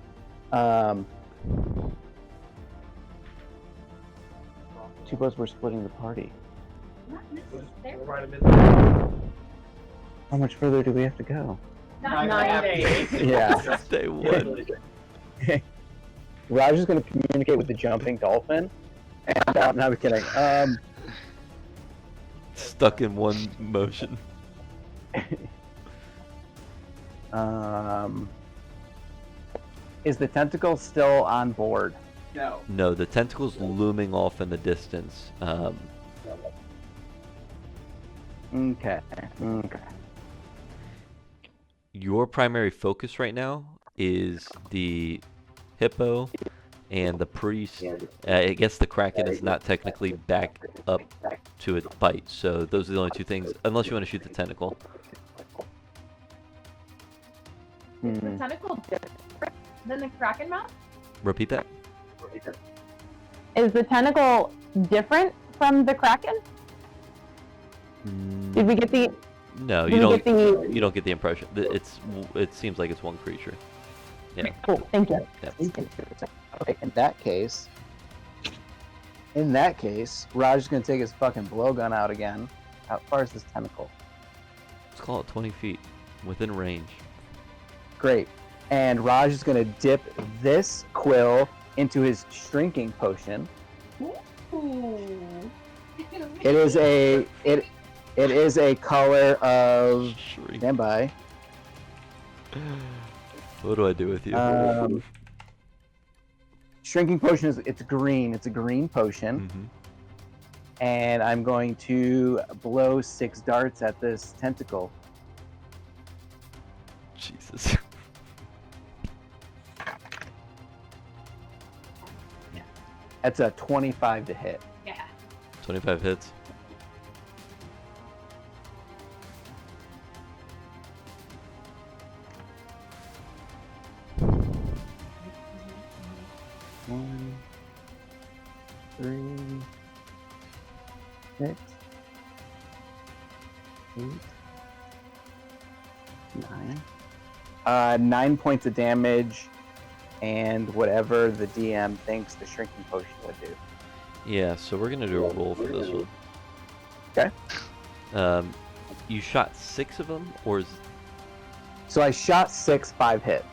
[SPEAKER 5] Suppose we're splitting the party. How much further do we have to go?
[SPEAKER 11] 9 days.
[SPEAKER 5] Yeah.
[SPEAKER 1] Day one.
[SPEAKER 5] Raj is going to communicate with the jumping dolphin. And no, I'm kidding.
[SPEAKER 1] Stuck in one motion.
[SPEAKER 5] Is the tentacle still on board?
[SPEAKER 3] No.
[SPEAKER 1] No, the tentacle's looming off in the distance.
[SPEAKER 5] Okay.
[SPEAKER 1] Your primary focus right now is the hippo and the priest. I guess the Kraken is not technically back up to its bite, so those are the only two things, unless you want to shoot the tentacle.
[SPEAKER 11] Is the tentacle different than the Kraken mouth?
[SPEAKER 1] Repeat that?
[SPEAKER 4] Is the tentacle different from the Kraken? Did we get the?
[SPEAKER 1] No,
[SPEAKER 4] did
[SPEAKER 1] you
[SPEAKER 4] we
[SPEAKER 1] don't.
[SPEAKER 4] get the-
[SPEAKER 1] You don't get the impression. It seems like it's one creature. Yeah.
[SPEAKER 4] Cool. Thank you.
[SPEAKER 1] Yeah.
[SPEAKER 5] Okay, in that case, Raj is going to take his fucking blowgun out again. How far is this tentacle?
[SPEAKER 1] Let's call it 20 feet, within range.
[SPEAKER 5] Great. And Raj is going to dip this quill into his shrinking potion.
[SPEAKER 11] Ooh.
[SPEAKER 5] It is a color of.
[SPEAKER 1] Shrink.
[SPEAKER 5] Stand by.
[SPEAKER 1] What do I do with you?
[SPEAKER 5] Shrinking potion it's green. It's a green potion.
[SPEAKER 1] Mhm.
[SPEAKER 5] And I'm going to blow 6 darts at this tentacle.
[SPEAKER 1] Jesus.
[SPEAKER 5] That's a 25 to hit.
[SPEAKER 11] Yeah.
[SPEAKER 1] 25 hits.
[SPEAKER 5] One, 3, 6, 8, 9. 9 points of damage, and whatever the DM thinks the shrinking potion would do.
[SPEAKER 1] Yeah, so we're gonna do a roll for this one.
[SPEAKER 5] Okay.
[SPEAKER 1] You shot 6 of them, or is...
[SPEAKER 5] So I shot 6, 5 hit.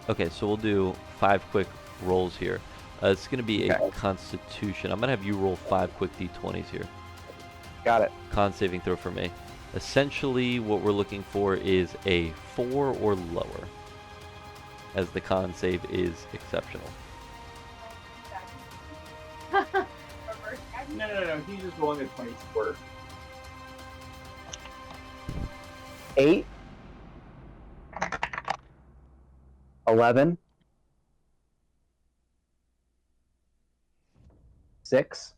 [SPEAKER 1] Okay, so we'll do 5 quick rolls here. It's gonna be a
[SPEAKER 5] Okay.
[SPEAKER 1] Constitution. I'm gonna have you roll 5 quick d20s here.
[SPEAKER 5] Got it.
[SPEAKER 1] Con saving throw for me. Essentially, what we're looking for is a 4 or lower, as the con save is exceptional.
[SPEAKER 3] No. He's just rolling a 20 squirt.
[SPEAKER 5] 8, 11, 6,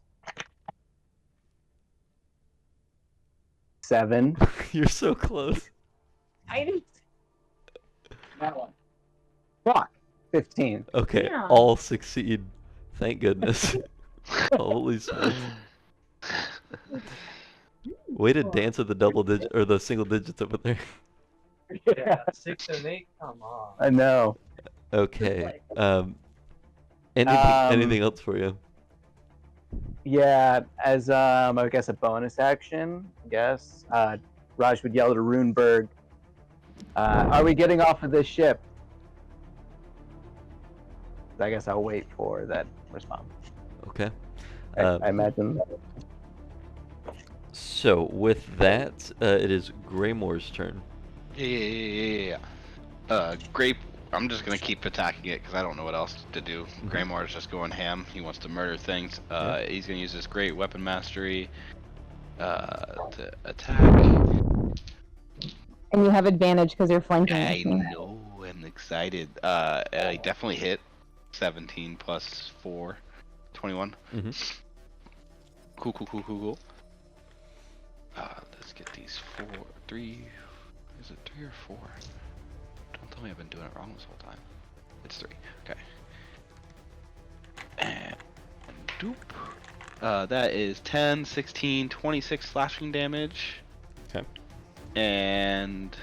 [SPEAKER 5] 7.
[SPEAKER 1] You're so close.
[SPEAKER 4] I didn't.
[SPEAKER 8] That one.
[SPEAKER 5] Fuck. 15.
[SPEAKER 1] Okay,
[SPEAKER 4] Yeah.
[SPEAKER 1] all succeed. Thank goodness. Holy smokes. Way to dance with the double digit or the single digits over there.
[SPEAKER 2] Yeah.
[SPEAKER 10] 6 and 8. Come on.
[SPEAKER 5] I know.
[SPEAKER 1] Okay. Anything else for you?
[SPEAKER 5] Yeah, as I guess a bonus action, Raj would yell to Runeberg, "Are we getting off of this ship?" I guess I'll wait for that response.
[SPEAKER 1] Okay.
[SPEAKER 5] I imagine.
[SPEAKER 1] So with that, it is Greymore's turn.
[SPEAKER 7] Yeah. Grape. I'm just gonna keep attacking it because I don't know what else to do. Greymore's just going ham. He wants to murder things. He's gonna use his great weapon mastery to attack.
[SPEAKER 4] And you have advantage because you're flanking.
[SPEAKER 7] I
[SPEAKER 4] with me.
[SPEAKER 7] know. I'm excited. He definitely hit. 17 plus 4, 21.
[SPEAKER 1] Mhm.
[SPEAKER 7] Cool. Let's get these 3. Is it 3 or 4? Don't tell me I've been doing it wrong this whole time. It's 3. Okay. And doop. That is 10, 16, 26 slashing damage.
[SPEAKER 1] Okay.
[SPEAKER 7] And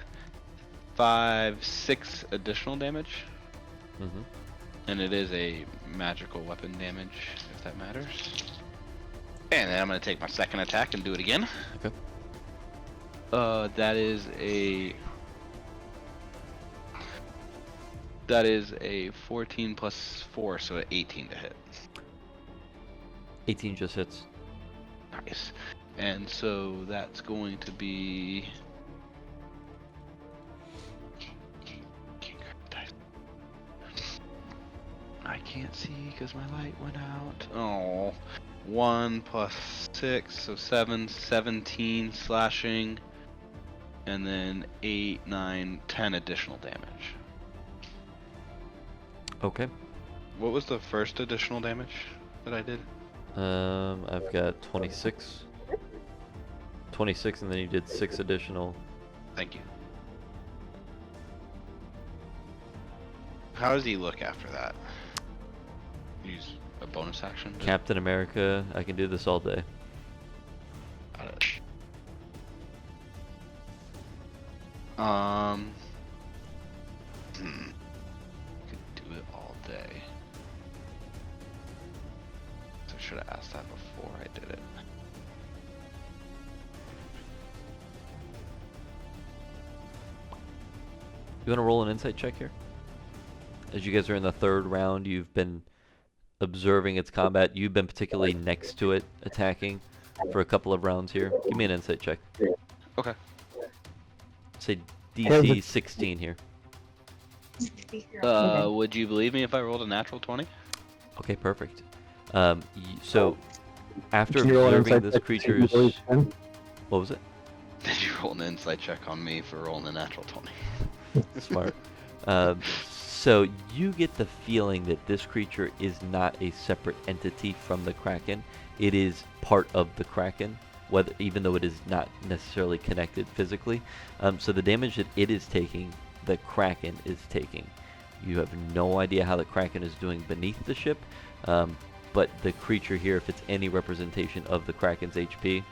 [SPEAKER 7] 5, 6 additional damage.
[SPEAKER 1] Mm-hmm.
[SPEAKER 7] And it is a magical weapon damage, if that matters. And then I'm going to take my second attack and do it again.
[SPEAKER 1] Okay.
[SPEAKER 7] That is a 14 plus 4, so an 18 to hit.
[SPEAKER 1] 18 just hits.
[SPEAKER 7] Nice. And so that's going to be... I can't see because my light went out. Oh, 1 plus 6, so 7, 17 slashing, and then 8, 9, 10 additional damage.
[SPEAKER 1] Okay.
[SPEAKER 7] What was the first additional damage that I did?
[SPEAKER 1] I've got 26. 26, and then you did 6 additional.
[SPEAKER 7] Thank you. How does he look after that? Use a bonus action?
[SPEAKER 1] Captain America, I can do this all day.
[SPEAKER 7] Got it. Could do it all day. So I should have asked that before I did it.
[SPEAKER 1] You want to roll an insight check here? As you guys are in the 3rd round, you've been observing its combat. You've been particularly next to it, attacking for a couple of rounds here. Give me an insight check.
[SPEAKER 7] Okay.
[SPEAKER 1] Say DC 16 here.
[SPEAKER 7] Would you believe me if I rolled a natural 20?
[SPEAKER 1] Okay, perfect. So, after
[SPEAKER 2] Can you roll an
[SPEAKER 1] observing
[SPEAKER 2] insight
[SPEAKER 1] this
[SPEAKER 2] check to see if you
[SPEAKER 1] creature's...
[SPEAKER 2] believe him?
[SPEAKER 1] What was it?
[SPEAKER 7] Did you roll an insight check on me for rolling a natural 20?
[SPEAKER 1] Smart. So you get the feeling that this creature is not a separate entity from the Kraken. It is part of the Kraken, even though it is not necessarily connected physically. So the damage that it is taking, the Kraken is taking. You have no idea how the Kraken is doing beneath the ship, but the creature here, if it's any representation of the Kraken's HP,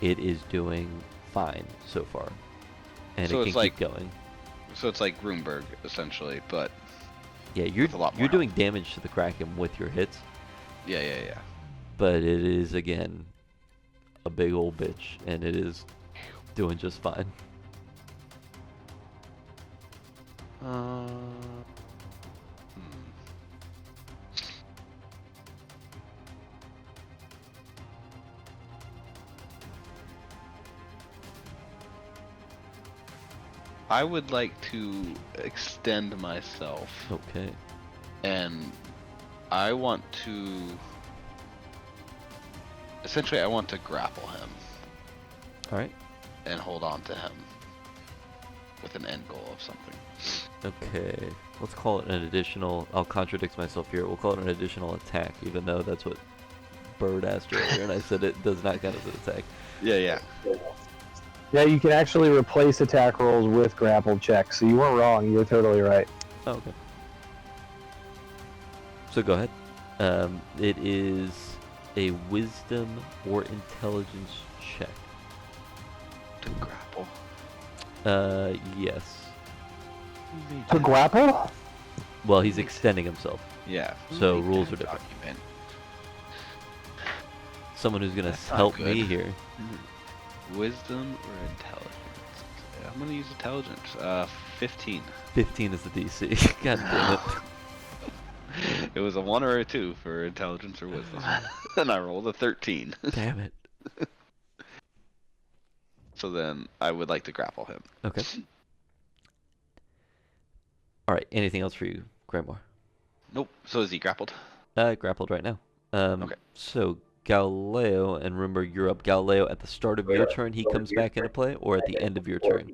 [SPEAKER 1] it is doing fine so far. And
[SPEAKER 7] So
[SPEAKER 1] it
[SPEAKER 7] it's
[SPEAKER 1] can
[SPEAKER 7] like-
[SPEAKER 1] keep going.
[SPEAKER 7] So it's like Runeberg, essentially, but
[SPEAKER 1] Yeah, you're
[SPEAKER 7] with a lot more
[SPEAKER 1] you're doing
[SPEAKER 7] health.
[SPEAKER 1] damage to the Kraken with your hits,
[SPEAKER 7] yeah.
[SPEAKER 1] but it is again a big old bitch, and it is doing just fine.
[SPEAKER 7] I would like to extend myself,
[SPEAKER 1] Okay.
[SPEAKER 7] and I want to... Essentially, I want to grapple him
[SPEAKER 1] All right.
[SPEAKER 7] and hold on to him with an end goal of something.
[SPEAKER 1] Okay. Let's call it an additional. I'll contradict myself here. We'll call it an additional attack, even though that's what Bird asked earlier, and I said it does not count as an attack.
[SPEAKER 7] Yeah.
[SPEAKER 2] Yeah, you can actually replace attack rolls with grapple checks, so you weren't wrong. You were totally right.
[SPEAKER 1] Oh, okay. So go ahead. It is a wisdom or intelligence check.
[SPEAKER 7] To grapple.
[SPEAKER 1] Yes.
[SPEAKER 2] To grapple?
[SPEAKER 1] Well, he's extending himself.
[SPEAKER 7] Yeah.
[SPEAKER 1] So
[SPEAKER 7] Make
[SPEAKER 1] rules
[SPEAKER 7] that
[SPEAKER 1] are different.
[SPEAKER 7] document.
[SPEAKER 1] Someone who's gonna
[SPEAKER 7] That's not
[SPEAKER 1] help me
[SPEAKER 7] good.
[SPEAKER 1] here.
[SPEAKER 7] Wisdom or intelligence? I'm gonna use intelligence. 15.
[SPEAKER 1] 15 is the DC. God damn it.
[SPEAKER 7] It was a 1 or a 2 for intelligence or wisdom. And I rolled a 13.
[SPEAKER 1] Damn it.
[SPEAKER 7] So then I would like to grapple him.
[SPEAKER 1] Okay. All right. Anything else for you, Grandmore?
[SPEAKER 7] Nope. So is he grappled?
[SPEAKER 1] Grappled right now.
[SPEAKER 7] Okay.
[SPEAKER 1] So Galileo, and remember, you're up. Galileo, at the start of your turn, he comes back into play, or at the end of your turn?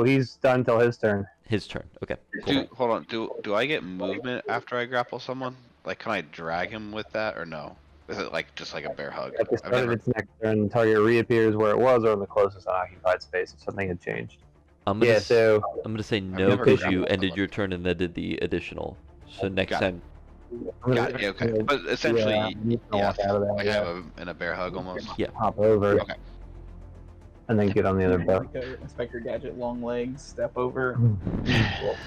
[SPEAKER 2] He's done till his turn.
[SPEAKER 1] His turn. Okay. Cool.
[SPEAKER 7] Hold on. Do I get movement after I grapple someone? Like, can I drag him with that or no? Is it like just like a bear hug?
[SPEAKER 2] At the start of its next turn, the target reappears where it was or in the closest unoccupied space if something had changed.
[SPEAKER 1] I'm gonna say no
[SPEAKER 7] never
[SPEAKER 1] because you
[SPEAKER 7] grappled
[SPEAKER 1] ended
[SPEAKER 7] someone.
[SPEAKER 1] your turn and then did the additional. So next time.
[SPEAKER 7] Got it. Yeah, okay. But essentially,
[SPEAKER 2] you can walk out of there,
[SPEAKER 7] like
[SPEAKER 2] yeah.
[SPEAKER 7] I have him in a bear hug almost.
[SPEAKER 1] Yeah.
[SPEAKER 2] Hop over.
[SPEAKER 7] Okay.
[SPEAKER 2] And then get on the other boat.
[SPEAKER 3] Like a Inspector Gadget, long legs, step over.
[SPEAKER 2] If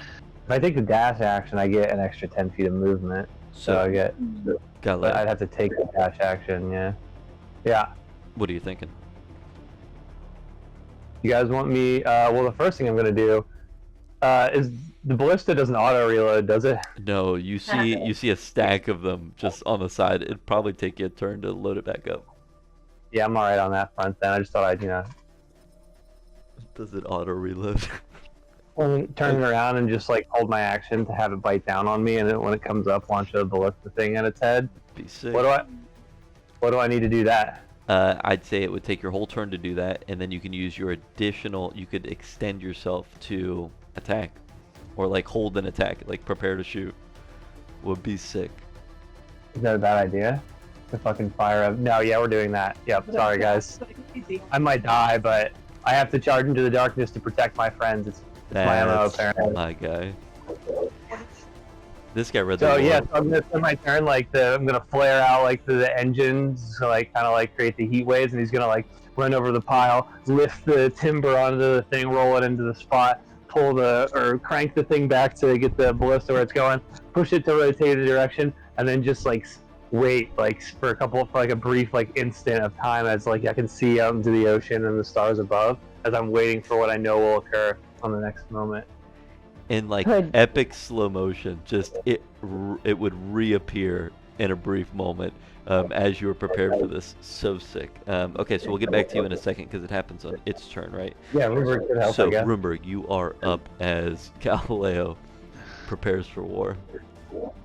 [SPEAKER 2] I take the dash action, I get an extra 10 feet of movement. So I get. But
[SPEAKER 1] Galileo,
[SPEAKER 2] I'd have to take the dash action, yeah. Yeah.
[SPEAKER 1] what are you thinking?
[SPEAKER 2] You guys want me? Well, the first thing I'm gonna do is the ballista doesn't auto reload, does it?
[SPEAKER 1] No, you see a stack of them just on the side. It'd probably take you a turn to load it back up.
[SPEAKER 2] Yeah, I'm alright on that front then. I just thought I'd,
[SPEAKER 1] Does it auto reload?
[SPEAKER 2] turn it around and just like hold my action to have it bite down on me, and then when it comes up, launch a ballista thing at its head.
[SPEAKER 1] Be sick.
[SPEAKER 2] What do I need to do that?
[SPEAKER 1] I'd say it would take your whole turn to do that, and then you can use your additional. You could extend yourself to attack, or like hold an attack, like prepare to shoot. Would be sick.
[SPEAKER 2] Is that a bad idea? To fucking fire up? No, yeah, we're doing that. Yep. Sorry, guys. I might die, but I have to charge into the darkness to protect my friends. It's my MO, apparently.
[SPEAKER 1] My guy. This guy read the
[SPEAKER 2] So
[SPEAKER 1] lore.
[SPEAKER 2] yeah, so I'm gonna spend my turn I'm gonna flare out like the engines, so like kind of like create the heat waves, and he's gonna like run over the pile, lift the timber onto the thing, roll it into the spot, crank the thing back to get the ballista where it's going, push it to rotate the direction, and then just like wait like for a brief like instant of time as like I can see out into the ocean and the stars above as I'm waiting for what I know will occur on the next moment.
[SPEAKER 1] In like
[SPEAKER 4] Could-
[SPEAKER 1] epic slow motion, just it would reappear in a brief moment as you were prepared for this. So sick. Okay, so we'll get back to you in a second because it happens on its turn, right?
[SPEAKER 2] Yeah, Rumbert could help,
[SPEAKER 1] So
[SPEAKER 2] I guess.
[SPEAKER 1] Rumberg, you are up as Galileo prepares for war.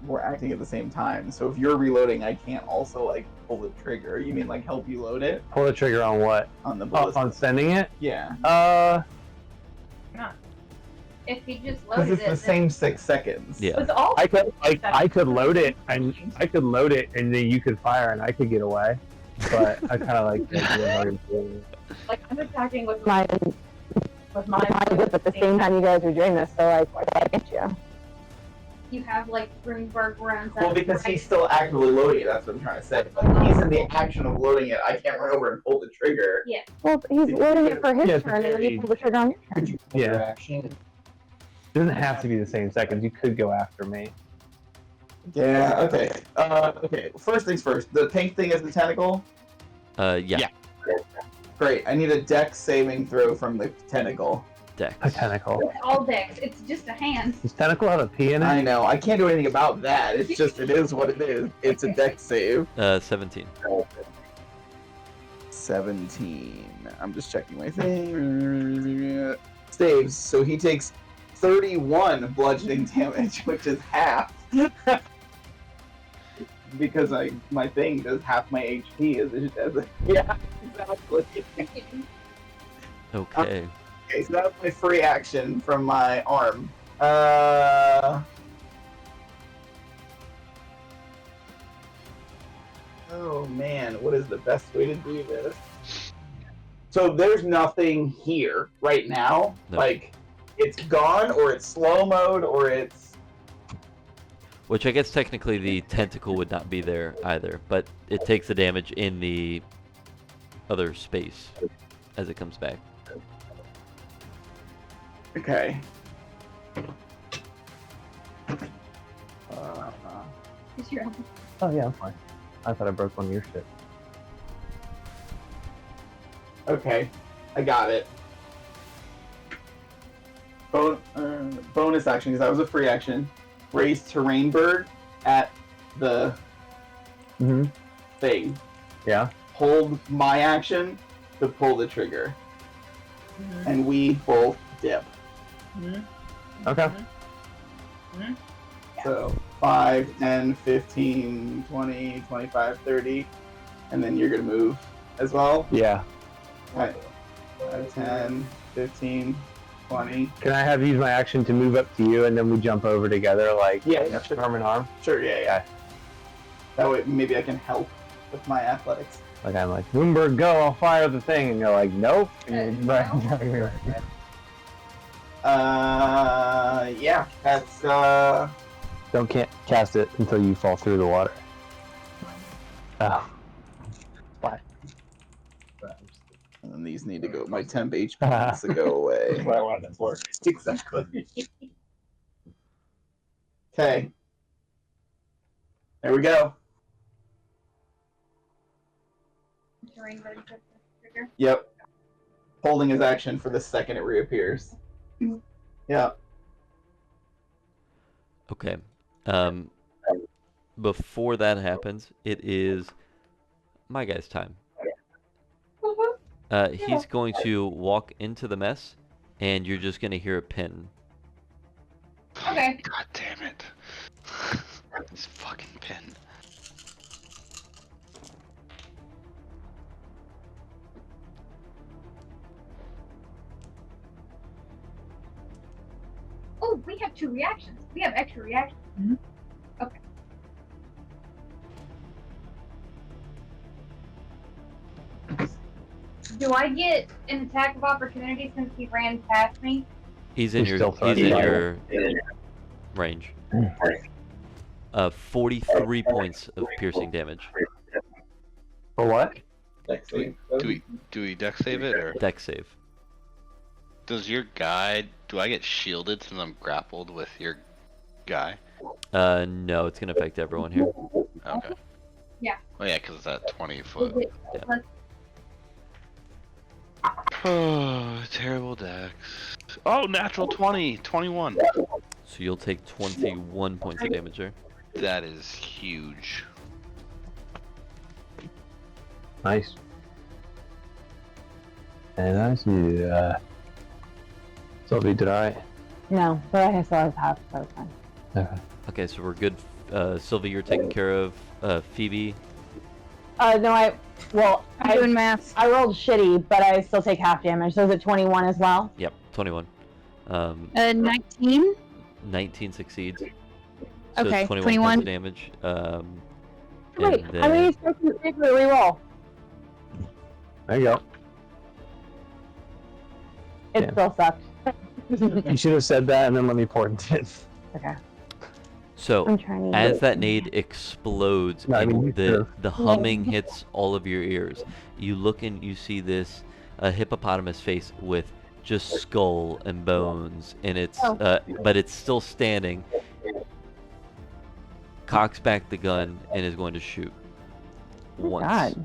[SPEAKER 3] We're acting at the same time, so if you're reloading, I can't also like pull the trigger. You mean like help you load it
[SPEAKER 2] Pull the trigger on what?
[SPEAKER 3] on the
[SPEAKER 2] Oh,
[SPEAKER 3] ballista?
[SPEAKER 2] on sending it?
[SPEAKER 3] Yeah,
[SPEAKER 11] If he just
[SPEAKER 3] because
[SPEAKER 11] loaded
[SPEAKER 3] it's the same 6 seconds.
[SPEAKER 1] Yeah.
[SPEAKER 11] With all
[SPEAKER 2] I could load it and then you could fire and I could get away. But I kind of like
[SPEAKER 11] like I'm attacking with
[SPEAKER 4] My whip at the same time you guys are doing this, so like, why did I get you?
[SPEAKER 11] you have like Runeberg runs.
[SPEAKER 3] Well, because he's still actively loading it. That's what I'm trying to say. Like, he's in the action of loading it. I can't run over and pull the trigger.
[SPEAKER 4] Well, he's loading it for his
[SPEAKER 2] Yeah,
[SPEAKER 4] turn, and then you pull the trigger on your turn.
[SPEAKER 2] Yeah. It doesn't have to be the same seconds. You could go after me.
[SPEAKER 3] Yeah. Okay. Okay. First things first. The pink thing is the tentacle.
[SPEAKER 1] Yeah.
[SPEAKER 3] Great. I need a dex saving throw from the tentacle.
[SPEAKER 1] Dex.
[SPEAKER 2] A tentacle.
[SPEAKER 11] It's all dex. It's just a hand.
[SPEAKER 2] Does tentacle have a P in it?
[SPEAKER 3] I know. I can't do anything about that. It's just it is what it is. It's a dex save.
[SPEAKER 1] 17.
[SPEAKER 3] 17. I'm just checking my thing. Saves. So he takes 31 bludgeoning damage, which is half. Because my thing does half my HP yeah, exactly.
[SPEAKER 1] Okay.
[SPEAKER 3] Okay, so that's my free action from my arm. Oh man, what is the best way to do this?
[SPEAKER 9] So there's nothing here right now.
[SPEAKER 1] No.
[SPEAKER 9] Like, it's gone, or it's slow mode, or it's.
[SPEAKER 1] Which I guess technically the tentacle would not be there either, but it takes the damage in the other space as it comes back.
[SPEAKER 9] Okay.
[SPEAKER 11] Is your
[SPEAKER 2] Oh yeah, I'm fine. I thought I broke one of your shit.
[SPEAKER 9] Okay, I got it. Bonus action, because that was a free action. Raise terrain bird at the thing.
[SPEAKER 2] Yeah.
[SPEAKER 9] Hold my action to pull the trigger. And we both dip.
[SPEAKER 2] Okay.
[SPEAKER 9] So 5, 10, 15, 20, 25, 30. And then you're going to move as well.
[SPEAKER 2] Yeah.
[SPEAKER 9] Right. 5, 10, 15, 20.
[SPEAKER 2] Can I have use my action to move up to you and then we jump over together like
[SPEAKER 9] Sure.
[SPEAKER 2] arm in arm?
[SPEAKER 9] Sure, yeah. That way maybe I can help with my athletics.
[SPEAKER 2] Like I'm like, Bloomberg, go, I'll fire the thing, and you're like, nope. And you're right.
[SPEAKER 9] Yeah, that's
[SPEAKER 2] Can't cast it until you fall through the water. Oh.
[SPEAKER 9] and then these need to go. My temp HP needs to go away.
[SPEAKER 2] That's what I wanted that for.
[SPEAKER 9] Exactly. Okay. There we go.
[SPEAKER 11] terrain bird puts the trigger?
[SPEAKER 9] Yep. Holding his action for the second it reappears. Yeah.
[SPEAKER 1] Okay. Before that happens, it is my guy's time. He's going to walk into the mess, and you're just going to hear a pin.
[SPEAKER 11] Okay.
[SPEAKER 7] God damn it. This fucking pin.
[SPEAKER 11] Oh, we have 2 reactions. We have extra reactions. Okay. Do I get an attack of opportunity since he ran past me?
[SPEAKER 1] He's in
[SPEAKER 2] He's
[SPEAKER 1] your
[SPEAKER 2] still
[SPEAKER 1] range. 43 points of piercing damage.
[SPEAKER 2] For what?
[SPEAKER 7] Do we deck save it or
[SPEAKER 1] Dex save.
[SPEAKER 7] does your guy? Do I get shielded since I'm grappled with your guy?
[SPEAKER 1] No, it's gonna affect everyone here.
[SPEAKER 7] Okay.
[SPEAKER 11] Yeah.
[SPEAKER 7] Oh yeah, because it's at 20 foot.
[SPEAKER 11] Is it
[SPEAKER 1] Yeah.
[SPEAKER 11] plus-
[SPEAKER 7] Oh, terrible dex. Oh, natural 20, 21.
[SPEAKER 1] So you'll take 21 points of damage there.
[SPEAKER 7] That is huge.
[SPEAKER 2] Nice. And I see, Sylvie, did I?
[SPEAKER 4] No, but I still have half, so it's fine.
[SPEAKER 2] Okay.
[SPEAKER 1] Okay, so we're good. Sylvie, you're taking care of. Phoebe.
[SPEAKER 4] No,
[SPEAKER 6] I'm doing math.
[SPEAKER 4] I rolled shitty, but I still take half damage. So is it 21 as well?
[SPEAKER 1] Yep, 21.
[SPEAKER 6] 19.
[SPEAKER 1] 19 succeeds. So
[SPEAKER 6] Okay,
[SPEAKER 1] it's 21 points
[SPEAKER 6] 21.
[SPEAKER 1] of damage.
[SPEAKER 4] Wait,
[SPEAKER 1] and
[SPEAKER 4] how many
[SPEAKER 1] then
[SPEAKER 4] strikes you take for the reroll?
[SPEAKER 2] There you go.
[SPEAKER 4] It
[SPEAKER 2] Yeah.
[SPEAKER 4] still sucks.
[SPEAKER 2] You should have said that and then let me pour it in.
[SPEAKER 4] Okay.
[SPEAKER 1] so
[SPEAKER 4] I'm trying to
[SPEAKER 1] as that nade explodes
[SPEAKER 2] No, I
[SPEAKER 1] and
[SPEAKER 2] mean, you
[SPEAKER 1] the
[SPEAKER 2] could've.
[SPEAKER 1] the humming hits all of your ears, you look and you see this hippopotamus face with just skull and bones, and it's but it's still standing. Cocks back the gun and is going to shoot once
[SPEAKER 4] God.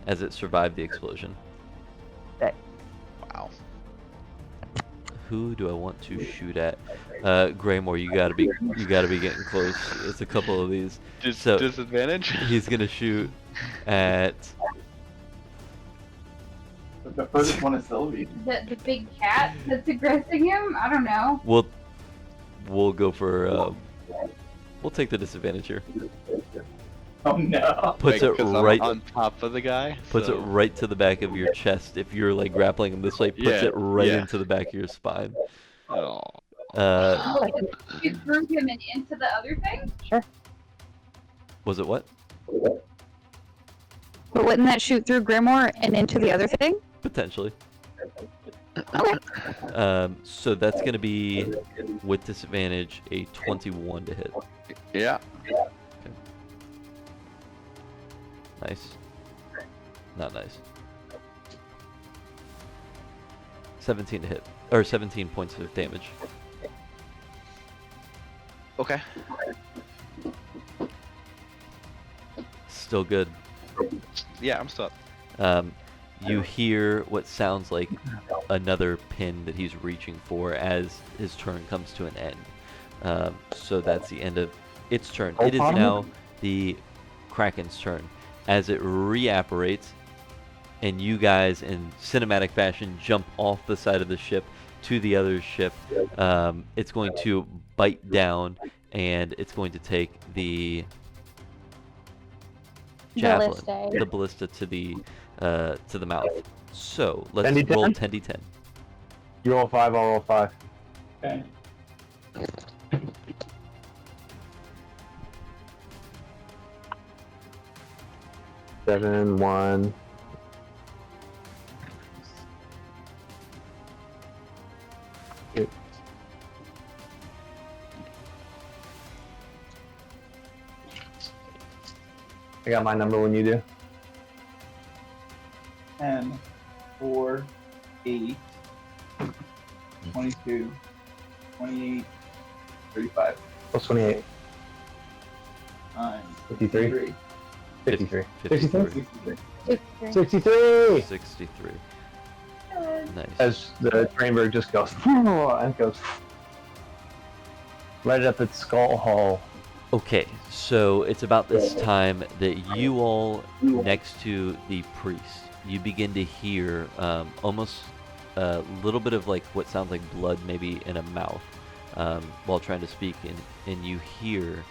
[SPEAKER 1] as it survived the explosion.
[SPEAKER 7] Wow.
[SPEAKER 1] Who do I want to shoot at? Graymore, you gotta be getting close. It's a couple of these. So-
[SPEAKER 7] Disadvantage?
[SPEAKER 1] He's gonna shoot at.
[SPEAKER 9] The first one is Sylvie.
[SPEAKER 11] The big cat that's aggressing him? I don't know.
[SPEAKER 1] We'll go for. We'll take the disadvantage here.
[SPEAKER 9] Oh no.
[SPEAKER 1] Puts
[SPEAKER 7] Like,
[SPEAKER 1] it
[SPEAKER 7] 'cause I'm
[SPEAKER 1] right.
[SPEAKER 7] on top of the guy.
[SPEAKER 1] Puts it
[SPEAKER 7] so-
[SPEAKER 1] right to the back of your chest. If you're like grappling him this way, puts
[SPEAKER 7] Yeah,
[SPEAKER 1] it right
[SPEAKER 7] yeah.
[SPEAKER 1] into the back of your spine.
[SPEAKER 7] Oh.
[SPEAKER 11] You threw him into the other thing?
[SPEAKER 1] Was it what?
[SPEAKER 6] But wouldn't that shoot through Grimoire and into the other thing?
[SPEAKER 1] Potentially. So that's going to be, with disadvantage, a 21 to hit.
[SPEAKER 7] Yeah.
[SPEAKER 1] Nice. Not nice. 17 to hit. Or 17 points of damage.
[SPEAKER 7] Okay.
[SPEAKER 1] Still good.
[SPEAKER 7] Yeah, I'm still up.
[SPEAKER 1] You hear what sounds like another pin that he's reaching for as his turn comes to an end. So that's the end of its turn. It is now the Kraken's turn. As it reapparates, and you guys in cinematic fashion jump off the side of the ship to the other ship, it's going to bite down, and it's going to take the javelin, the ballista to the mouth. So let's
[SPEAKER 2] 10d10?
[SPEAKER 1] roll 10d10.
[SPEAKER 2] You roll 5, I'll roll 5.
[SPEAKER 9] Okay.
[SPEAKER 2] 7, 1. I got my number when you do.
[SPEAKER 9] 10, 4, 8, 22, 28, 35.
[SPEAKER 2] Plus 28. 53. 53.
[SPEAKER 1] 53.
[SPEAKER 2] 63!
[SPEAKER 1] 63. Nice.
[SPEAKER 2] As the Trainberg just goes, and goes right up its skull hole.
[SPEAKER 1] Okay, so it's about this time that you all, next to the priest, you begin to hear almost a little bit of like what sounds like blood maybe in a mouth while trying to speak, and you hear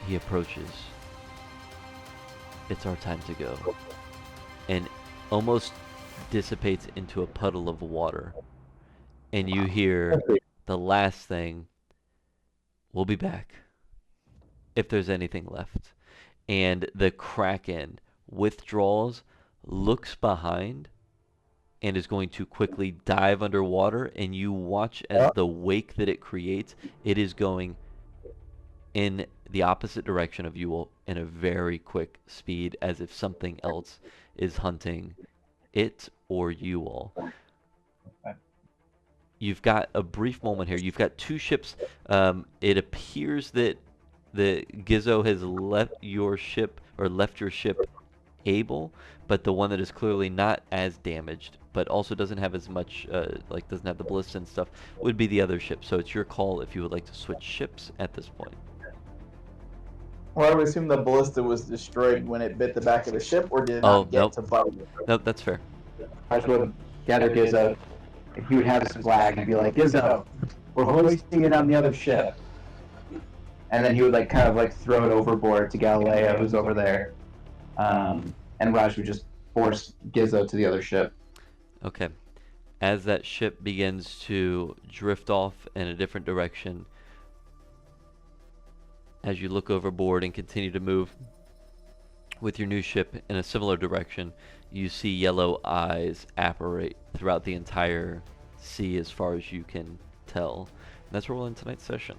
[SPEAKER 1] he approaches. It's our time to go. And almost dissipates into a puddle of water. And you hear the last thing, we'll be back if there's anything left. And the Kraken withdraws, looks behind, and is going to quickly dive underwater, and you watch as the wake that it creates, it is going in the opposite direction of you all in a very quick speed, as if something else is hunting it or you all. You've got a brief moment here. You've got two ships. It appears that the Gizzo has left your ship able, but the one that is clearly not as damaged, but also doesn't have as much, doesn't have the ballista and stuff, would be the other ship. So it's your call if you would like to switch ships at this point.
[SPEAKER 9] Well, I would assume the ballista was destroyed when it bit the back of the ship, or did it not get to bite?
[SPEAKER 1] Nope, that's fair.
[SPEAKER 8] I would gather Gizzo. If he would have his flag and be like, Gizzo, we're hoisting it on the other ship. And then he would kind of throw it overboard to Galileo, who's over there. And Raj would just force Gizzo to the other ship.
[SPEAKER 1] Okay. As that ship begins to drift off in a different direction, as you look overboard and continue to move with your new ship in a similar direction, you see yellow eyes apparate throughout the entire sea as far as you can tell. And that's where we'll end tonight's session.